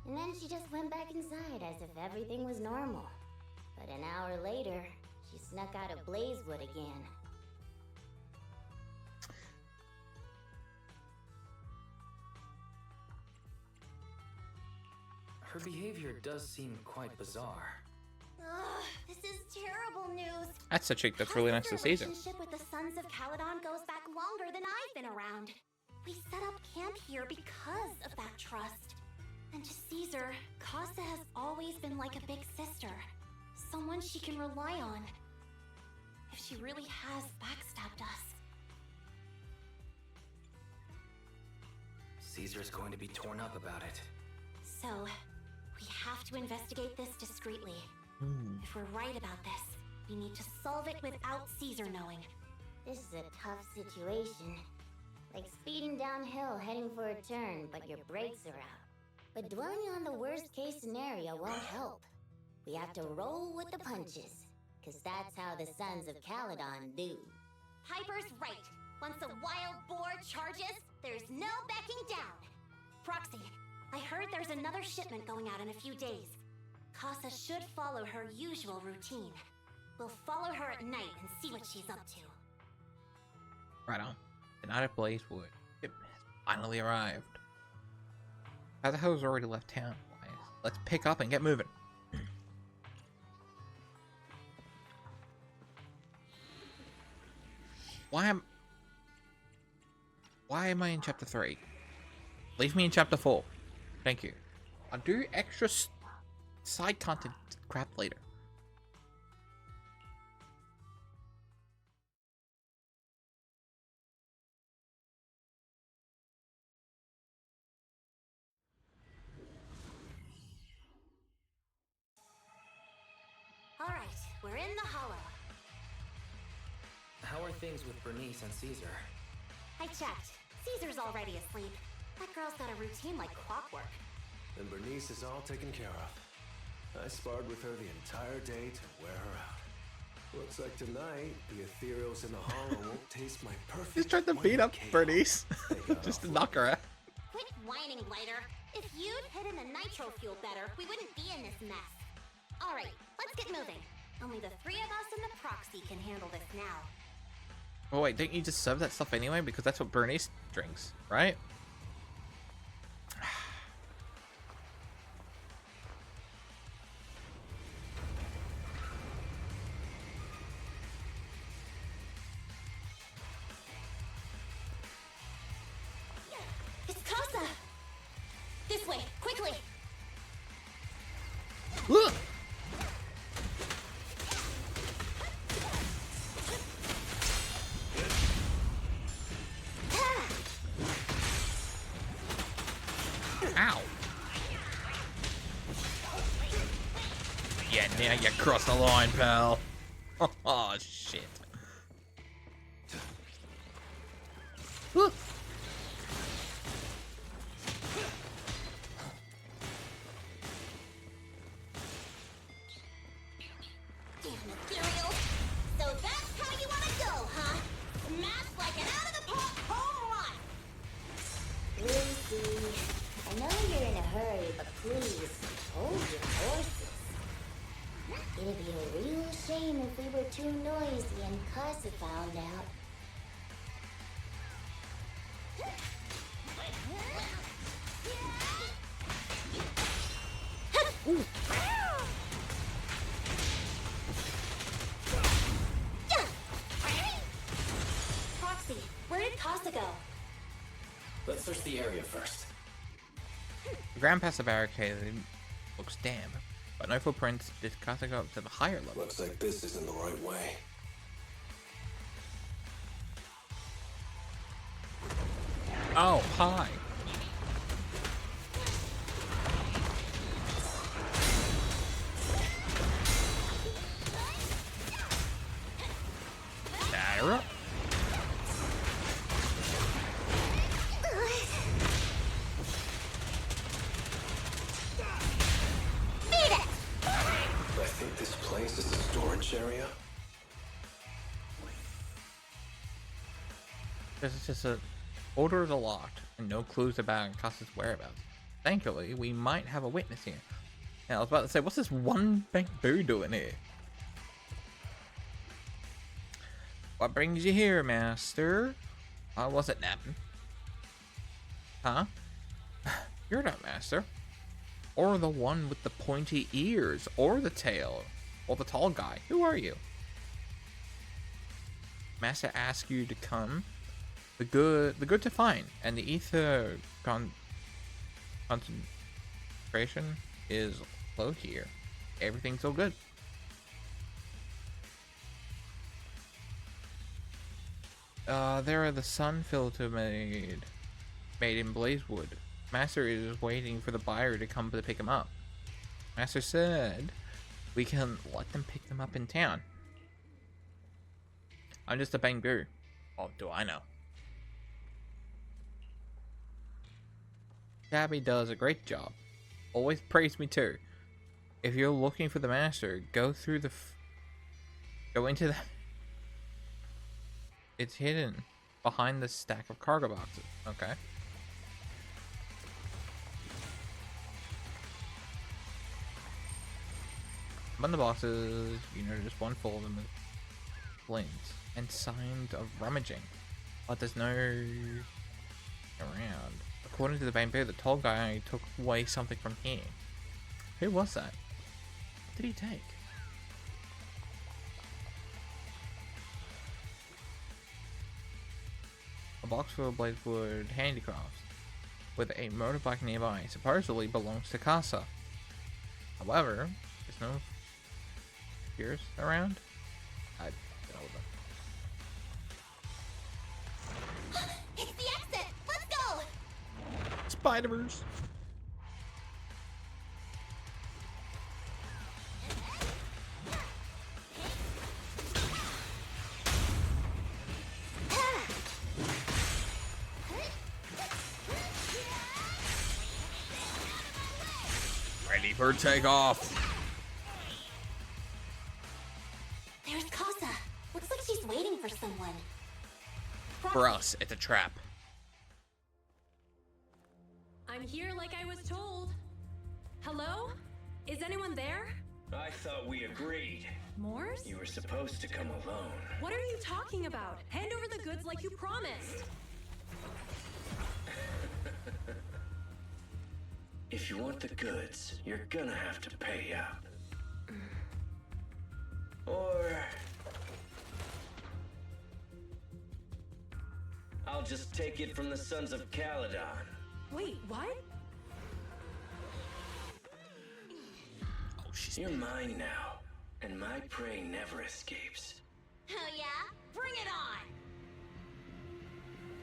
and then she just went back inside as if everything was normal. But an hour later, she snuck out of Blazewood again. Her behavior does seem quite bizarre. Ugh, this is terrible news. That's a chick that's really nice to see. Her relationship with the Sons of Calydon goes back long longer than I've been around. We set up camp here because of that trust. And to Caesar, Casa has always been like a big sister. Someone she can rely on. If she really has backstabbed us. Caesar's going to be torn up about it. So, we have to investigate this discreetly. If we're right about this, we need to solve it without Caesar knowing. This is a tough situation. Like speeding downhill heading for a turn, but your brakes are out. But dwelling on the worst case scenario won't help. We have to roll with the punches, cause that's how the Sons of Calydon do. Piper's right. Once a wild boar charges, there's no backing down. Proxy, I heard there's another shipment going out in a few days. Casa should follow her usual routine. We'll follow her at night and see what she's up to. Right on. The night at Blazewood. It has finally arrived. How the hell's already left town? Let's pick up and get moving. Why am I in chapter 3? Leave me in chapter 4. Thank you. I'll do extra side content crap later. Alright, we're in the hollow. How are things with Bernice and Caesar? I checked. Caesar's already asleep. That girl's got a routine like clockwork. And Bernice is all taken care of. I sparred with her the entire day to wear her out. Looks like tonight, the ethereals in the hollow won't taste my perfect. He's trying to beat up Bernice. Just to knock her out. Quit whining, Lighter. If you'd hidden the nitro fuel better, we wouldn't be in this mess. Alright, let's get moving. Only the three of us and the proxy can handle this now. Oh wait, don't you just serve that stuff anyway? Because that's what Bernice drinks, right? It's Casa! This way, quickly! Look! Ow! Yeah, now you crossed the line, pal. Oh, shit. Look! Damn ethereal! So that's how you wanna go, huh? Smash like an out-of-the-park home run! Lucy, I know you're in a hurry, but please, hold your horses. It'd be a real shame if we were too noisy and Casa found out. Proxy, where did Casa go? Let's search the area first. The ground past the barricade looks damp, but no footprints. Did Casa go up to the higher level? Looks like this isn't the right way. Oh, hi. Batter up. I think this place is a storage area. This is just a order is locked and no clues about Casa's whereabouts. Thankfully, we might have a witness here. And I was about to say, what's this one big boo doing here? What brings you here, master? I wasn't napping. Huh? You're not master. Or the one with the pointy ears, or the tail, or the tall guy. Who are you? Master asked you to come. The goods are fine, and the ether concentration is low here. Everything's all good. There are the sun filter made in blazewood. Master is waiting for the buyer to come to pick them up. Master said we can let them pick them up in town. I'm just a bangoo. Oh, do I know? Gabby does a great job. Always praise me too. If you're looking for the master, go through the go into the it's hidden behind the stack of cargo boxes. Okay. Among the boxes, you notice one full of them is blinks and signs of rummaging, but there's no around. According to the bamboo, the tall guy took away something from here. Who was that? What did he take? A box full of blazewood handicrafts with a motorbike nearby supposedly belongs to Casa. However, there's no gears around. I don't know. It's the exit! Let's go! Spider-Verse. Ready for takeoff. There's Casa. Looks like she's waiting for someone. For us, it's a trap. I'm here like I was told. Hello? Is anyone there? I thought we agreed. Morse? You were supposed to come alone. What are you talking about? Hand over the goods like you promised. If you want the goods, you're gonna have to pay up. Or I'll just take it from the Sons of Calydon. Wait, what? Oh, you're mine now, and my prey never escapes. Hell yeah? Bring it on!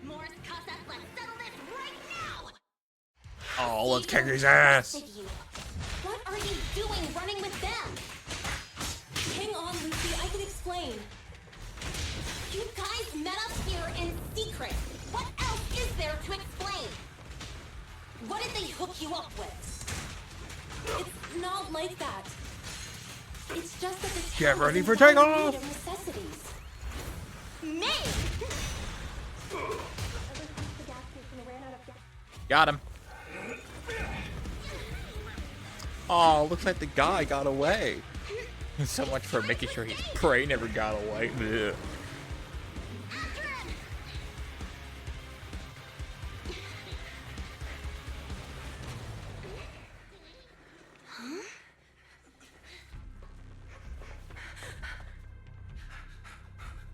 Morse, Casa, let's settle this right now! Oh, let's kick his ass. What are you doing running with them? Hang on, Lucy, I can explain. You guys met up here in secret. What else is there to explain? What did they hook you up with? It's not like that. It's just that the Get town ready is for in dire takeoff. need of necessities. Me! Got him. Oh, looks like the guy got away. So much for making sure his prey never got away. Ugh.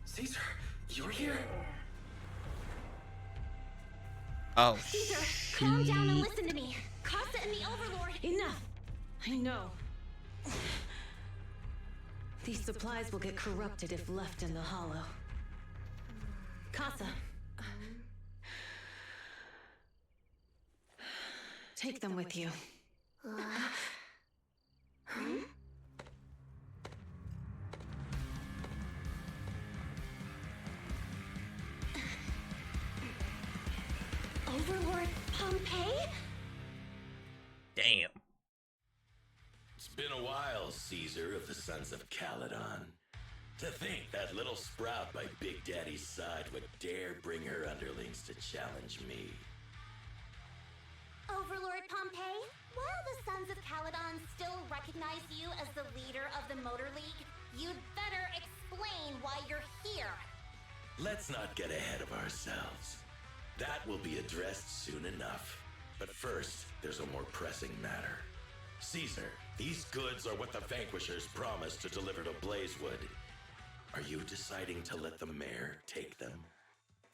Caesar, you're here? Oh, Caesar, calm down and listen to me. Casa and the Overlord. Enough! I know. These supplies will get corrupted if left in the hollow. Casa. Take them with you. Overlord Pompeii? damn. It's been a while, Caesar of the Sons of Calydon. To think that little sprout by Big Daddy's side would dare bring her underlings to challenge me. Overlord Pompeii, while the Sons of Calydon still recognize you as the leader of the Motor League, you'd better explain why you're here. Let's not get ahead of ourselves. That will be addressed soon enough. But first, there's a more pressing matter. Caesar, these goods are what the Vanquishers promised to deliver to Blazewood. Are you deciding to let the mayor take them?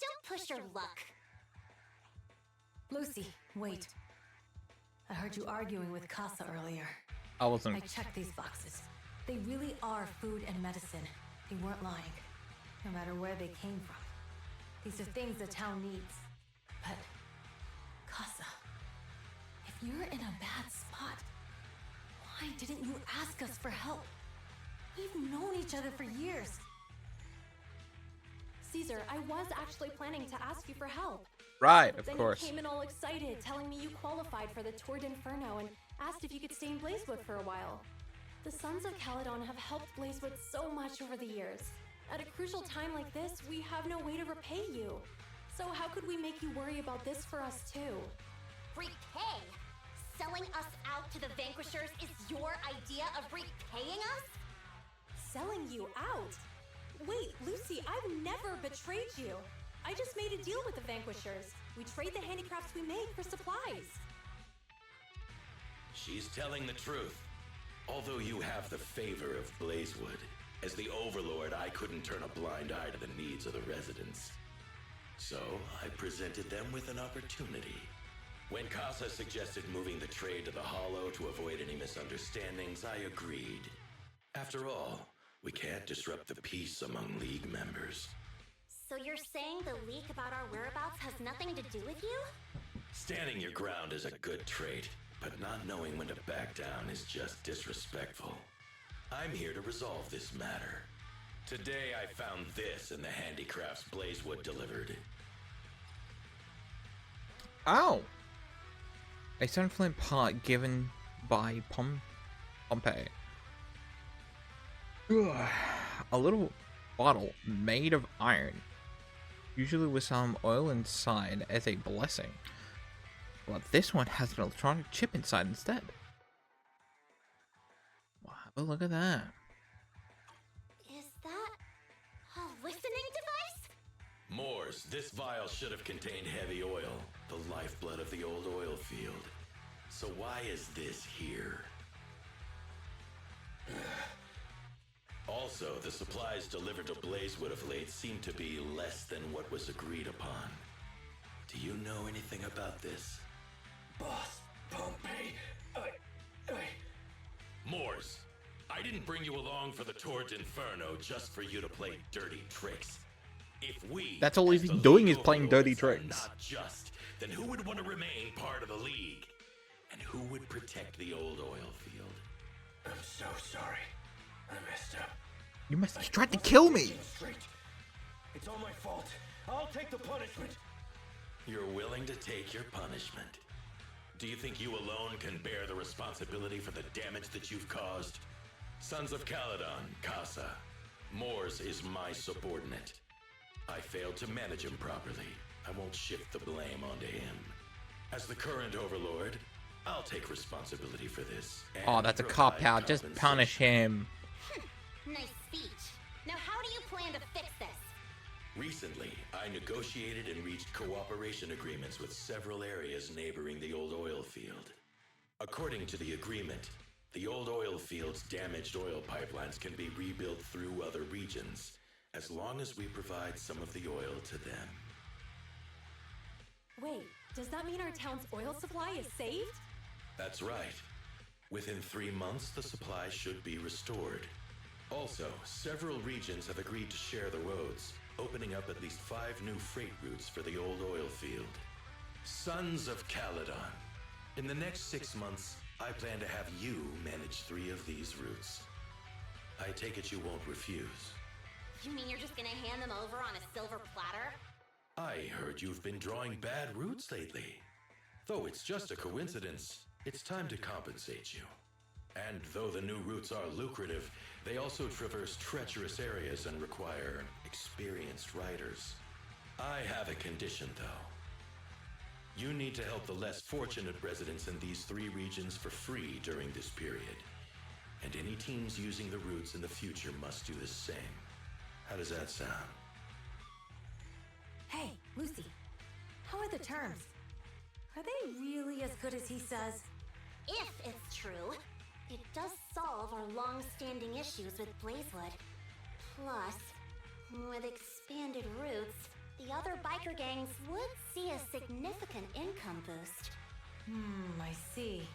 Don't push your luck. Lucy, wait. I heard you arguing with Casa earlier. I wasn't. I checked these boxes. They really are food and medicine. They weren't lying, no matter where they came from. These are things the town needs. But, Casa, if you're in a bad spot, why didn't you ask us for help? We've known each other for years. Caesar, I was actually planning to ask you for help. Right, But of then course. you came in all excited, telling me you qualified for the Tour d'Inferno and asked if you could stay in Blazewood for a while. The Sons of Calydon have helped Blazewood so much over the years. At a crucial time like this, we have no way to repay you. So how could we make you worry about this for us too? Repay? Selling us out to the Vanquishers is your idea of repaying us? Selling you out? Wait, Lucy, I've never betrayed you. I just made a deal with the Vanquishers. We trade the handicrafts we make for supplies. She's telling the truth. Although you have the favor of Blazewood, as the Overlord, I couldn't turn a blind eye to the needs of the residents. So, I presented them with an opportunity. When Casa suggested moving the trade to the Hollow to avoid any misunderstandings, I agreed. After all, we can't disrupt the peace among League members. So you're saying the leak about our whereabouts has nothing to do with you? Standing your ground is a good trait, but not knowing when to back down is just disrespectful. I'm here to resolve this matter. Today I found this in the handicrafts Blazewood delivered. Oh! A sunflint part given by Pompey. Ugh. A little bottle made of iron, usually with some oil inside as a blessing. But this one has an electronic chip inside instead. Wow, have a look at that. Is that a listening device? Moors, this vial should have contained heavy oil, the lifeblood of the old oil field. So why is this here? Also, the supplies delivered to Blazewood of late seem to be less than what was agreed upon. Do you know anything about this? Boss Pompey, Moors, I didn't bring you along for the Tour d'Inferno just for you to play dirty tricks. If we... That's all he's doing is playing dirty tricks. Not just, then who would want to remain part of the League? And who would protect the old oil field? I'm so sorry. I messed up. You tried to kill me! Straight. It's all my fault. I'll take the punishment. You're willing to take your punishment. Do you think you alone can bear the responsibility for the damage that you've caused? Sons of Calydon, Casa. Moors is my subordinate. I failed to manage him properly. I won't shift the blame onto him. As the current Overlord, I'll take responsibility for this. Oh, that's a cop-out. Just punish him. Nice speech. Now how do you plan to fix this? Recently, I negotiated and reached cooperation agreements with several areas neighboring the old oil field. According to the agreement, the old oil field's damaged oil pipelines can be rebuilt through other regions, as long as we provide some of the oil to them. Wait, does that mean our town's oil supply is saved? That's right. Within 3 months, the supply should be restored. Also, several regions have agreed to share the roads, opening up at least 5 new freight routes for the old oil field. Sons of Calydon. In the next 6 months, I plan to have you manage 3 of these routes. I take it you won't refuse. You mean you're just gonna hand them over on a silver platter? I heard you've been drawing bad routes lately. Though it's just a coincidence, it's time to compensate you. And though the new routes are lucrative, they also traverse treacherous areas and require experienced riders. I have a condition, though. You need to help the less fortunate residents in these 3 regions for free during this period. And any teams using the routes in the future must do the same. How does that sound? Hey, Lucy. How are the terms? Are they really as good as he says? If it's true, it does solve our long-standing issues with Blazewood. Plus, with expanded routes, The other biker gangs would see a significant income boost. I see.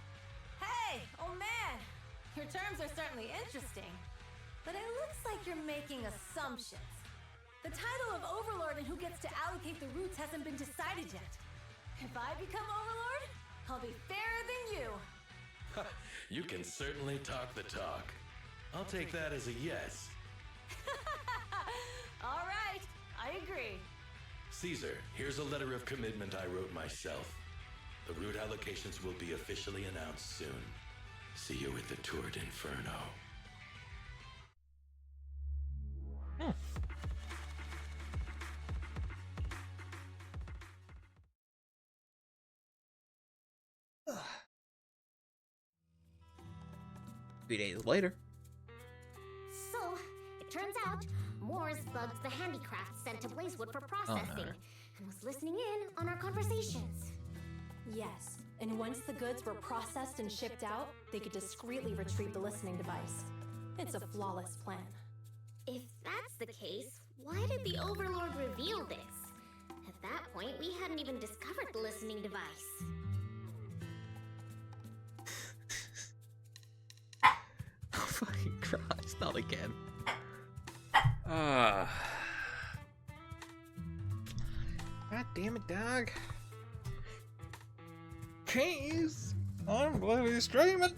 Hey, oh man! Your terms are certainly interesting. But it looks like you're making assumptions. The title of Overlord and who gets to allocate the routes hasn't been decided yet. If I become Overlord, I'll be fairer than you. You can certainly talk the talk. I'll take that as a yes. All right, I agree. Caesar, here's a letter of commitment I wrote myself. The route allocations will be officially announced soon. See you at the Tour d'Inferno. Few days later. So, it turns out, Moores bugged the handicraft sent to Blazewood for processing, and was listening in on our conversations. Yes, and once the goods were processed and shipped out, they could discreetly retrieve the listening device. It's a flawless plan. If that's the case, why did the Overlord reveal this? At that point, we hadn't even discovered the listening device. Oh fucking Christ, not again. God damn it, dog. Jeez, I'm bloody streaming.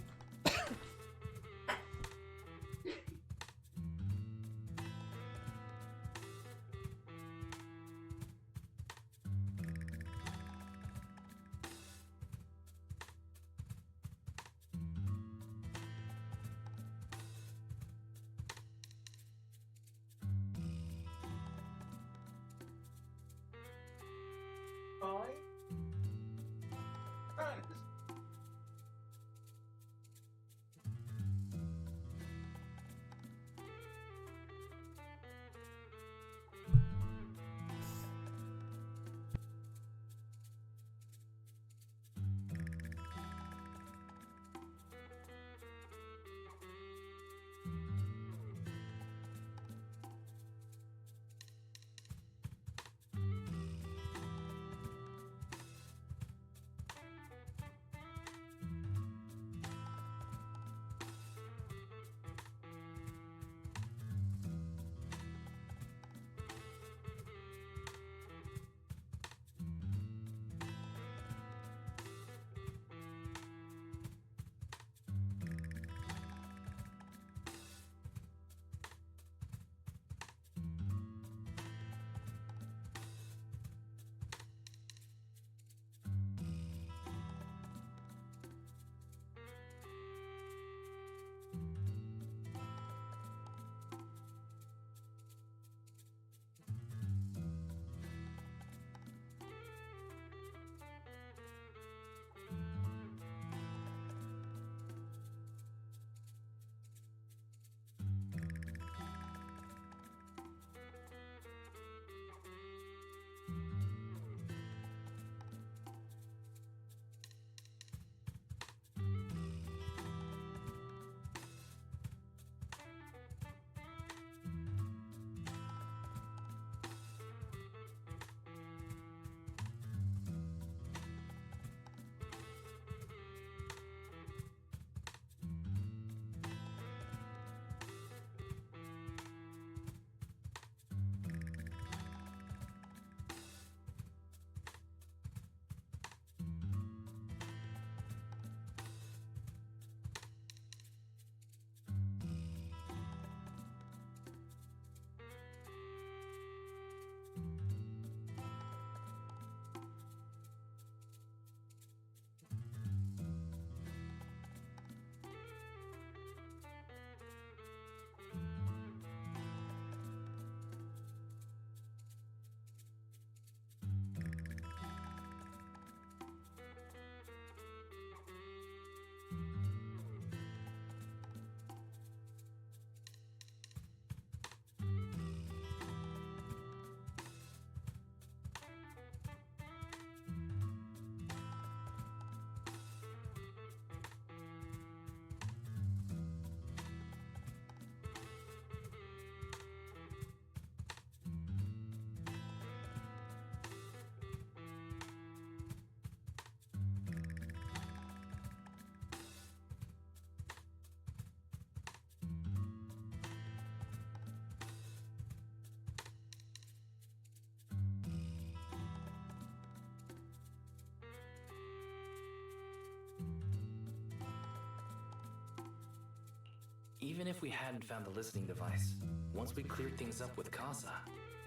Even if we hadn't found the listening device, once we cleared things up with Casa,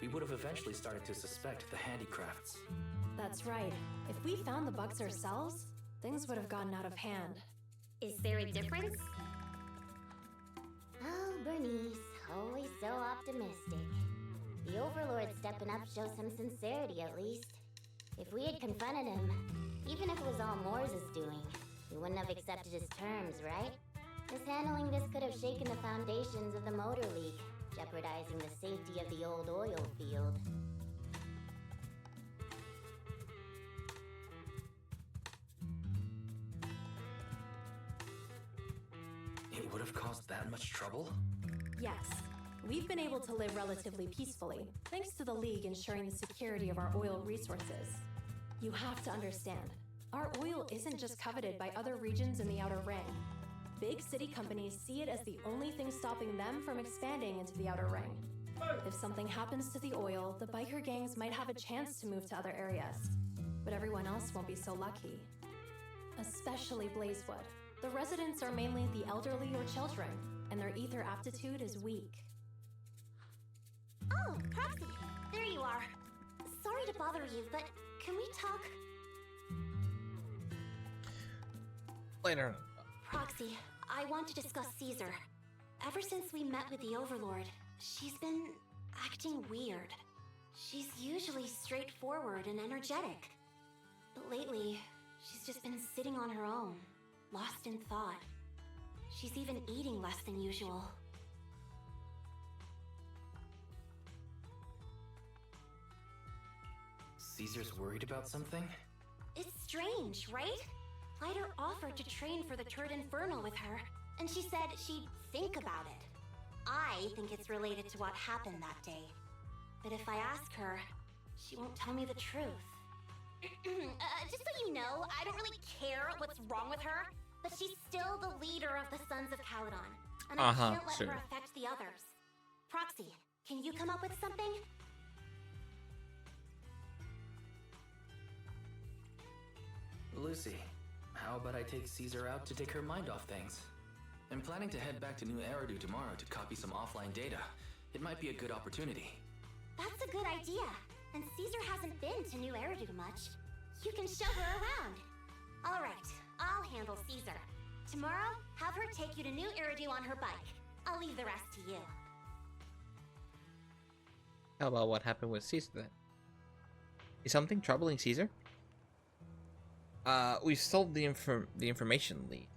we would have eventually started to suspect the handicrafts. That's right. If we found the bugs ourselves, things would have gotten out of hand. Is there a difference? Oh, Bernice, always so optimistic. The Overlord stepping up shows some sincerity at least. If we had confronted him, even if it was all Moore's doing, he wouldn't have accepted his terms, right? Mishandling this could have shaken the foundations of the Motor League, jeopardizing the safety of the old oil field. It would have caused that much trouble? Yes. We've been able to live relatively peacefully, thanks to the League ensuring the security of our oil resources. You have to understand, our oil isn't just coveted by other regions in the Outer Ring. Big city companies see it as the only thing stopping them from expanding into the Outer Ring. If something happens to the oil, the biker gangs might have a chance to move to other areas. But everyone else won't be so lucky. Especially Blazewood. The residents are mainly the elderly or children, and their ether aptitude is weak. Oh, Proxy! There you are. Sorry to bother you, but can we talk? Later. Proxy, I want to discuss Caesar. Ever since we met with the Overlord, she's been acting weird. She's usually straightforward and energetic. But lately, she's just been sitting on her own, lost in thought. She's even eating less than usual. Caesar's worried about something? It's strange, right? Lighter offered to train for the Turd Infernal with her, and she said she'd think about it. I think it's related to what happened that day. But if I ask her, she won't tell me the truth. Just so you know, I don't really care what's wrong with her, but she's still the leader of the Sons of Calydon, and I can't let her affect the others. Proxy, can you come up with something? Lucy, how about I take Caesar out to take her mind off things? I'm planning to head back to New Eridu tomorrow to copy some offline data. It might be a good opportunity. That's a good idea. And Caesar hasn't been to New Eridu much. You can show her around. All right, I'll handle Caesar. Tomorrow, have her take you to New Eridu on her bike. I'll leave the rest to you. How about what happened with Caesar then? Is something troubling Caesar? We solved the information leak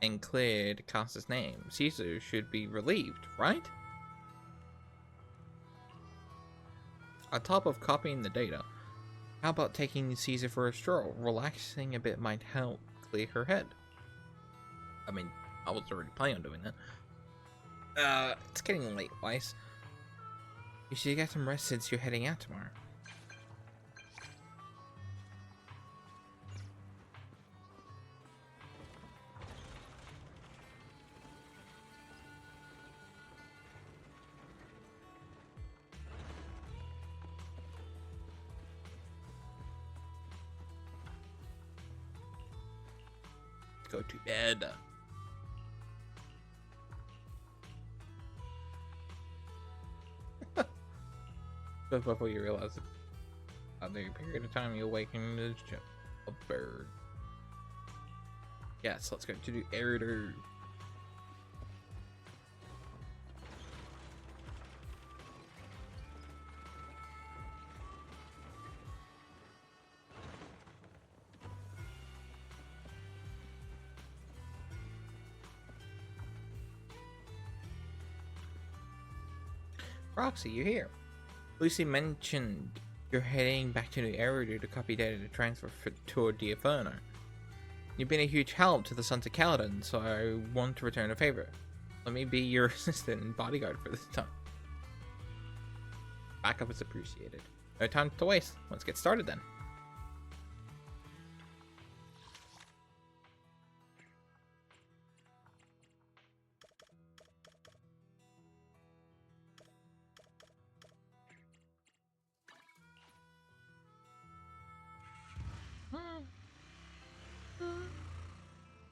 and cleared Casa's name. Caesar should be relieved, right? On top of copying the data, how about taking Caesar for a stroll? Relaxing a bit might help clear her head. I mean, I was already planning on doing that. It's getting late, Weiss. You should get some rest since you're heading out tomorrow. Go to bed. Just before you realize it, after a period of time you awaken to a bird. Yes, let's go to the Eridu. Roxy, you're here. Lucy mentioned you're heading back to New Eridu to copy data to transfer for Tour d'Inferno. You've been a huge help to the Sons of Calydon, so I want to return a favor. Let me be your assistant and bodyguard for this time. Backup is appreciated. No time to waste. Let's get started then.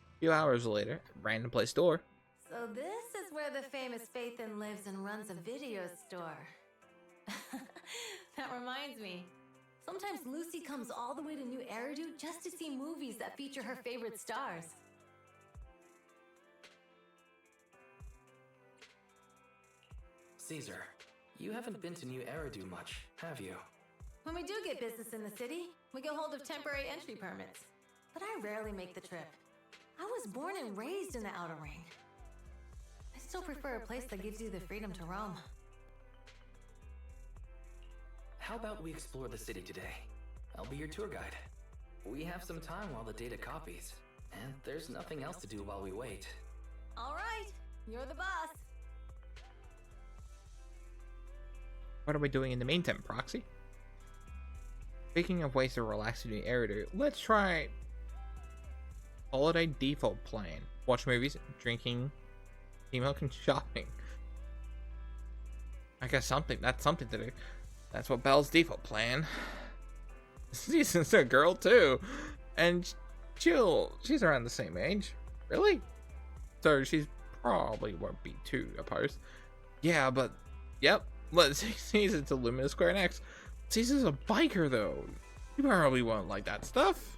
A few hours later, random place door. So this is where the famous Faithin lives and runs a video store. That reminds me. Sometimes Lucy comes all the way to New Eridu just to see movies that feature her favorite stars. Caesar, you haven't been to New Eridu much, have you? When we do get business in the city, we get hold of temporary entry permits. But I rarely make the trip. I was born and raised in the Outer Ring. I still prefer a place that gives you the freedom to roam. How about we explore the city today? I'll be your tour guide. We have some time while the data copies, and there's nothing else to do while we wait. All right, you're the boss. What are we doing in the meantime, Proxy? Speaking of ways to relax in New Eridu, let's try holiday default plan. Watch movies, drinking, tea milk, and shopping. I guess that's something to do. That's what Belle's default plan. She's a girl too, and she's around the same age. Really? So she's probably won't be too opposed. Yeah, but yep. Let's see Caesar to Luminous Square next. Caesar's a biker though. You probably won't like that stuff.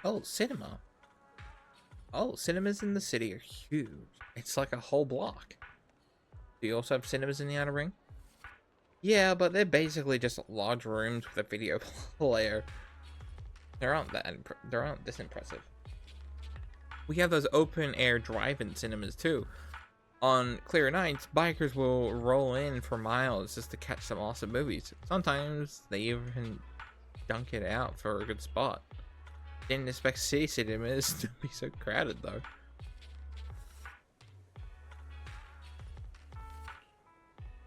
Oh, cinema. Oh, cinemas in the city are huge. It's like a whole block. Do you also have cinemas in the Outer Ring? Yeah, but they're basically just large rooms with a video player. They aren't this impressive. We have those open air drive-in cinemas too. On clear nights, bikers will roll in for miles just to catch some awesome movies. Sometimes they even dunk it out for a good spot. Didn't expect city cinemas to be so crowded though.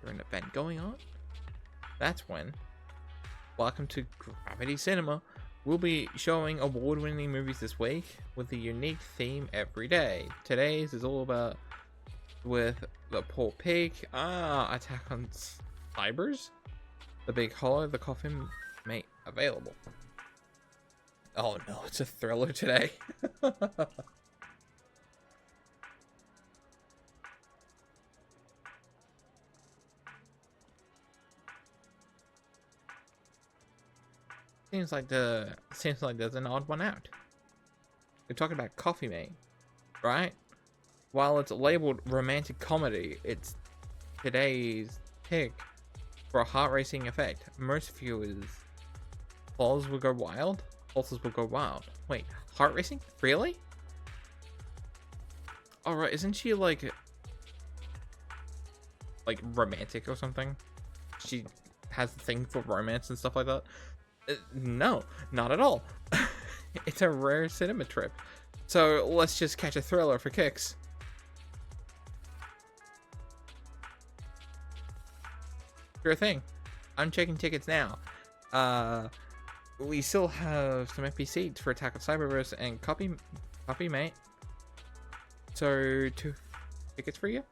There's an event going on? That's when. Welcome to Gravity Cinema. We'll be showing award-winning movies this week with a unique theme every day. Today's is all about with the poor pig. Attack on Cybers. The Big Hollow, the Coffin Mate available. Oh no, it's a thriller today. Seems like there's an odd one out. We're talking about Coffee Mate, right? While it's labeled romantic comedy, it's today's pick for a heart-racing effect. Most viewers' balls will go wild. Pulses will go wild. Wait, heart racing? Really? Alright, isn't she like romantic or something? She has a thing for romance and stuff like that? No, not at all. It's a rare cinema trip. So let's just catch a thriller for kicks. Sure thing. I'm checking tickets now. We still have some empty seats for Attack of Cyberverse and Copy Mate. So, 2 tickets for you?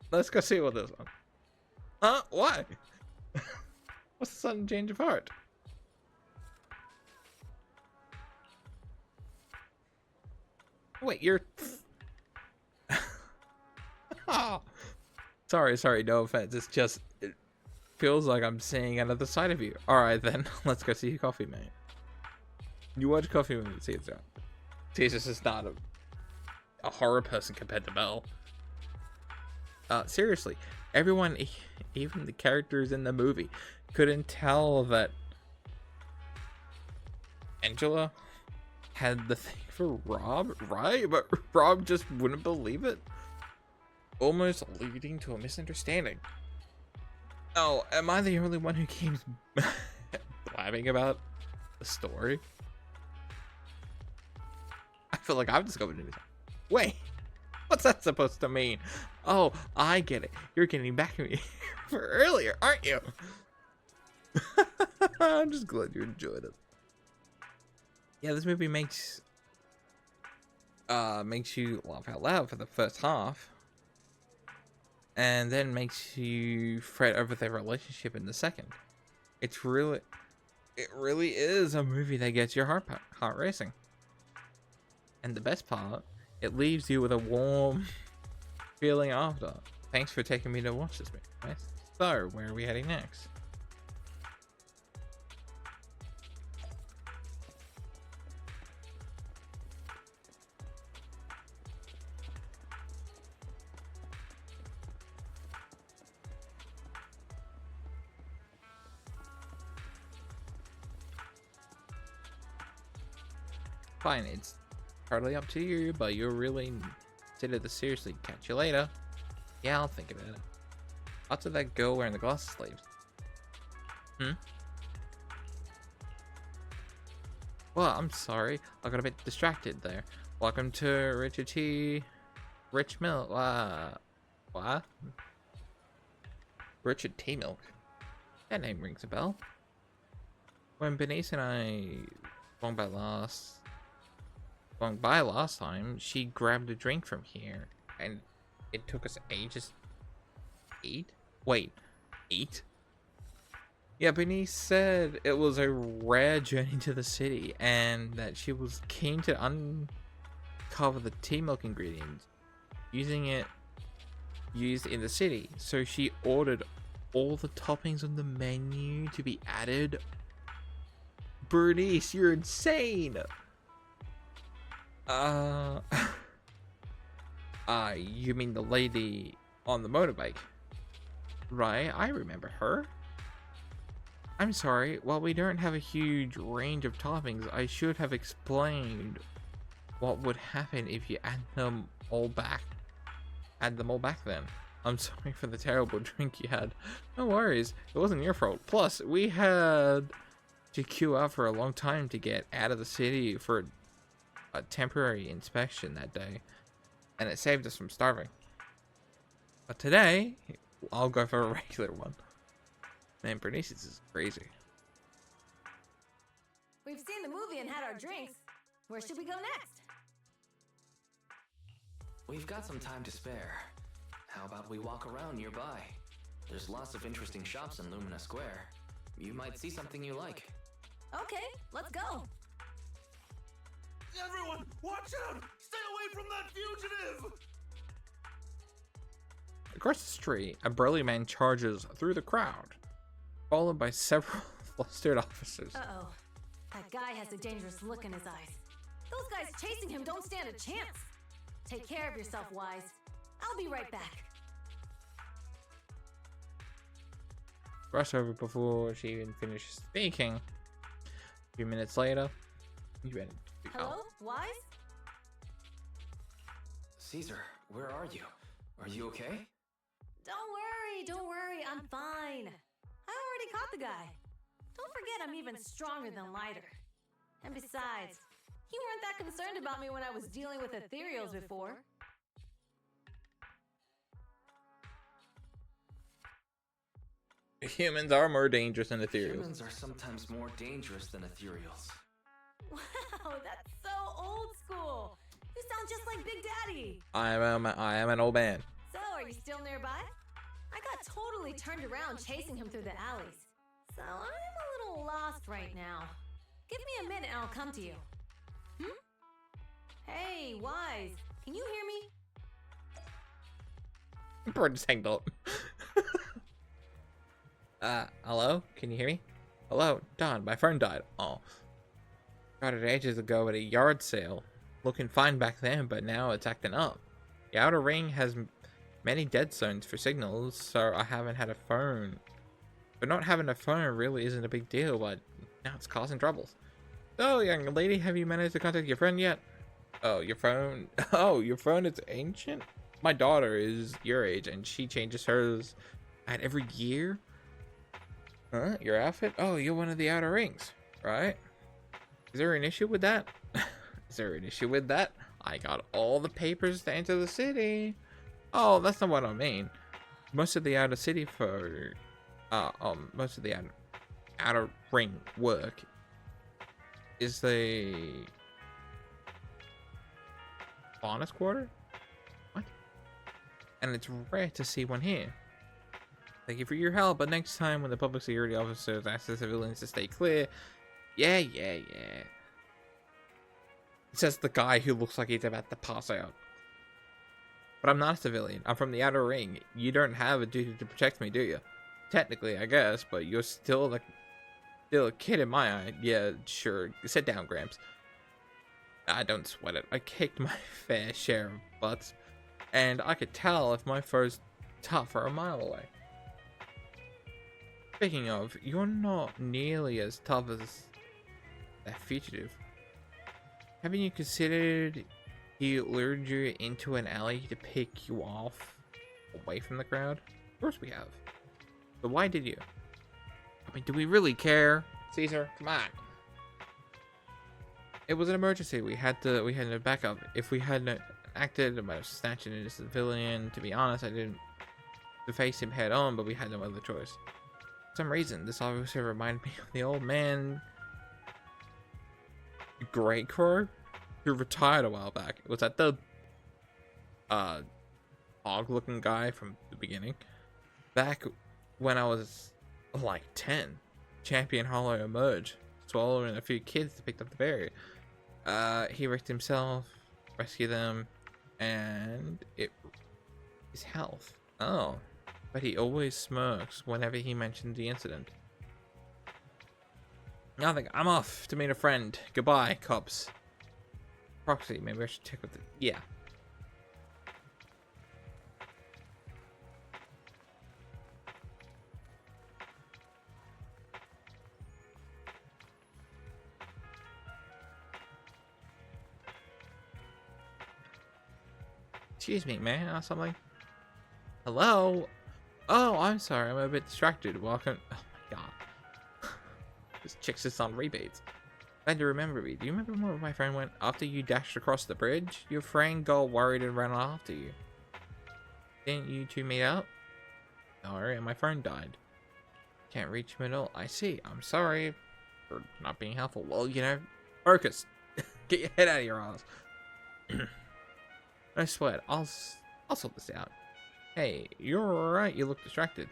Let's go see what this one. Huh? Why? What's the sudden change of heart? Wait, you're... Oh. Sorry, no offense. It's just... It feels like I'm seeing another side of you. Alright then, let's go see Coffee Mate. You watch Coffee Mate, see it's out. Jesus is not a horror person compared to Belle. Seriously, everyone, even the characters in the movie, couldn't tell that Angela had the thing for Rob, right? But Rob just wouldn't believe it. Almost leading to a misunderstanding. Oh, am I the only one who keeps blabbing about the story? feel like I've discovered anything. Wait, what's that supposed to mean? Oh, I get it. You're getting back at me for earlier, aren't you? I'm just glad you enjoyed it. Yeah, this movie makes you laugh out loud for the first half, and then makes you fret over their relationship in the second. It really is a movie that gets your heart racing. And the best part, it leaves you with a warm feeling after. Thanks for taking me to watch this movie, guys. So, where are we heading next? Fine, it's totally up to you, but you're really consider this seriously. Catch you later. Yeah, I'll think about it. After that girl wearing the glasses sleeves. Well, I'm sorry. I got a bit distracted there. Welcome to Richard T. Rich Milk. What? Richard T. Milk. That name rings a bell. When Bernice and I swung by last time, she grabbed a drink from here, and it took us ages. 8? Wait, 8? Yeah, Bernice said it was a rare journey to the city, and that she was keen to uncover the tea milk ingredients used in the city. So she ordered all the toppings on the menu to be added. Bernice, you're insane! You mean the lady on the motorbike? Right, I remember her. I'm sorry, while we don't have a huge range of toppings, I should have explained what would happen if you add them all back then. I'm sorry for the terrible drink you had. No worries, it wasn't your fault. Plus, we had to queue up for a long time to get out of the city for a temporary inspection that day, and it saved us from starving. But today, I'll go for a regular one. Man, Bernice is crazy. We've seen the movie and had our drinks. Where should we go next? We've got some time to spare. How about we walk around nearby? There's lots of interesting shops in Lumina Square. You might see something you like. Okay, let's go. Everyone, watch out! Stay away from that fugitive! Across the street, a burly man charges through the crowd, followed by several flustered officers. Uh-oh. That guy has a dangerous look in his eyes. Those guys chasing him don't stand a chance. Take care of yourself, Wise. I'll be right back. Rush over before she even finishes speaking. A few minutes later, Hello, Wise? Caesar, where are you? Are you okay? Don't worry, I'm fine. I already caught the guy. Don't forget I'm even stronger than Lighter. And besides, you weren't that concerned about me when I was dealing with ethereals before. Humans are more dangerous than ethereals. Humans are sometimes more dangerous than ethereals. Wow, that's so old school. You sound just like Big Daddy. I am an old man. So, are you still nearby? I got totally turned around chasing him through the alleys. So, I'm a little lost right now. Give me a minute and I'll come to you. Hey, Wise, can you hear me? Bird just hanged up. Hello? Can you hear me? Hello? Don, my phone died. Oh. Got it ages ago at a yard sale. Looking fine back then, but now it's acting up. The outer ring has many dead zones for signals, so I haven't had a phone. But not having a phone really isn't a big deal, but now it's causing troubles. So, young lady, have you managed to contact your friend yet? Oh, your phone? Oh, your phone is ancient? My daughter is your age, and she changes hers at every year? Huh? Your outfit? Oh, you're one of the outer rings, right? Is there an issue with that? Is there an issue with that? I got all the papers to enter the city. Oh, that's not what I mean. Most of the outer city for, most of the outer ring work is the bonus quarter? What? And it's rare to see one here. Thank you for your help, but next time when the public security officers ask the civilians to stay clear, yeah. It says the guy who looks like he's about to pass out. But I'm not a civilian. I'm from the outer ring. You don't have a duty to protect me, do you? Technically, I guess, but you're still a kid in my eye. Yeah, sure. Sit down, Gramps. I don't sweat it. I kicked my fair share of butts, and I could tell if my foe's tougher a mile away. Speaking of, you're not nearly as tough as that fugitive. Haven't you considered he lured you into an alley to pick you off away from the crowd? Of course we have. But why did you? I mean, do we really care? Caesar, come on. It was an emergency. We had no backup. If we hadn't acted, I might have snatched a civilian. To be honest, I didn't to face him head on, but we had no other choice. For some reason, this officer reminded me of the old man Grey Crow who retired a while back. Was that the hog-looking guy from the beginning? Back when I was like 10, Champion Hollow emerged, swallowing a few kids to pick up the berry. He risked himself, rescued them, and his health. Oh, but he always smirks whenever he mentions the incident. Nothing. I'm off to meet a friend. Goodbye, cops. Proxy, maybe I should check with the... Yeah. Excuse me, may I ask something? Hello? Oh, I'm sorry, I'm a bit distracted. Welcome. Oh my god. This chick's just on rebates. Glad you remember me. Do you remember where my friend went after you dashed across the bridge? Your friend got worried and ran after you. Didn't you two meet up? No, and my friend died. Can't reach him at all. I see. I'm sorry for not being helpful. Well, you know, focus. Get your head out of your ass. I swear, I'll sort this out. Hey, you're alright. You look distracted.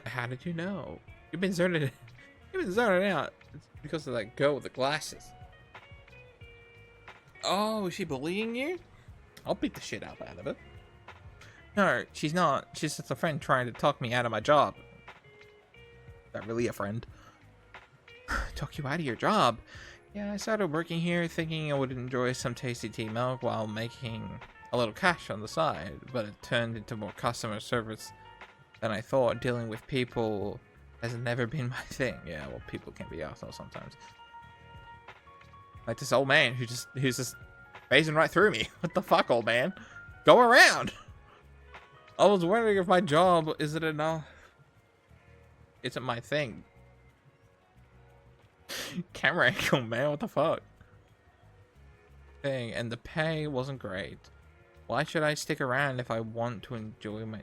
How did you know? You've been zoning out. It's because of that girl with the glasses. Oh, is she bullying you? I'll beat the shit out of her. No, she's not. She's just a friend trying to talk me out of my job. Is that really a friend? Talk you out of your job? Yeah, I started working here thinking I would enjoy some tasty tea milk while making a little cash on the side, but it turned into more customer service than I thought. Dealing with people has never been my thing. Yeah, well, people can be assholes sometimes. Like this old man who's just phasing right through me. What the fuck, old man? Go around! I was wondering if my job isn't enough. Isn't my thing. Camera angle, man, what the fuck? Thing, and the pay wasn't great. Why should I stick around if I want to enjoy my...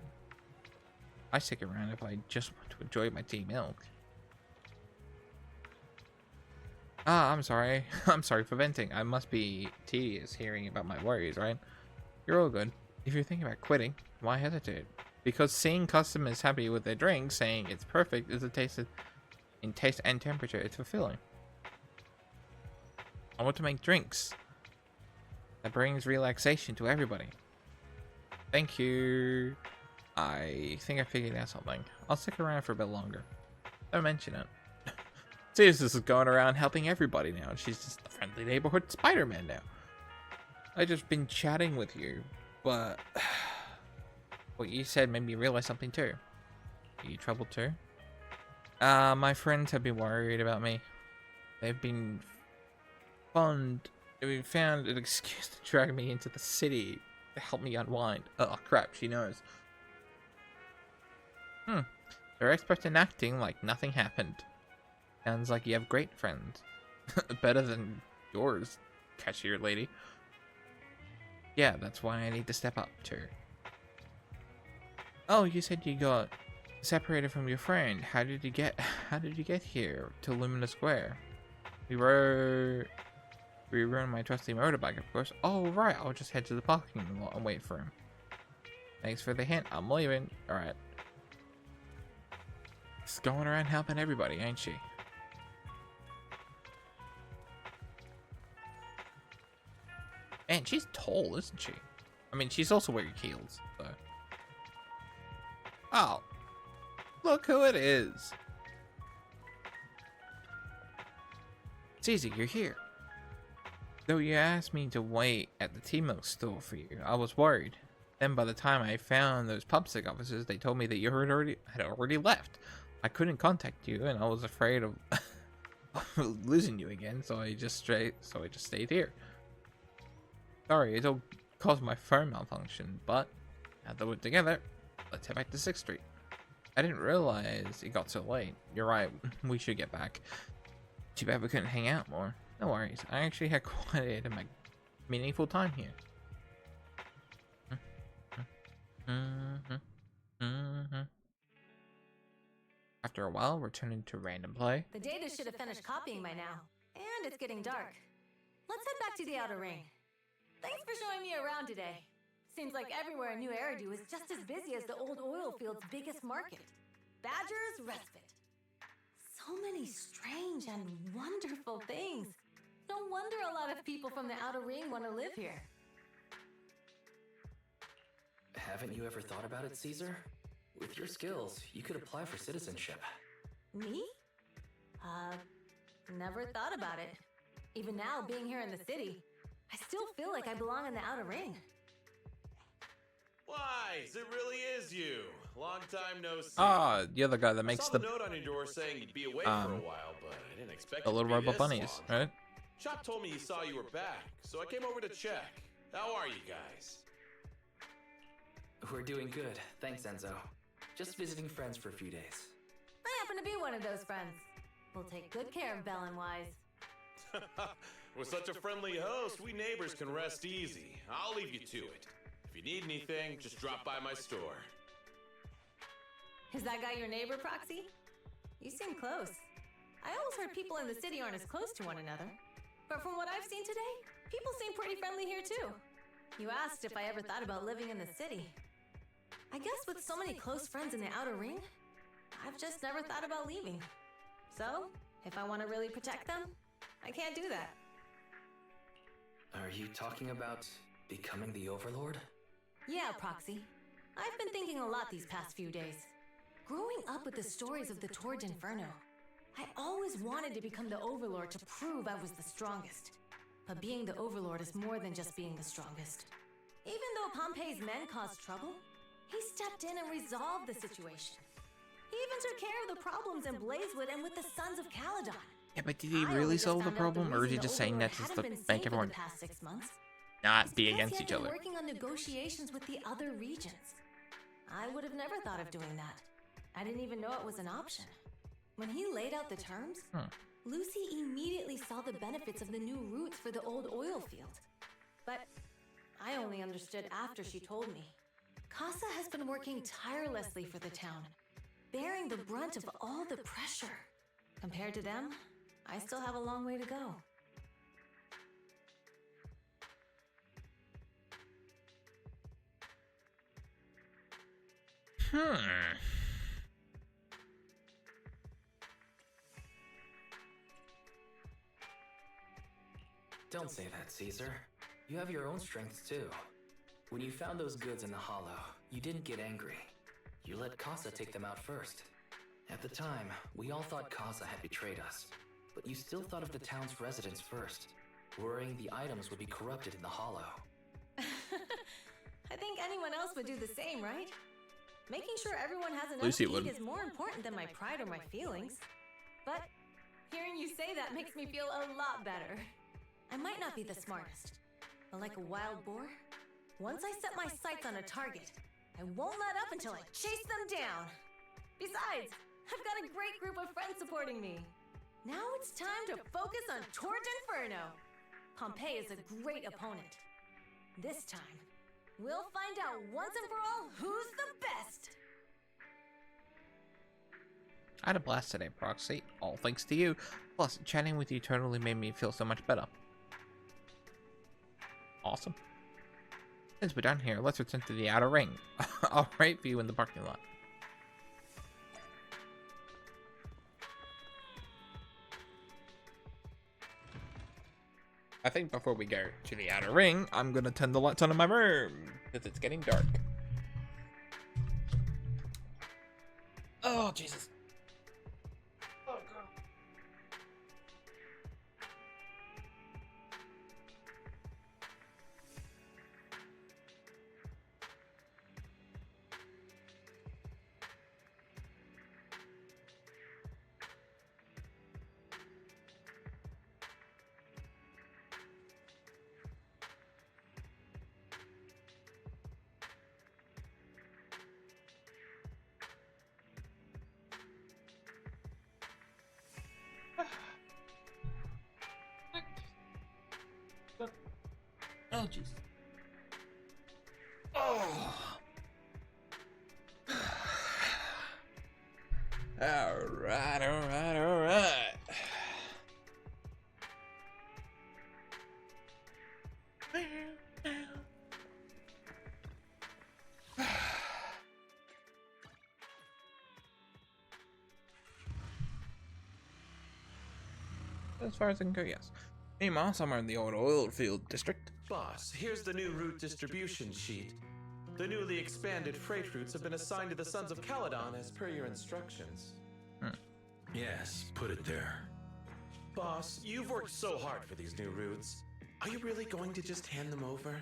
I stick around if I just want to enjoy my tea milk. Ah, I'm sorry. I'm sorry for venting. I must be tedious hearing about my worries, right? You're all good. If you're thinking about quitting, why hesitate? Because seeing customers happy with their drink, saying it's perfect, is a taste of... In taste and temperature, it's fulfilling. I want to make drinks that brings relaxation to everybody. Thank you. I think I figured out something. I'll stick around for a bit longer. Don't mention it. Jesus is going around helping everybody now. She's just the friendly neighborhood Spider-Man now. I just been chatting with you, but what you said made me realize something too. Are you troubled too? My friends have been worried about me. They've been found an excuse to drag me into the city to help me unwind. Oh crap, she knows. They're experts in acting like nothing happened. Sounds like you have great friends. Better than yours, cashier lady. Yeah, that's why I need to step up to her. Oh, you said you got separated from your friend. How did you get here to Lumina Square? We ruined my trusty motorbike, of course. Oh, right. I'll just head to the parking lot and wait for him. Thanks for the hint. I'm leaving. Alright. Just going around helping everybody, ain't she? Man, she's tall, isn't she? I mean, she's also wearing heels, so. Oh. Look who it is. Caesar, you're here. Though you asked me to wait at the tea milk store for you, I was worried. Then by the time I found those PubSec officers, they told me that you had already left. I couldn't contact you, and I was afraid of losing you again, so I just stayed here. Sorry, it all caused my phone malfunction, but now that we're together, let's head back to 6th Street. I didn't realize it got so late. You're right, we should get back. Too bad we couldn't hang out more. No worries, I actually had quite a meaningful time here. After a while, returning to random play. The data should have finished copying by now. And it's getting dark. Let's head back to the outer ring. Thanks for showing me around today. Seems like everywhere in New Eridu is just as busy as the old oil field's biggest market. Badger's Respite. So many strange and wonderful things. No wonder a lot of people from the outer ring want to live here. Haven't you ever thought about it, Caesar? With your skills, you could apply for citizenship. Me? Never thought about it. Even now, being here in the city, I still feel like I belong in the outer ring. Wise, it really is you. Long time no see. Ah, you're the guy that makes I saw the note on your door saying you'd be away for a while, but I didn't expect the little robot bunnies, right? Shop told me he saw you were back, so I came over to check. How are you guys? We're doing good, thanks, Enzo. Just visiting friends for a few days. I happen to be one of those friends. We'll take good care of Belle and Wise. With such a friendly host, we neighbors can rest easy. I'll leave you to it. If you need anything, just drop by my store. Is that guy your neighbor, Proxy? You seem close. I always heard people in the city aren't as close to one another. But from what I've seen today, people seem pretty friendly here too. You asked if I ever thought about living in the city. I guess with so many close friends in the outer ring, I've just never thought about leaving. So, if I want to really protect them, I can't do that. Are you talking about becoming the Overlord? Yeah, Proxy. I've been thinking a lot these past few days. Growing up with the stories of the Torrid Inferno, I always wanted to become the Overlord to prove I was the strongest. But being the Overlord is more than just being the strongest. Even though Pompey's men caused trouble, he stepped in and resolved the situation. He even took care of the problems in Blazewood and with the Sons of Calydon. Yeah, but did he really solve the problem, or is he just saying that just to make everyone not be against each other? Working on negotiations with the other regions. I would have never thought of doing that. I didn't even know it was an option. When he laid out the terms, Lucy immediately saw the benefits of the new routes for the old oil field. But I only understood after she told me. Casa has been working tirelessly for the town, bearing the brunt of all the pressure. Compared to them, I still have a long way to go. Don't say that, Caesar. You have your own strengths too. When you found those goods in the hollow, you didn't get angry. You let Casa take them out first. At the time, we all thought Casa had betrayed us, but you still thought of the town's residents first, worrying the items would be corrupted in the hollow. I think anyone else would do the same, right? Making sure everyone has enough Lucy to would. eat is more important than my pride or my feelings. But hearing you say that makes me feel a lot better. I might not be the smartest, but like a wild boar, once I set my sights on a target, I won't let up until I chase them down. Besides, I've got a great group of friends supporting me. Now it's time to focus on Tord Inferno. Pompeii is a great opponent. This time, we'll find out once and for all who's the best. I had a blast today, Proxy. All thanks to you. Plus, chatting with you totally made me feel so much better. Awesome. Since we're done here, let's return to the outer ring. I'll wait for you in the parking lot. I think before we go to the outer ring, I'm gonna turn the lights on in my room, because it's getting dark. Oh, Jesus. Oh, jeez. Oh. Alright. As far as I can go, yes. Meanwhile, somewhere in the old oil field district. Boss, here's the new route distribution sheet. The newly expanded freight routes have been assigned to the Sons of Calydon as per your instructions. Yes, put it there. Boss, you've worked so hard for these new routes. Are you really going to just hand them over?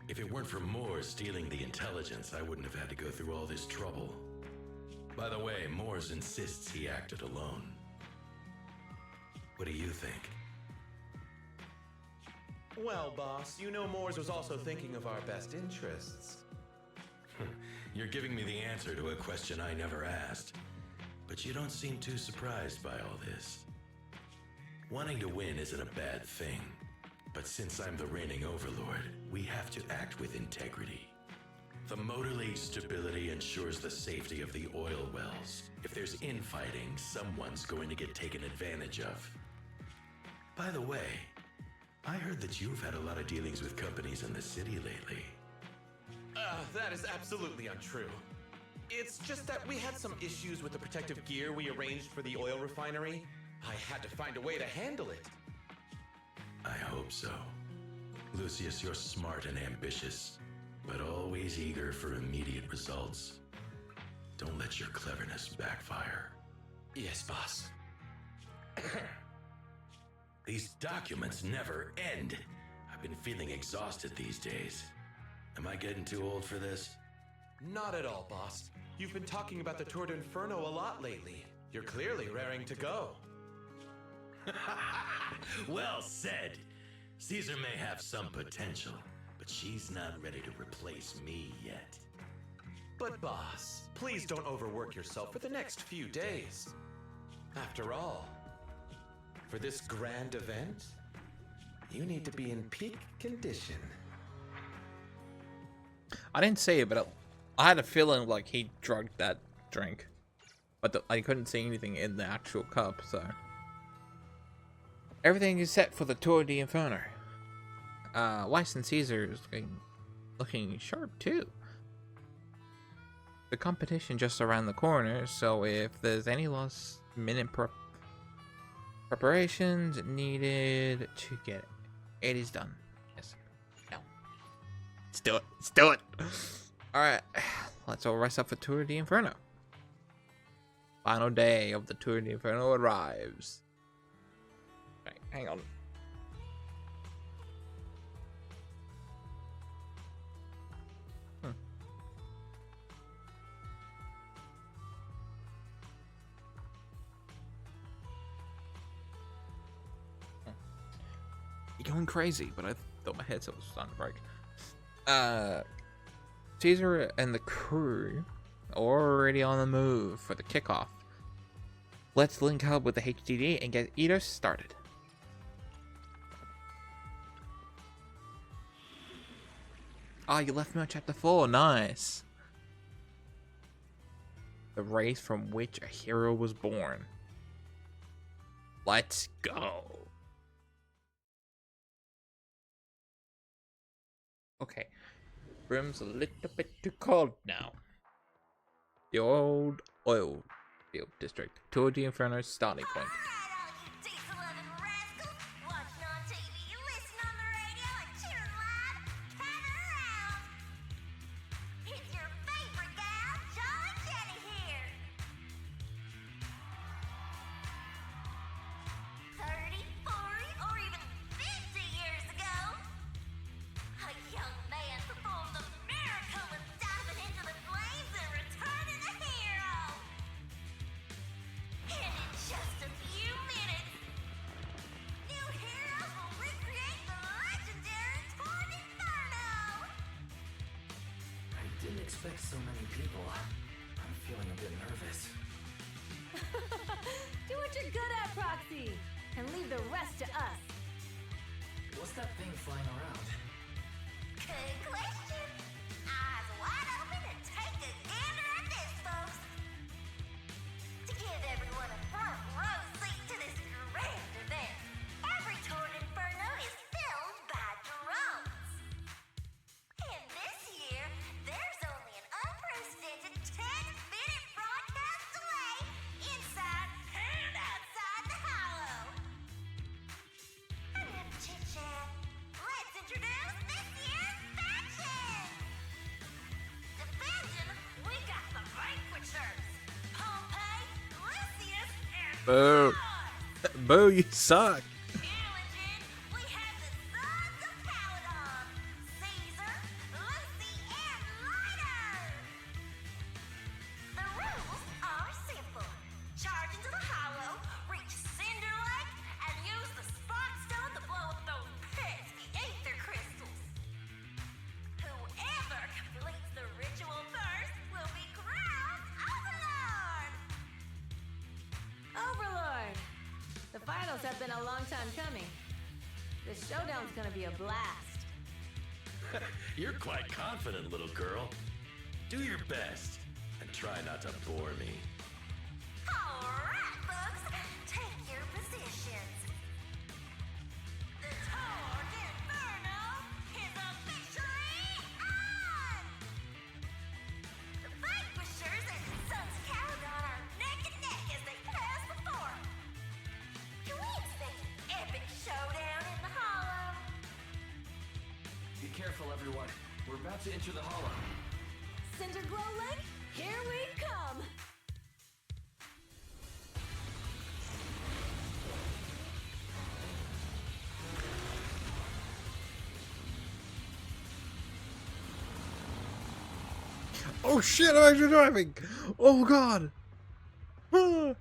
If it weren't for Moores stealing the intelligence, I wouldn't have had to go through all this trouble. By the way, Moores insists he acted alone. What do you think? Well, boss, you know Moores was also thinking of our best interests. You're giving me the answer to a question I never asked. But you don't seem too surprised by all this. Wanting to win isn't a bad thing. But since I'm the reigning overlord, we have to act with integrity. The Motor League's stability ensures the safety of the oil wells. If there's infighting, someone's going to get taken advantage of. By the way, I heard that you've had a lot of dealings with companies in the city lately. That is absolutely untrue. It's just that we had some issues with the protective gear we arranged for the oil refinery. I had to find a way to handle it. I hope so. Lucius, you're smart and ambitious, but always eager for immediate results. Don't let your cleverness backfire. Yes, boss. These documents never end. I've been feeling exhausted these days. Am I getting too old for this? Not at all, boss. You've been talking about the Tour d'Inferno a lot lately. You're clearly raring to go. Well said. Caesar may have some potential, but she's not ready to replace me yet. But boss, please don't overwork yourself for the next few days. After all, for this grand event, you need to be in peak condition. I didn't say it, but I had a feeling like he drugged that drink. But I couldn't see anything in the actual cup, so... Everything is set for the Tour d'Inferno. Weiss and Caesar is looking sharp, too. The competition just around the corner, so if there's any last minute preparations needed to get it, it is done. Yes. No. Let's do it. Let's do it. Alright. Let's all rest up for Tour d'Inferno. Final day of the Tour d'Inferno arrives. Right, hang on. You're going crazy, but I thought my headset was starting to break. Caesar and the crew are already on the move for the kickoff. Let's link up with the HDD and get Eidos started. Ah, you left me on chapter 4. Nice. The race from which a hero was born. Let's go. Okay. Room's a little bit too cold now. The old oil field district. Tour de Inferno's starting point. Expect so many people. I'm feeling a bit nervous. Do what you're good at, Proxy, and leave the rest to us. What's that thing flying around? Good question. Eyes wide open and take a gander at this, folks. To give everyone a front row seat to this grand event, every Tord Inferno is filmed by drones. And this year, there's only an unprecedented 10-minute broadcast delay inside and outside the Hollow. Enough chit-chat. Let's introduce this year's faction. Defending, we got the Vanquishers. Pompey, Lucius, and Boo. Boo, you suck. challenging, we have the Sons of Calydon. Caesar, Lucy, and Lighter. The rules are simple. Charge into the Hollow, reach Cinder Lake, and use the Spark Stone to blow up those pesky Aether Crystals. Whoever completes the ritual first will be crowned Overlord. Overlord! The finals have been a long time coming. The showdown's gonna be a blast. You're quite confident, little girl. Do your best and try not to bore me. All right, folks, take your positions. The Tord Inferno is officially on! The Vanquishers and Sons of Calydon are neck and neck as they pass the forum. Can we expect an epic showdown in the Hollow? Be careful, everyone. We're about to enter the hollow. Cinder Glow Lake, here we come! Oh shit, I'm actually driving! Oh god! Hold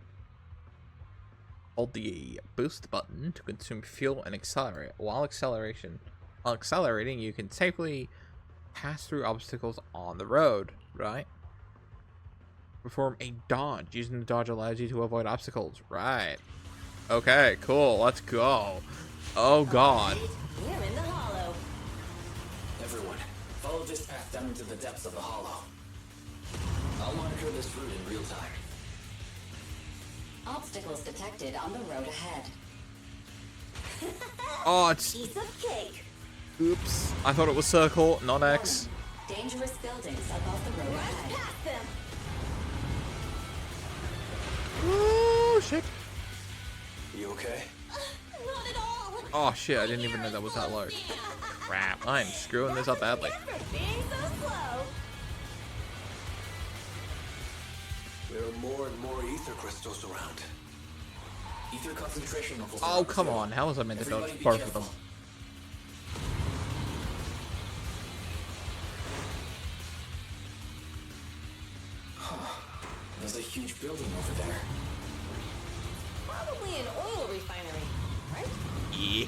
the boost button to consume fuel and accelerate. While accelerating, you can safely pass through obstacles on the road, right? Perform a dodge. Using the dodge allows you to avoid obstacles, right? Okay, cool, let's go. Oh god. We're in the Hollow. Everyone, follow this path down into the depths of the hollow. I'll monitor this route in real time. Obstacles detected on the road ahead. Oh, it's... Piece of cake. Oops. I thought it was circle, not X. Dangerous buildings above the road ahead. Past them. Oh shit. You okay? Not at all. Oh shit, I didn't even know that was that low. Crap, I'm screwing this up badly. For being so slow. There are more and more ether crystals around. Ether concentration levels. Oh, come on. How was I meant to dodge both of them? There's a huge building over there. Probably an oil refinery, right? Yeah.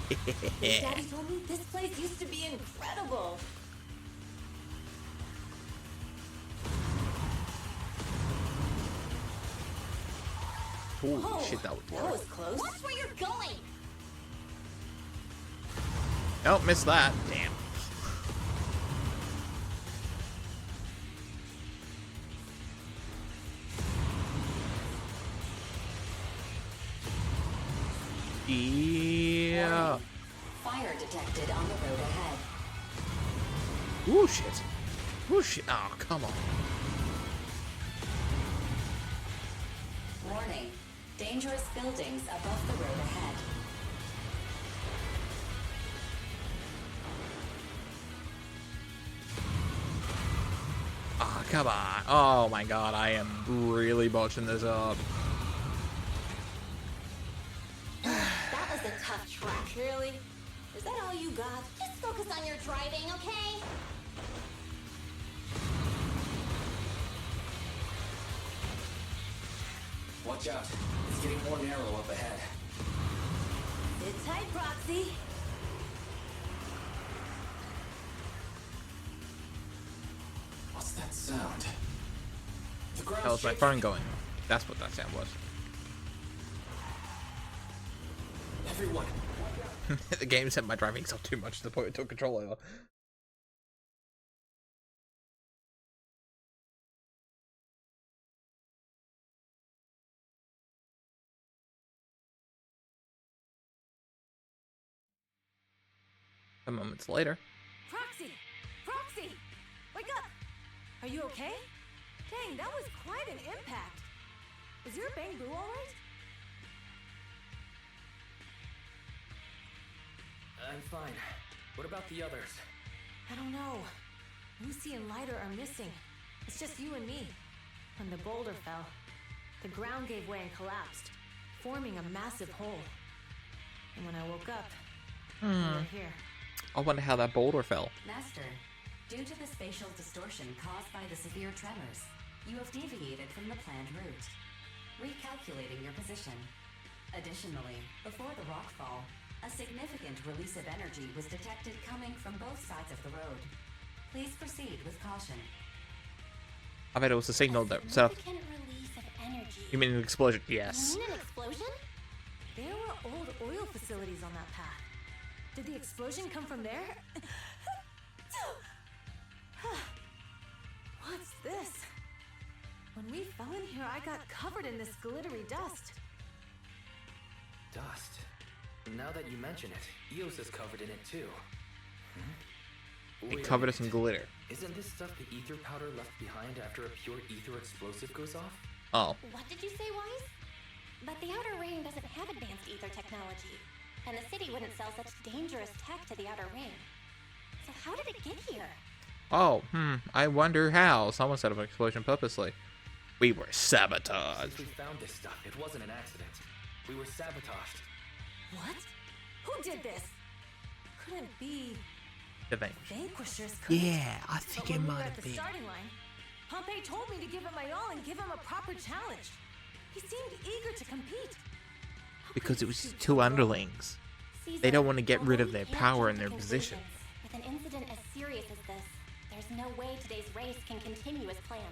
Daddy told me this place used to be incredible. Holy shit, that was close. close. Watch where you're going. Nope, missed that. Damn. Yeah. Fire detected on the road ahead. Ooh, shit. Ooh, shit. Oh, come on. Warning. Dangerous buildings above the road ahead. Oh, come on. Oh my god, I am really botching this up. That was a tough track. Really? Is that all you got? Just focus on your driving, okay? Watch out. It's getting more narrow up ahead. Sit tight, Proxy. What's that sound? The ground How's my phone going? That's what that sound was. Everyone. The game set my driving up too much to the point it took control over. A moments later. Proxy! Proxy! Wake up! Are you okay? Dang, that was quite an impact. Is your bang boo alright? I'm fine. What about the others? I don't know. Lucy and Lighter are missing. It's just you and me. When the boulder fell, the ground gave way and collapsed, forming a massive hole. And when I woke up, we were here. I wonder how that boulder fell. Master, due to the spatial distortion caused by the severe tremors, you have deviated from the planned route, recalculating your position. Additionally, before the rockfall, a significant release of energy was detected coming from both sides of the road. Please proceed with caution. I bet it was a signal that so. Significant release of energy. You mean an explosion? Yes. You mean an explosion? There were old oil facilities on that path. Did the explosion come from there? What's this? When we fell in here, I got covered in this glittery dust. Dust. Now that you mention it, Eos is covered in it too. It covered us in glitter. Isn't this stuff the ether powder left behind after a pure ether explosive goes off? Oh. What did you say, Wise? But the Outer Ring doesn't have advanced ether technology, and the city wouldn't sell such dangerous tech to the Outer Ring. So how did it get here? Oh, I wonder how. Someone set up an explosion purposely. We were sabotaged. Since we found this stuff, it wasn't an accident. We were sabotaged. What? Who did this? Couldn't be The Vanquishers. Vanquishers, could it? Yeah, I think it But when we were might at have the been. starting line, Pompey told me to give it my all and give him a proper challenge. He seemed eager to compete. Because it was two underlings. They don't want to get rid of their power and their position. With an incident as serious as this, there's no way today's race can continue as planned.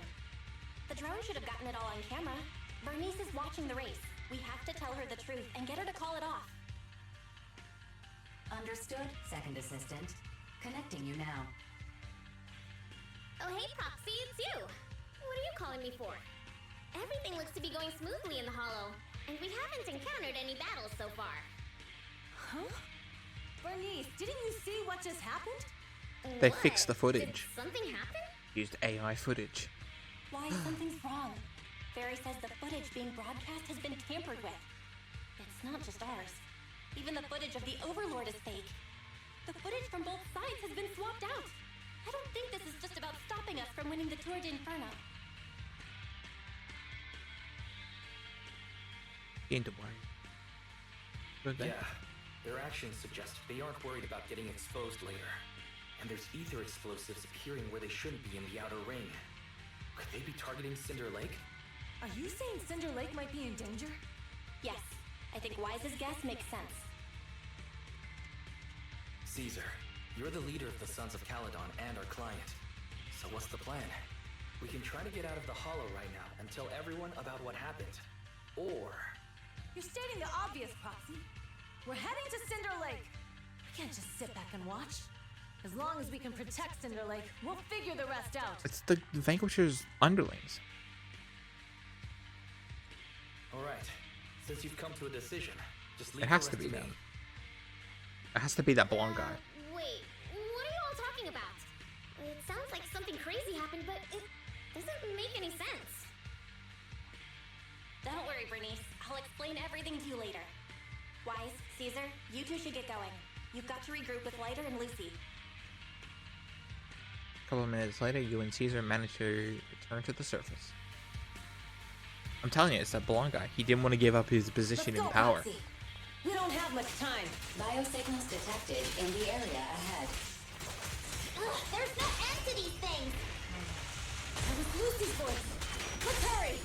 The drone should have gotten it all on camera. Bernice is watching the race. We have to tell her the truth and get her to call it off. Understood, second assistant. Connecting you now. Oh, hey, Proxy, it's you. What are you calling me for? Everything looks to be going smoothly in the Hollow, and we haven't encountered any battles so far. Huh? Bernice, didn't you see what just happened? They fixed the footage. Did something happen? Used AI footage. Why, something's wrong. Barry says the footage being broadcast has been tampered with. It's not just ours. Even the footage of the Overlord is fake. The footage from both sides has been swapped out. I don't think this is just about stopping us from winning the Tour d'Inferno. Ain't to worry. Good then. Yeah, their actions suggest they aren't worried about getting exposed later. And there's ether explosives appearing where they shouldn't be in the Outer Ring. Could they be targeting Cinder Lake? Are you saying Cinder Lake might be in danger? Yes, I think Wise's guess makes sense. Caesar, you're the leader of the Sons of Calydon and our client. So what's the plan? We can try to get out of the Hollow right now and tell everyone about what happened. Or You're stating the obvious, Proxy. We're heading to Cinder Lake. We can't just sit back and watch. As long as we can protect Cinder Lake, we'll figure the rest out. It's the Vanquisher's underlings. Alright, since you've come to a decision, just leave It has the to rest be to me. them. It has to be that blonde guy. Wait, what are you all talking about? It sounds like something crazy happened, but it doesn't make any sense. Don't worry, Bernice. I'll explain everything to you later. Wise, Caesar, you two should get going. You've got to regroup with Lighter and Lucy. A couple of minutes later, you and Caesar manage to return to the surface. I'm telling you, it's that blonde guy. He didn't want to give up his position in power. Proxy. We don't have much time. Biosignals detected in the area ahead. Ugh, there's no end to these things. That was Lucy's voice. Let's hurry.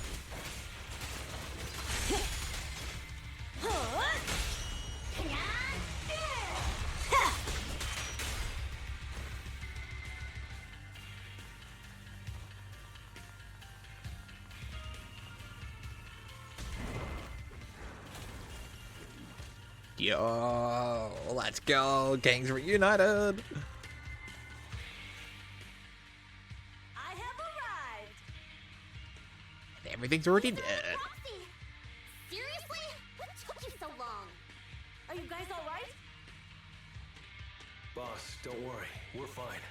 Yo, let's go. Gangs reunited. I have arrived. And everything's already dead. Proxy! Seriously? What took you so long? Are you guys all right? Boss, don't worry. We're fine.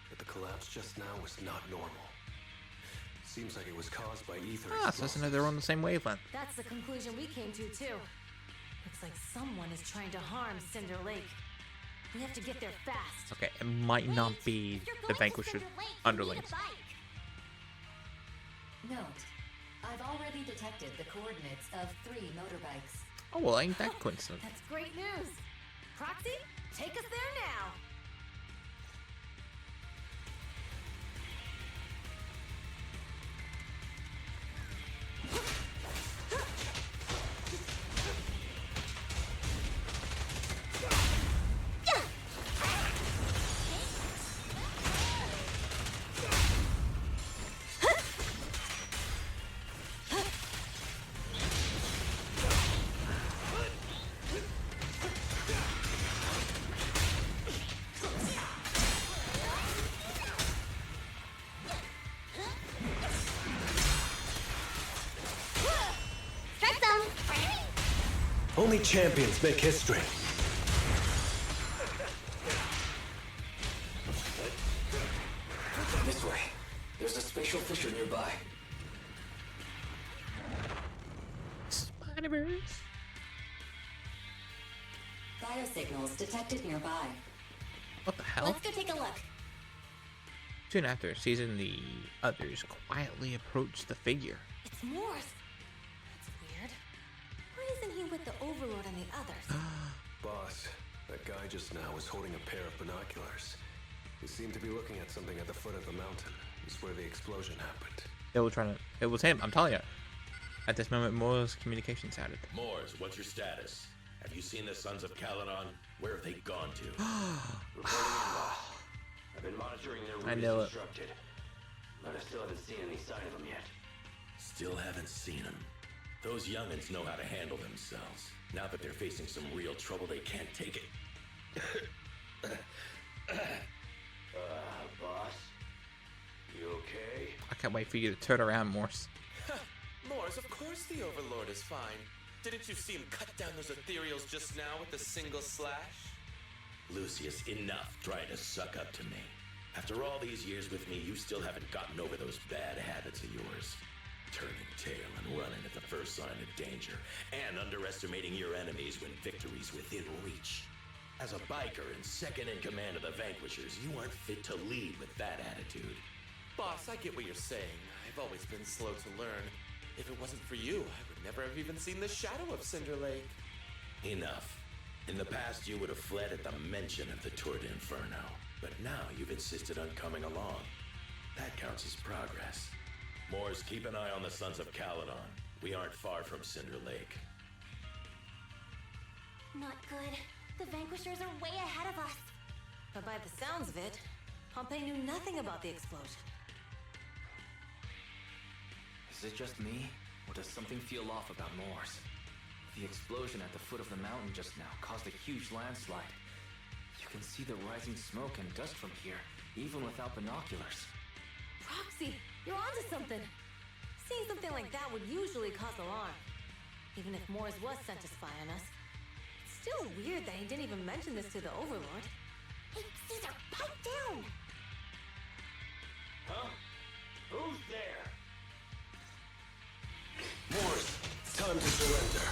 But the collapse just now was not normal. Seems like it was caused by ether. Ah, so listen, they're on the same wavelength. That's the conclusion we came to, too. Looks like someone is trying to harm Cinder Lake. We have to get there fast. Okay, it might not be the Vanquisher's underlings. Note, I've already detected the coordinates of 3 motorbikes. Oh, well, ain't that coincident? That's great news. Proxy, take us there now. Strike zone! Only champions make history. This way. There's a spatial fissure nearby. Spider-Verse. Biosignals detected nearby. What the hell? Let's go take a look. Soon after, Caesar and the others quietly approach the figure. It's Morse. That's weird. Why isn't he with the Overlord and the others? Boss, that guy just now was holding a pair of binoculars. He seemed to be looking at something at the foot of the mountain. It's where the explosion happened. It was him, I'm telling you. At this moment, Moore's communication sounded. Moors, what's your status? Have you seen the Sons of Calydon? Where have they gone to? Reporting in, boss. I've been monitoring their I route know as it. instructed, but I still haven't seen any sign of them yet. Still haven't seen them. Those young'uns know how to handle themselves. Now that they're facing some real trouble, they can't take it. Boss? You okay? I can't wait for you to turn around, Morse. Morse, of course the Overlord is fine. Didn't you see him cut down those ethereals just now with a single slash? Lucius, enough trying to suck up to me. After all these years with me, you still haven't gotten over those bad habits of yours. Turning tail and running at the first sign of danger, and underestimating your enemies when victory's within reach. As a biker and second in command of the Vanquishers, you aren't fit to lead with that attitude. Boss, I get what you're saying. I've always been slow to learn. If it wasn't for you, I would never have even seen the shadow of Cinder Lake. Enough. In the past, you would have fled at the mention of the Tour d'Inferno, but now you've insisted on coming along. That counts as progress. Moors, keep an eye on the Sons of Calydon. We aren't far from Cinder Lake. Not good. The Vanquishers are way ahead of us. But by the sounds of it, Pompey knew nothing about the explosion. Is it just me, or does something feel off about Morse? The explosion at the foot of the mountain just now caused a huge landslide. You can see the rising smoke and dust from here, even without binoculars. Proxy, you're onto something. Seeing something like that would usually cause alarm. Even if Morris was sent to spy on us. It's still weird that he didn't even mention this to the Overlord. Hey, Caesar, pipe down! Huh? Who's there? Morris, it's time to surrender.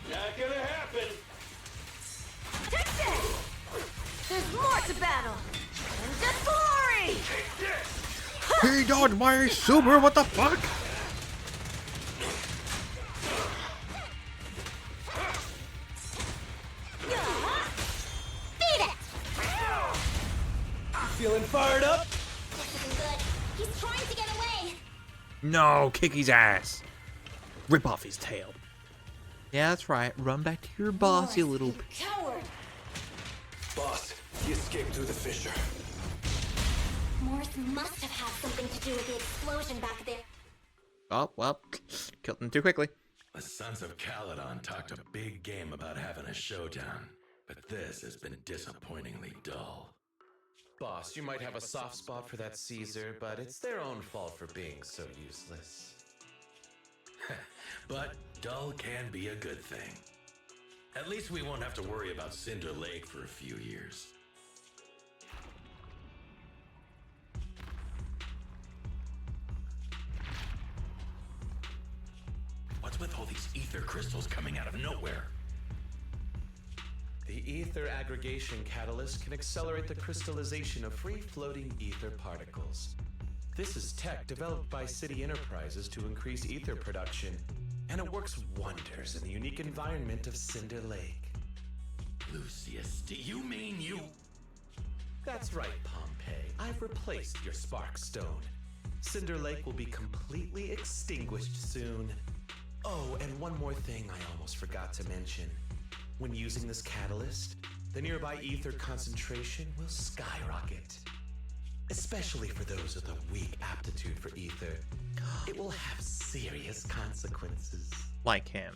Not gonna happen. Take this! There's more to battle! And just glory! Take this! He dodged my super, what the fuck? Beat it! Feeling fired up? This isn't good. He's trying to get away. No, kick his ass. Rip off his tail. Yeah, that's right. Run back to your boss, you little... Coward! Boss, he escaped through the fissure. Morris must have had something to do with the explosion back there. Oh, well, killed him too quickly. The Sons of Calydon talked a big game about having a showdown, but this has been disappointingly dull. Boss, you might have a soft spot for that Caesar, but it's their own fault for being so useless. But dull can be a good thing. At least we won't have to worry about Cinder Lake for a few years. What's with all these ether crystals coming out of nowhere? The ether aggregation catalyst can accelerate the crystallization of free-floating ether particles. This is tech developed by City Enterprises to increase ether production, and it works wonders in the unique environment of Cinder Lake. Lucius, do you mean you... That's right, Pompeii. I've replaced your Spark Stone. Cinder Lake will be completely extinguished soon. Oh, and one more thing I almost forgot to mention. When using this catalyst, the nearby ether concentration will skyrocket. Especially for those with a weak aptitude for ether. It will have serious consequences. Like him.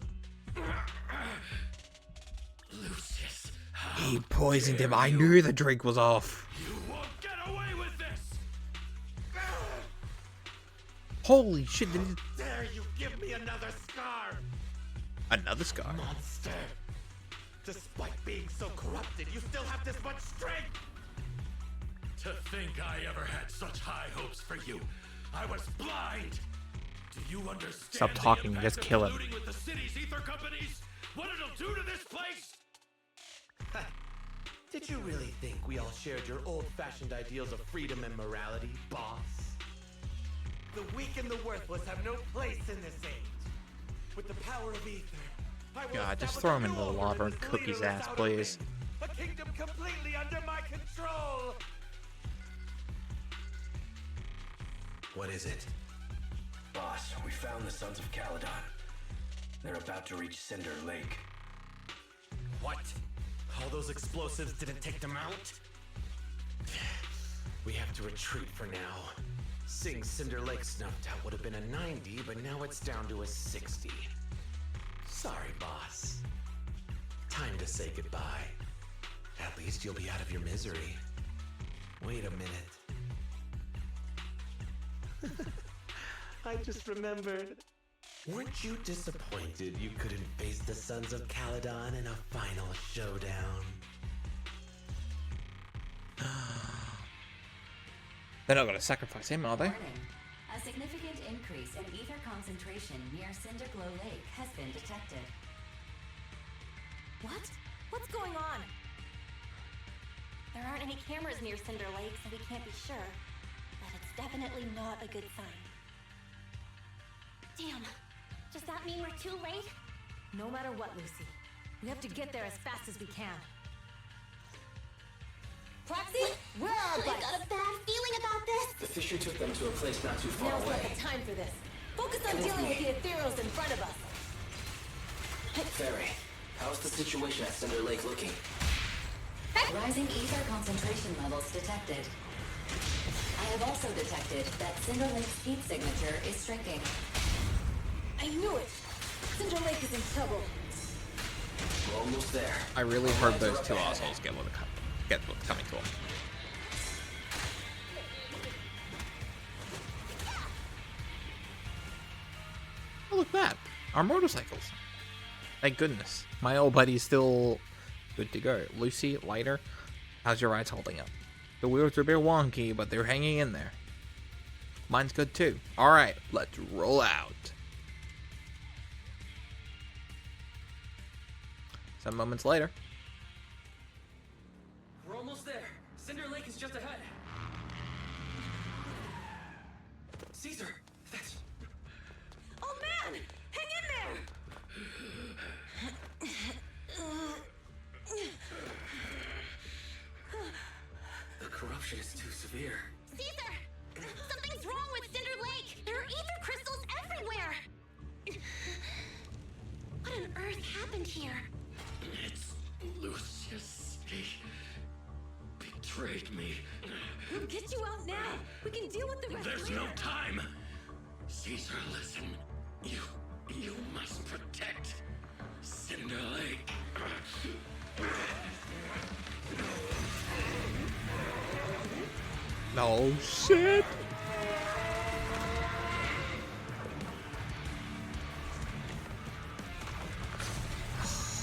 Lucius, He poisoned him. I knew the drink was off. you won't get away with this! Holy shit, did he... Dare you give me another scar? Another scar? Monster! Despite being so corrupted, you still have this much strength! To think I ever had such high hopes for you. I was blind! Do you understand? Stop talking, the just impact kill of him. colluding with the city's ether companies? What it'll do to this place? Did you really think we all shared your old-fashioned ideals of freedom and morality, boss? The weak and the worthless have no place in this age. With the power of ether, I will God, just establish throw him a in the new order lava in and this cook his leaderless ass, outer please. ring. A kingdom completely under my control. What is it? Boss, we found the Sons of Calydon. They're about to reach Cinder Lake. What? All those explosives didn't take them out? We have to retreat for now. Seeing Cinder Lake snuffed out would have been a 90, but now it's down to a 60. Sorry, boss. Time to say goodbye. At least you'll be out of your misery. Wait a minute. I just remembered. Weren't you disappointed you couldn't face the Sons of Calydon in a final showdown? They're not gonna sacrifice him, are they? Warning. A significant increase in ether concentration near Cinderglow Lake has been detected. What? What's going on? There aren't any cameras near Cinder Lake, so we can't be sure. But it's definitely not a good sign. Damn. Does that mean we're too late? No matter what, Lucy. We have to get there as fast as we can. Proxy, where are our I bikes? got a bad feeling about this. The fissure took them to a place not too far Now's not away. the time for this. Focus on dealing with the ethereals in front of us. Fairy, how's the situation at Cinder Lake looking? Rising ether concentration levels detected. I have also detected that Cinder Lake's heat signature is shrinking. I knew it! Cinder Lake is in trouble. We're almost there. I really hope those two assholes get what's coming to them. Oh, look at that. Our motorcycles. Thank goodness. My old buddy's still good to go. Lucy, lighter. How's your rides holding up? The wheels are a bit wonky, but they're hanging in there. Mine's good too. Alright, let's roll out. Some moments later. We're almost there. Cinder Lake is just ahead. Caesar, that's... Oh man! Hang in there! The corruption is too severe. Caesar! Something's wrong with Cinder Lake! There are ether crystals everywhere! What on earth happened here? It's Lucius. He betrayed me. We'll get you out now! We can deal with the rest There's later. no time. Caesar, listen. You must protect Cinder Lake. No shit.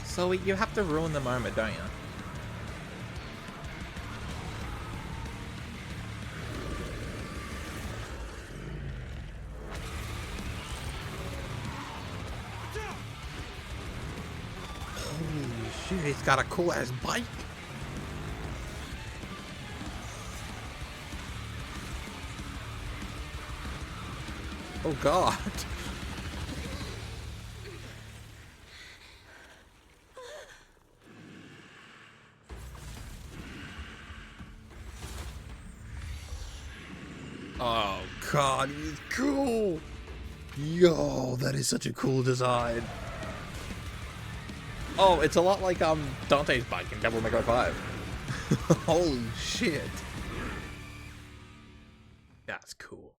So you have to ruin the moment, don't you? Holy shit, he's got a cool ass bike. Oh god. Oh god, he's cool. Yo, that is such a cool design. Oh, it's a lot like Dante's bike in Devil May Cry 5. Holy shit. That's cool.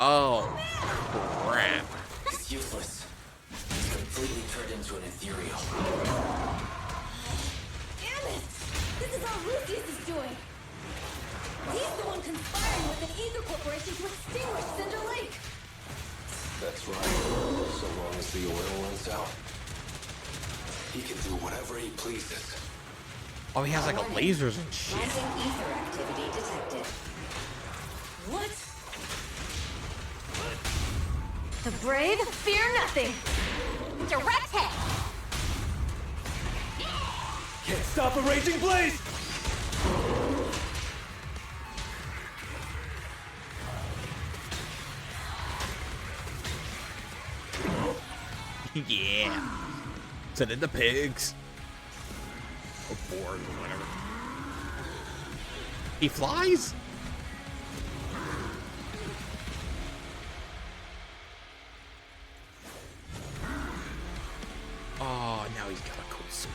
Oh, crap. It's useless. It's completely turned into an ethereal. Damn it! This is all Lucius is doing! He's the one conspiring with an ether corporation to extinguish Cinder Lake! That's right. So long as the oil runs out, he can do whatever he pleases. Oh, he has like a lasers and shit. Rising ether activity detected. What? The brave fear nothing! Direct hit! Can't stop a raging blaze! Yeah. Send in the pigs. Or board or whatever. He flies? Oh, now he's got a cool sword.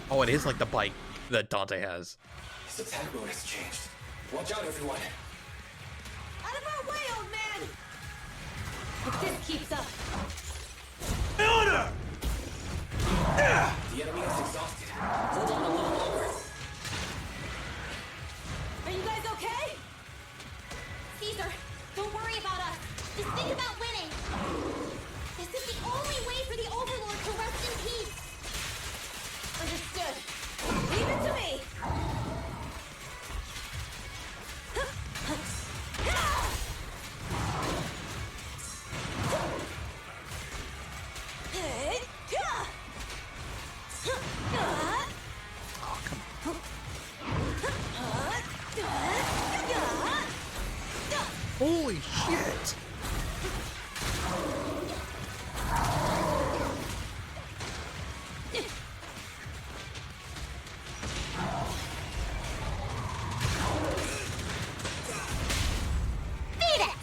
Oh, it is like the bike that Dante has. His attack mode has changed. Watch out, everyone. Out of our way, old man! If this keeps up... Honor! The enemy is exhausted. Hold on a little longer. Are you guys okay? Caesar, don't worry about us. Just think about winning. This is the only way for the Overlord to rest in peace. Understood. Leave it to me! Holy shit! Beat it!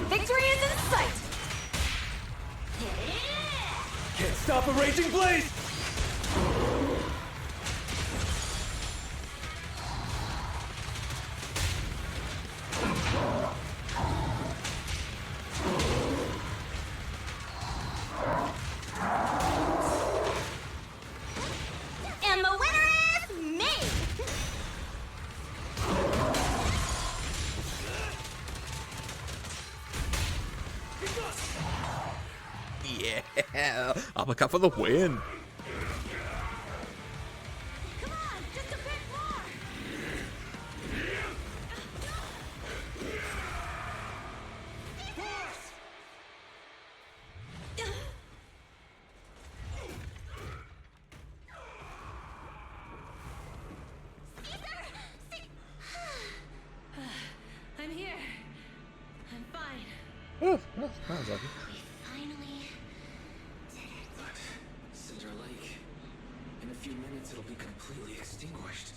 Victory is in sight! Can't stop a raging blaze! Yeah, uppercut for the win. Come on, just a bit more. I'm here. I'm fine. Oh, that was lucky. Finally. But Cinder Lake, in a few minutes it'll be completely extinguished.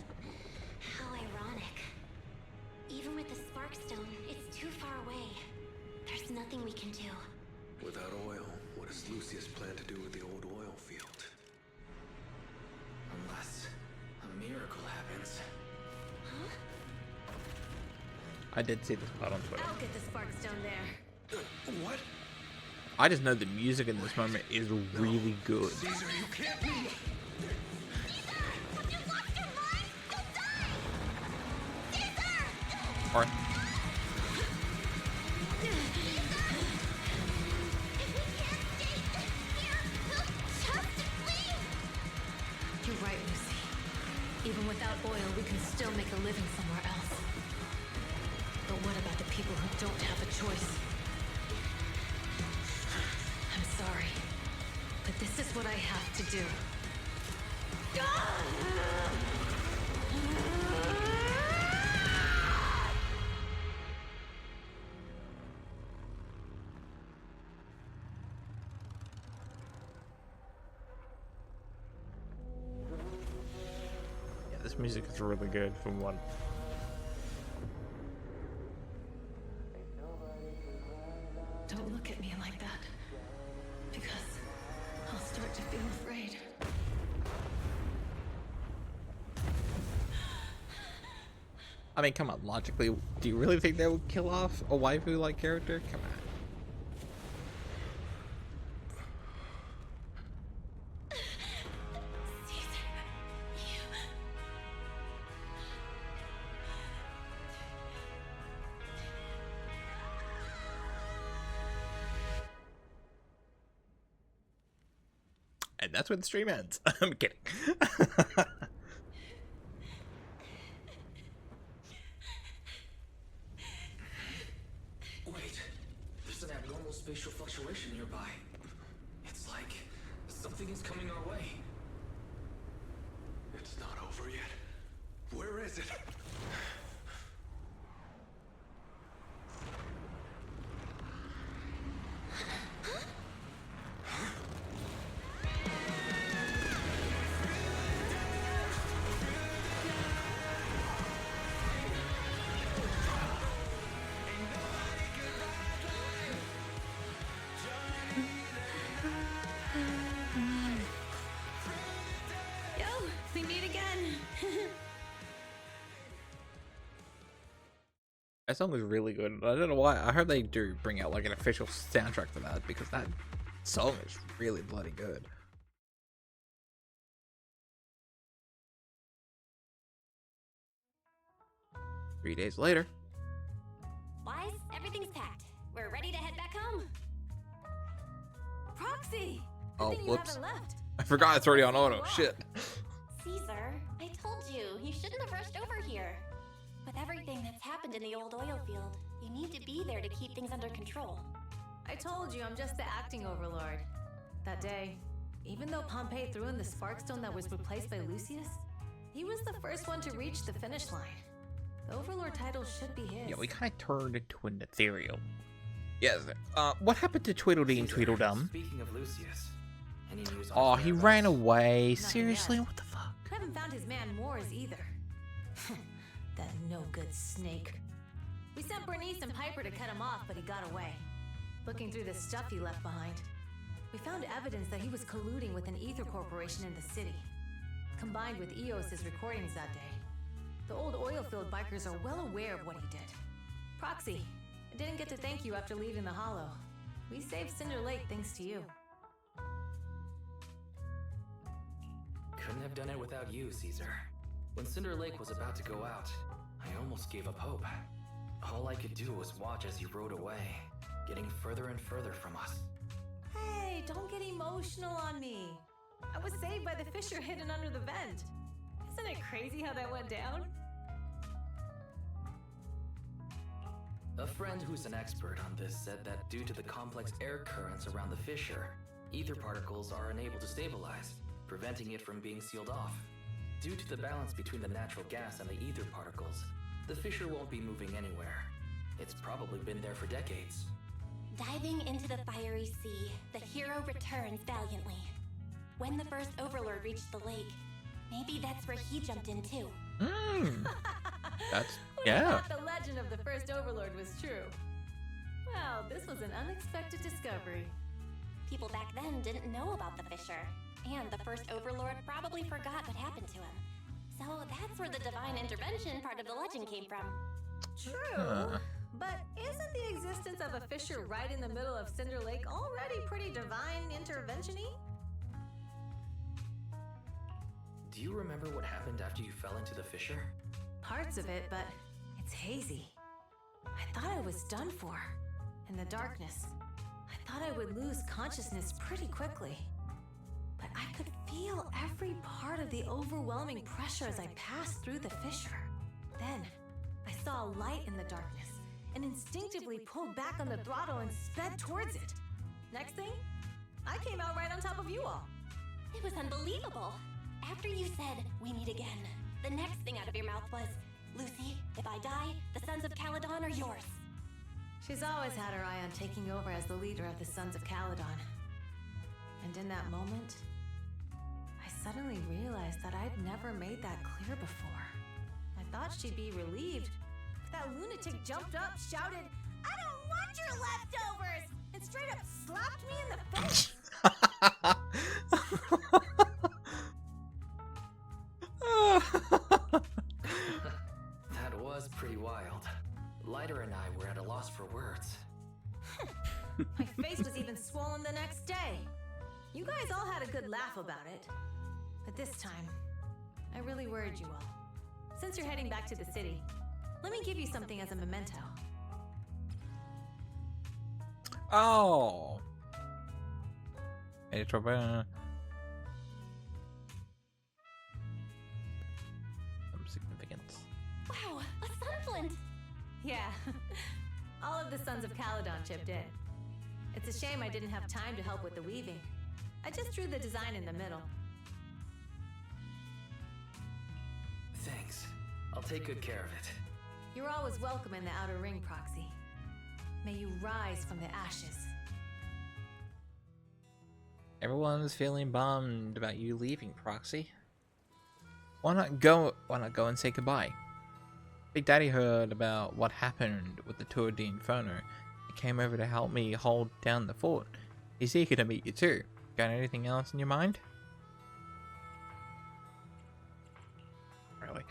How ironic. Even with the Sparkstone, it's too far away. There's nothing we can do. Without oil, what does Lucius plan to do with the old oil field? Unless a miracle happens. Huh? I did see this part on Twitter. I'll get the Sparkstone there. What? I just know the music in this moment is really good. Caesar, you can't be. Or You're right, Lucy. Even without oil, we can still make a living somewhere else. But what about the people who don't have a choice? I'm sorry, but this is what I have to do. yeah, this music is really good from one. Don't look at me like that. Because I'll start to feel afraid. I mean, come on, logically, do you really think they would kill off a waifu-like character? Come on. And that's where the stream ends. I'm kidding. Wait, there's an abnormal spatial fluctuation nearby. It's like something is coming our way. It's not over yet. Where is it? Yo, we meet again. That song was really good. I don't know why. I heard they do bring out like an official soundtrack for that because that song is really bloody good. Three days later. Wise, everything's packed. We're ready to head back home. Proxy! Oh, Good thing you whoops. haven't left. I forgot it's already on auto. Shit. Caesar, I told you, you shouldn't have rushed over here. With everything that's happened in the old oil field, you need to be there to keep things under control. I told you I'm just the acting overlord. That day, even though Pompey threw in the Sparkstone that was replaced by Lucius, he was the first one to reach the finish line. The overlord title should be his. Yeah, we kind of turned into an ethereal. Yes. What happened to Tweedledee and Tweedledum? Speaking of Lucius, any news on Oh, his he whereabouts? ran away. Nothing Seriously? yet. What the fuck? Haven't found his man Moores either. That no-good snake. We sent Bernice and Piper to cut him off, but he got away. Looking through the stuff he left behind, we found evidence that he was colluding with an ether corporation in the city, combined with EOS's recordings that day. The old oilfield bikers are well aware of what he did. Proxy, I didn't get to thank you after leaving the Hollow. We saved Cinder Lake thanks to you. Couldn't have done it without you, Caesar. When Cinder Lake was about to go out, I almost gave up hope. All I could do was watch as he rode away, getting further and further from us. Hey, don't emotional on me. I was saved by the fisher hidden under the vent. Isn't it crazy how that went down? A friend who's an expert on this said that due to the complex air currents around the fissure, ether particles are unable to stabilize, preventing it from being sealed off. Due to the balance between the natural gas and the ether particles, the fissure won't be moving anywhere. It's probably been there for decades. Diving into the fiery sea, the hero returns valiantly. When the first overlord reached the lake, maybe that's where he jumped in too. That's, Who yeah. thought the legend of the first overlord was true? Well, this was an unexpected discovery. People back then didn't know about the fissure, and the first overlord probably forgot what happened to him. So that's where the divine intervention part of the legend came from. True, but isn't the existence of a fissure right in the middle of Cinder Lake already pretty divine intervention-y? Do you remember what happened after you fell into the fissure? Parts of it, but it's hazy. I thought I was done for. In the darkness, I thought I would lose consciousness pretty quickly. But I could feel every part of the overwhelming pressure as I passed through the fissure. Then, I saw a light in the darkness and instinctively pulled back on the throttle and sped towards it. Next thing, I came out right on top of you all. It was unbelievable. After you said, "We meet again," the next thing out of your mouth was, "Lucy, if I die, the Sons of Calydon are yours." She's always had her eye on taking over as the leader of the Sons of Calydon. And in that moment, I suddenly realized that I'd never made that clear before. I thought she'd be relieved, but that lunatic jumped up, shouted, "I don't want your leftovers!" and straight up slapped me in the face. That was pretty wild. Lighter and I were at a loss for words. My face was even swollen the next day. You guys all had a good laugh about it. But this time, I really worried you all. Since you're heading back to the city, let me give you something as a memento. Oh. Hey, trouble. Some significance. Wow, a sunflint! Yeah, all of the Sons of Calydon chipped in. It's a shame I didn't have time to help with the weaving. I just drew the design in the middle. Thanks. I'll take good care of it. You're always welcome in the Outer Ring, Proxy. May you rise from the ashes. Everyone's feeling bummed about you leaving, Proxy. Why not go and say goodbye? Big Daddy heard about what happened with the Tour d'Inferno. He came over to help me hold down the fort. He's eager to meet you too. Got anything else in your mind? Really?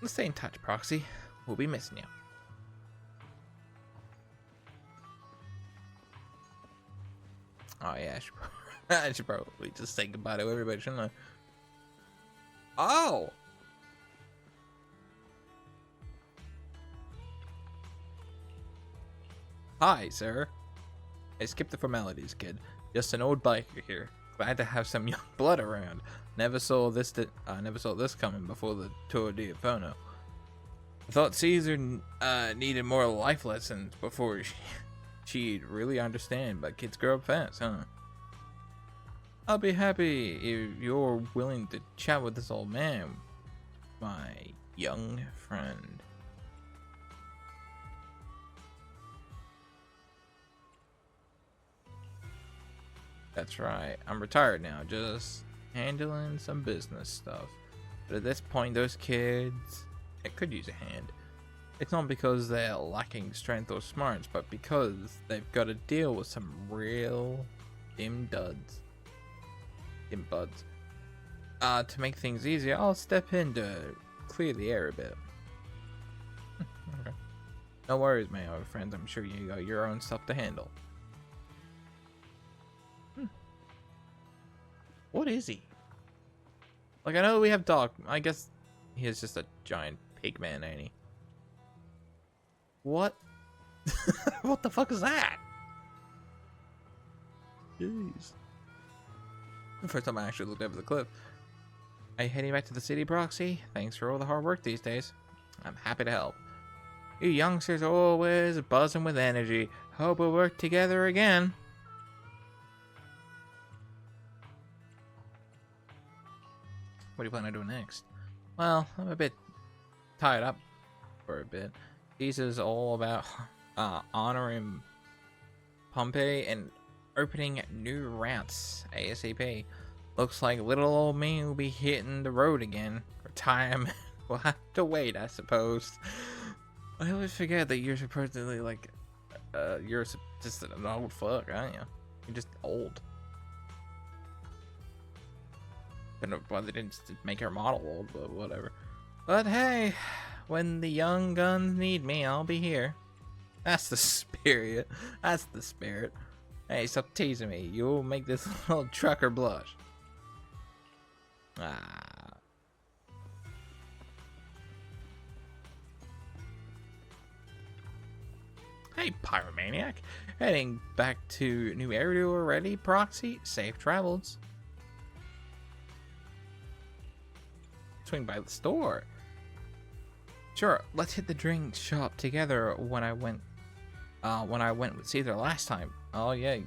Let's stay in touch, Proxy. We'll be missing you. Oh yeah, I should probably just say goodbye to everybody, shouldn't I? Oh! Hi, sir. I skipped the formalities, kid. Just an old biker here. Glad to have some young blood around. Never saw this coming before the Tour d'Inferno. I thought Caesar needed more life lessons before she'd really understand, but kids grow up fast, huh? I'll be happy if you're willing to chat with this old man, my young friend. That's right, I'm retired now, just handling some business stuff. But at this point, those kids, they could use a hand. It's not because they're lacking strength or smarts, but because they've got to deal with some real dim buds. To make things easier, I'll step in to clear the air a bit. Okay. No worries, my old friends, I'm sure you got your own stuff to handle. What is he? Like, I know we have dog. I guess he's just a giant pig man, ain't he? What? What the fuck is that? Jeez. The first time I actually looked over the cliff. Are you heading back to the city, Proxy? Thanks for all the hard work these days. I'm happy to help. You youngsters are always buzzing with energy. Hope we'll work together again. What do you plan on doing next? Well, I'm a bit tied up for a bit. This is all about honoring Pompeii and opening new routes ASAP. Looks like little old me will be hitting the road again. Retirement will have to wait, I suppose. I always forget that you're supposedly like, you're just an old fuck, aren't you? You're just old. I don't know why they didn't just make her model old, but whatever. But hey, when the young guns need me, I'll be here. That's the spirit. That's the spirit. Hey, stop teasing me. You'll make this little trucker blush. Ah. Hey, Pyromaniac. Heading back to New Eridu already, Proxy? Safe travels. Swing by the store. Sure, let's hit the drink shop together when I went with Caesar last time. Oh yeah.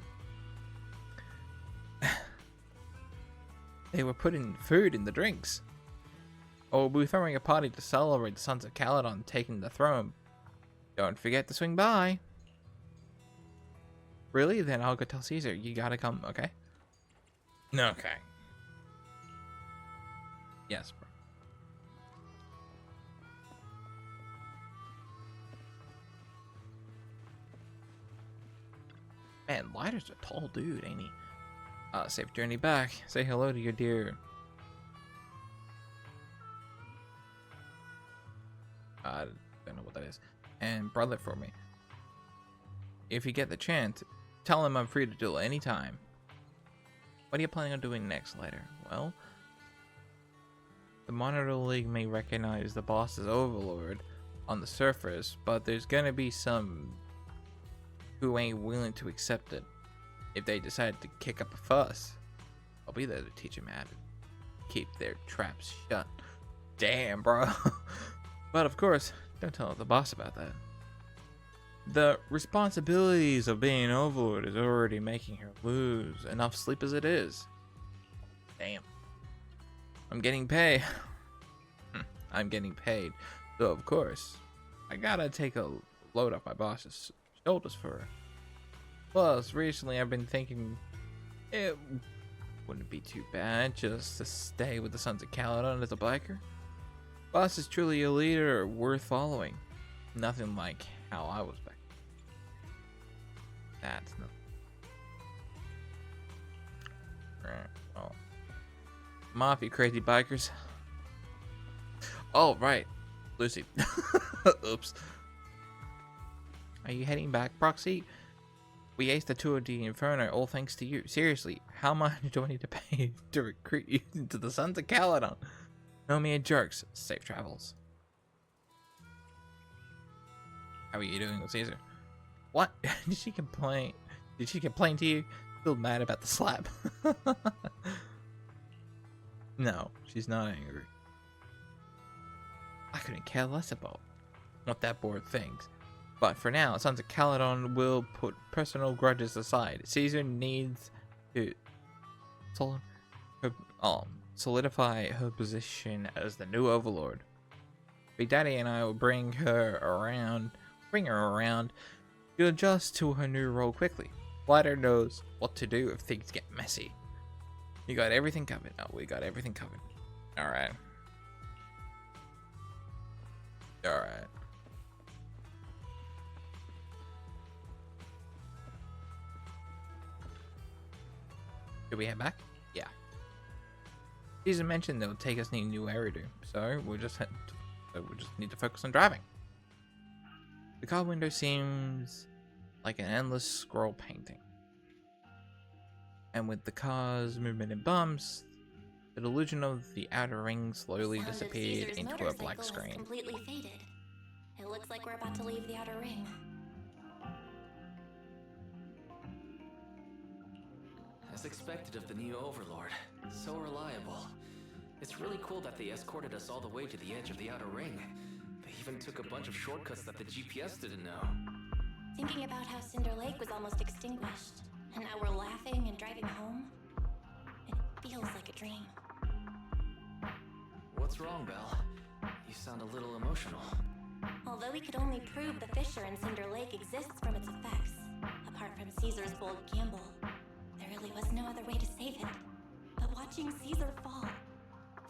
They were putting food in the drinks. Oh, we'll be throwing a party to celebrate the Sons of Calydon taking the throne. Don't forget to swing by. Really? Then I'll go tell Caesar. You gotta come, okay? Okay. Yes, bro. Man, Lighter's a tall dude, ain't he? Safe journey back. Say hello to your dear... I don't know what that is. And brother for me. If you get the chance, tell him I'm free to duel anytime. What are you planning on doing next, Lighter? Well, the Monitor League may recognize the boss as Overlord on the surface, but there's gonna be some who ain't willing to accept it. If they decide to kick up a fuss, I'll be there to teach them how to keep their traps shut. Damn, bro. But of course, don't tell the boss about that. The responsibilities of being Overlord is already making her lose enough sleep as it is. Damn. I'm getting paid. I'm getting paid. So of course, I gotta take a load off my boss's shoulders for her. Plus, recently I've been thinking it wouldn't be too bad just to stay with the Sons of Calydon as a biker. Boss is truly a leader worth following. Nothing like how I was back. That's nothing. Right, well. I'm off, you crazy bikers. Oh, right. Lucy. Oops. Are you heading back, Proxy? We aced the Tour de Inferno, all thanks to you. Seriously, how much do I need to pay to recruit you into the Sons of Calydon? No mere jerks. Safe travels. How are you doing with Caesar? What? Did she complain? Did she complain to you? Still mad about the slap? No, she's not angry. I couldn't care less about what that board thinks. But for now, Sons of Calydon will put personal grudges aside. Caesar needs to solidify her position as the new Overlord. Big Daddy and I will bring her around. She'll adjust to her new role quickly. Lighter knows what to do if things get messy. You got everything covered. Oh, we got everything covered. Alright. Alright. Did we head back? Yeah. Caesar mentioned they'll take us near New Eridu, so we'll just need to focus on driving. The car window seems like an endless scroll painting. And with the car's movement and bumps, the illusion of the outer ring slowly disappeared into a black screen. Completely faded. It looks like we're about to leave the outer ring. As expected of the new Overlord. So reliable. It's really cool that they escorted us all the way to the edge of the Outer Ring. They even took a bunch of shortcuts that the GPS didn't know. Thinking about how Cinder Lake was almost extinguished, and now we're laughing and driving home, it feels like a dream. What's wrong, Belle? You sound a little emotional. Although we could only prove the fissure in Cinder Lake exists from its effects, apart from Caesar's bold gamble, there really was no other way to save it. But watching Caesar fall,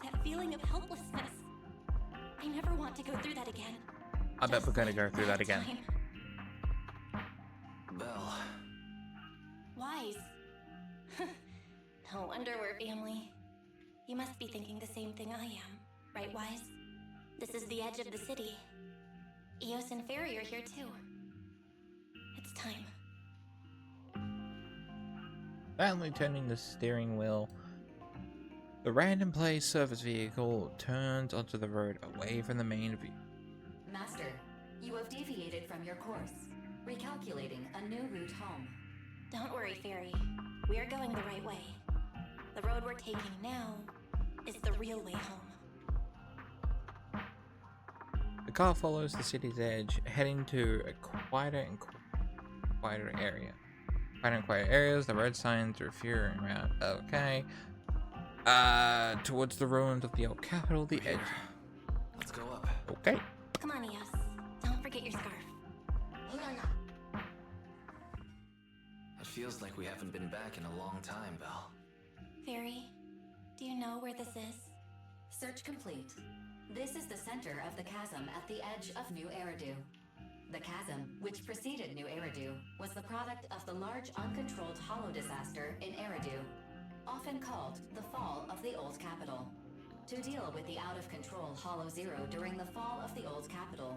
that feeling of helplessness, I never want to go through that again. I bet we're gonna go through that again. Belle. Wise. No wonder we're family. You must be thinking the same thing I am, right, Wise? This is the edge of the city. Eos and Fairy are here too. It's time. Finally turning the steering wheel, the random play service vehicle turns onto the road away from the main view. Master, you have deviated from your course. Recalculating a new route home. Don't worry, Fairy. We are going the right way. The road we're taking now is the real way home. The car follows the city's edge, heading to a quieter and quieter area. Quieter and quieter areas, the road signs are fewer and around. Okay. Towards the ruins of the old capital, the edge. Let's go up. Okay. Come on, Eos. Don't forget your scarf. It feels like we haven't been back in a long time, Belle. Fairy, do you know where this is? Search complete. This is the center of the chasm at the edge of New Eridu. The chasm, which preceded New Eridu, was the product of the large uncontrolled hollow disaster in Eridu, often called the fall of the Old Capital. To deal with the out-of-control Hollow Zero during the fall of the Old Capital,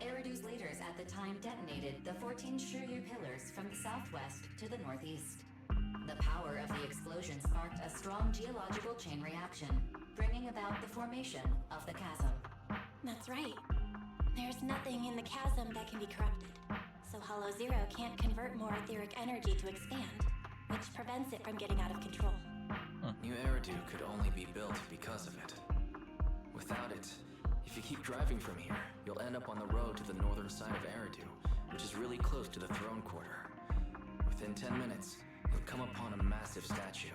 Eridu's leaders at the time detonated the 14 Shiryu pillars from the southwest to the northeast. The power of the explosion sparked a strong geological chain reaction, bringing about the formation of the chasm. That's right. There's nothing in the chasm that can be corrupted, so Hollow Zero can't convert more etheric energy to expand, which prevents it from getting out of control. New Eridu could only be built because of it. Without it, if you keep driving from here, you'll end up on the road to the northern side of Eridu, which is really close to the throne quarter. Within 10 minutes, you'll come upon a massive statue.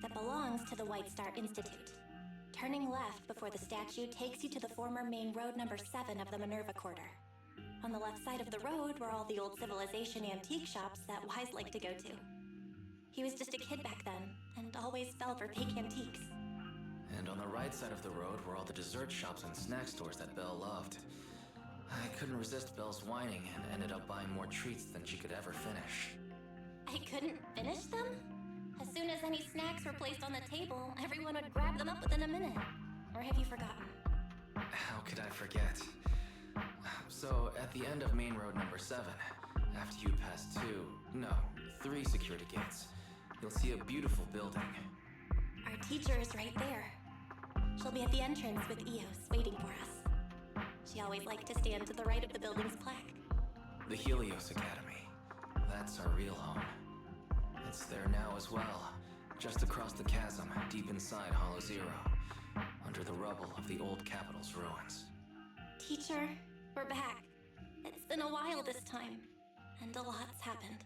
That belongs to the White Star Institute. Turning left before the statue takes you to the former main road number 7 of the Minerva Quarter. On the left side of the road were all the old civilization antique shops that Wise liked to go to. He was just a kid back then, and always fell for fake antiques. And on the right side of the road were all the dessert shops and snack stores that Belle loved. I couldn't resist Belle's whining and ended up buying more treats than she could ever finish. I couldn't finish them? As soon as any snacks were placed on the table, everyone would grab them up within a minute. Or have you forgotten? How could I forget? So, at the end of main road number 7, after you pass 3 security gates, you'll see a beautiful building. Our teacher is right there. She'll be at the entrance with Eos, waiting for us. She always liked to stand to the right of the building's plaque. The Helios Academy. That's our real home. It's there now as well, just across the chasm, deep inside Hollow Zero, under the rubble of the old capital's ruins. Teacher, we're back. It's been a while this time, and a lot's happened.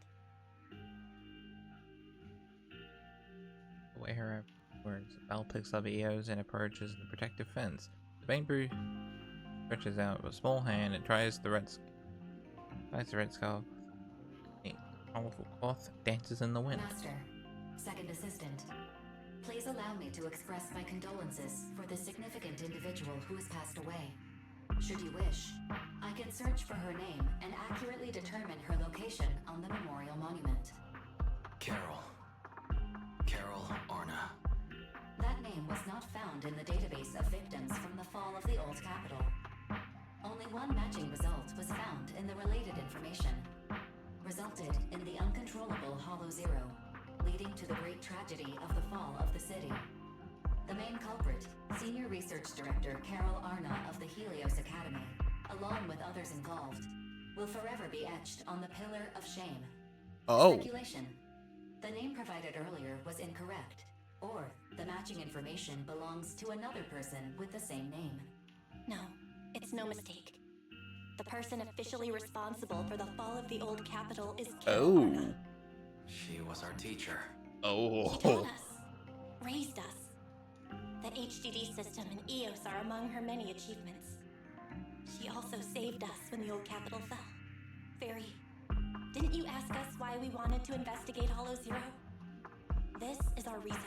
The way her words, Belle picks up Eos and approaches the protective fence. The bamboo stretches out with a small hand and tries the red scarf. A powerful cloth dances in the wind. Master, second assistant, please allow me to express my condolences for the significant individual who has passed away. Should you wish, I can search for her name and accurately determine her location on the memorial monument. Carol Arna. That name was not found in the database of victims from the fall of the Old Capital. Only one matching result was found in the related information. Resulted in the uncontrollable Hollow Zero, leading to the great tragedy of the fall of the city. The main culprit, Senior Research Director Carol Arna of the Helios Academy, along with others involved, will forever be etched on the Pillar of Shame. Oh. Speculation. The name provided earlier was incorrect, or the matching information belongs to another person with the same name. No, it's no mistake. The person officially responsible for the fall of the old capital is Calydon. She was our teacher. She taught us, raised us. The HDD system and EOS are among her many achievements. She also saved us when the old capital fell. Fairy, didn't you ask us why we wanted to investigate Hollow Zero? This is our reason.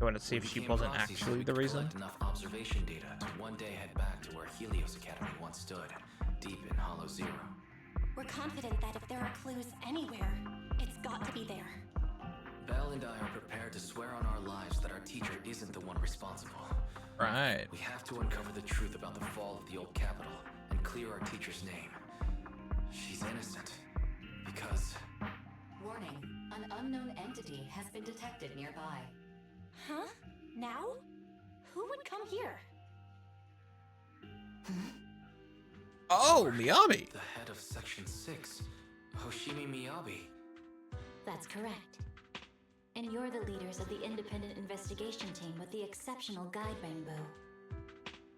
You want to see if she wasn't actually the reason? Enough observation data to one day head back to where Helios Academy once stood, deep in Hollow Zero. We're confident that if there are clues anywhere, it's got to be there. Belle and I are prepared to swear on our lives that our teacher isn't the one responsible. Right. We have to uncover the truth about the fall of the old capital and clear our teacher's name. She's innocent. Because... Warning, an unknown entity has been detected nearby. Huh? Now? Who would come here? Oh, Miyabi! The head of Section 6, Hoshimi Miyabi. That's correct. And you're the leaders of the independent investigation team with the exceptional guide Bamboo.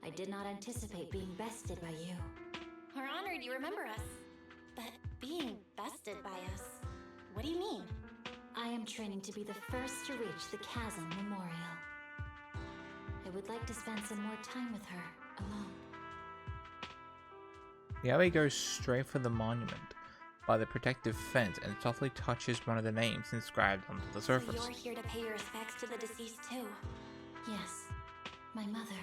I did not anticipate being bested by you. We're honored you remember us. But being bested by us, what do you mean? I am training to be the first to reach the Chasm Memorial. I would like to spend some more time with her, alone. Miyabi goes straight for the monument by the protective fence and softly touches one of the names inscribed onto the surface. So you're here to pay your respects to the deceased too? Yes, my mother.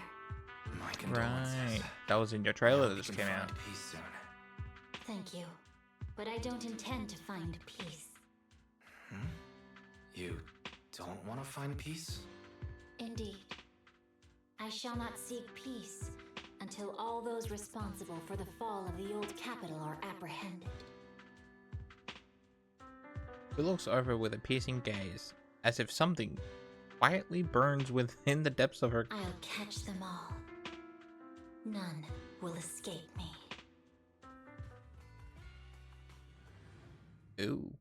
My condolences. Right, that was in your trailer that just came out. Peace soon. Thank you, but I don't intend to find peace. You don't want to find peace? Indeed. I shall not seek peace until all those responsible for the fall of the old capital are apprehended. He looks over with a piercing gaze, as if something quietly burns within the depths of her. I'll catch them all. None will escape me. Ooh.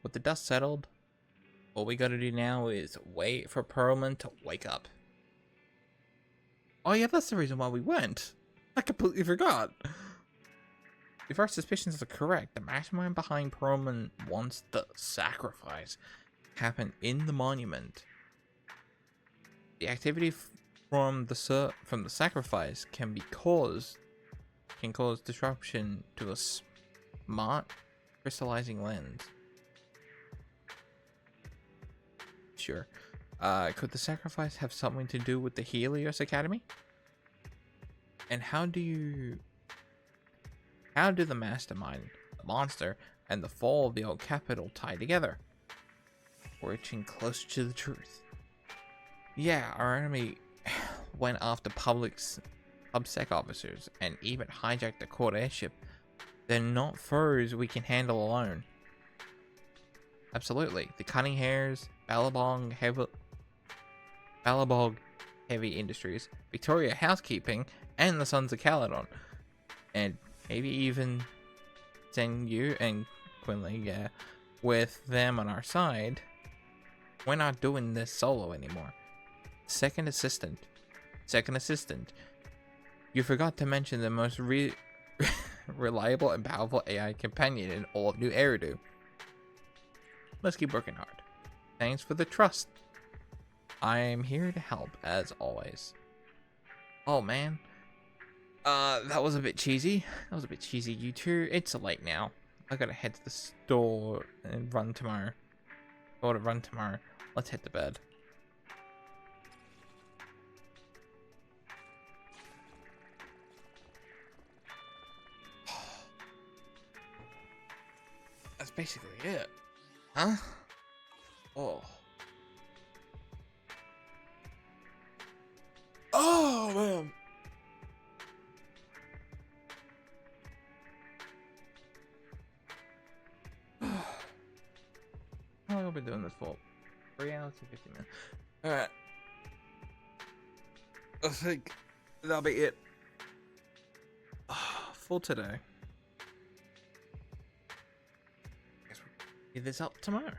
With the dust settled, all we gotta do now is wait for Perlman to wake up. Oh yeah, that's the reason why we went. I completely forgot. If our suspicions are correct, the mastermind behind Perlman wants the sacrifice happen in the monument. The activity from the sacrifice can cause disruption to a smart crystallizing lens. Sure. Could the sacrifice have something to do with the Helios Academy? And how do the mastermind, the monster, and the fall of the old capital tie together? We're inching closer to the truth. Yeah, our enemy went after PubSec officers and even hijacked the court airship. They're not foes we can handle alone. Absolutely. The Cunning Hairs, Ballabog Heavy Industries, Victoria Housekeeping, and the Sons of Calydon. And maybe even Zenyu and Quinley, yeah. With them on our side, we're not doing this solo anymore. Second assistant. You forgot to mention the most reliable and powerful AI companion in all of New Eridu. Let's keep working hard. Thanks for the trust. I am here to help, as always. Oh, man. That was a bit cheesy. You two. It's late now. I gotta head to the store and run tomorrow. Let's head to bed. That's basically it. Huh? Oh. Oh, man. How long have I been doing this for? 3 hours and 50 minutes. Alright. I think that'll be it. for today. I guess we'll give this up tomorrow.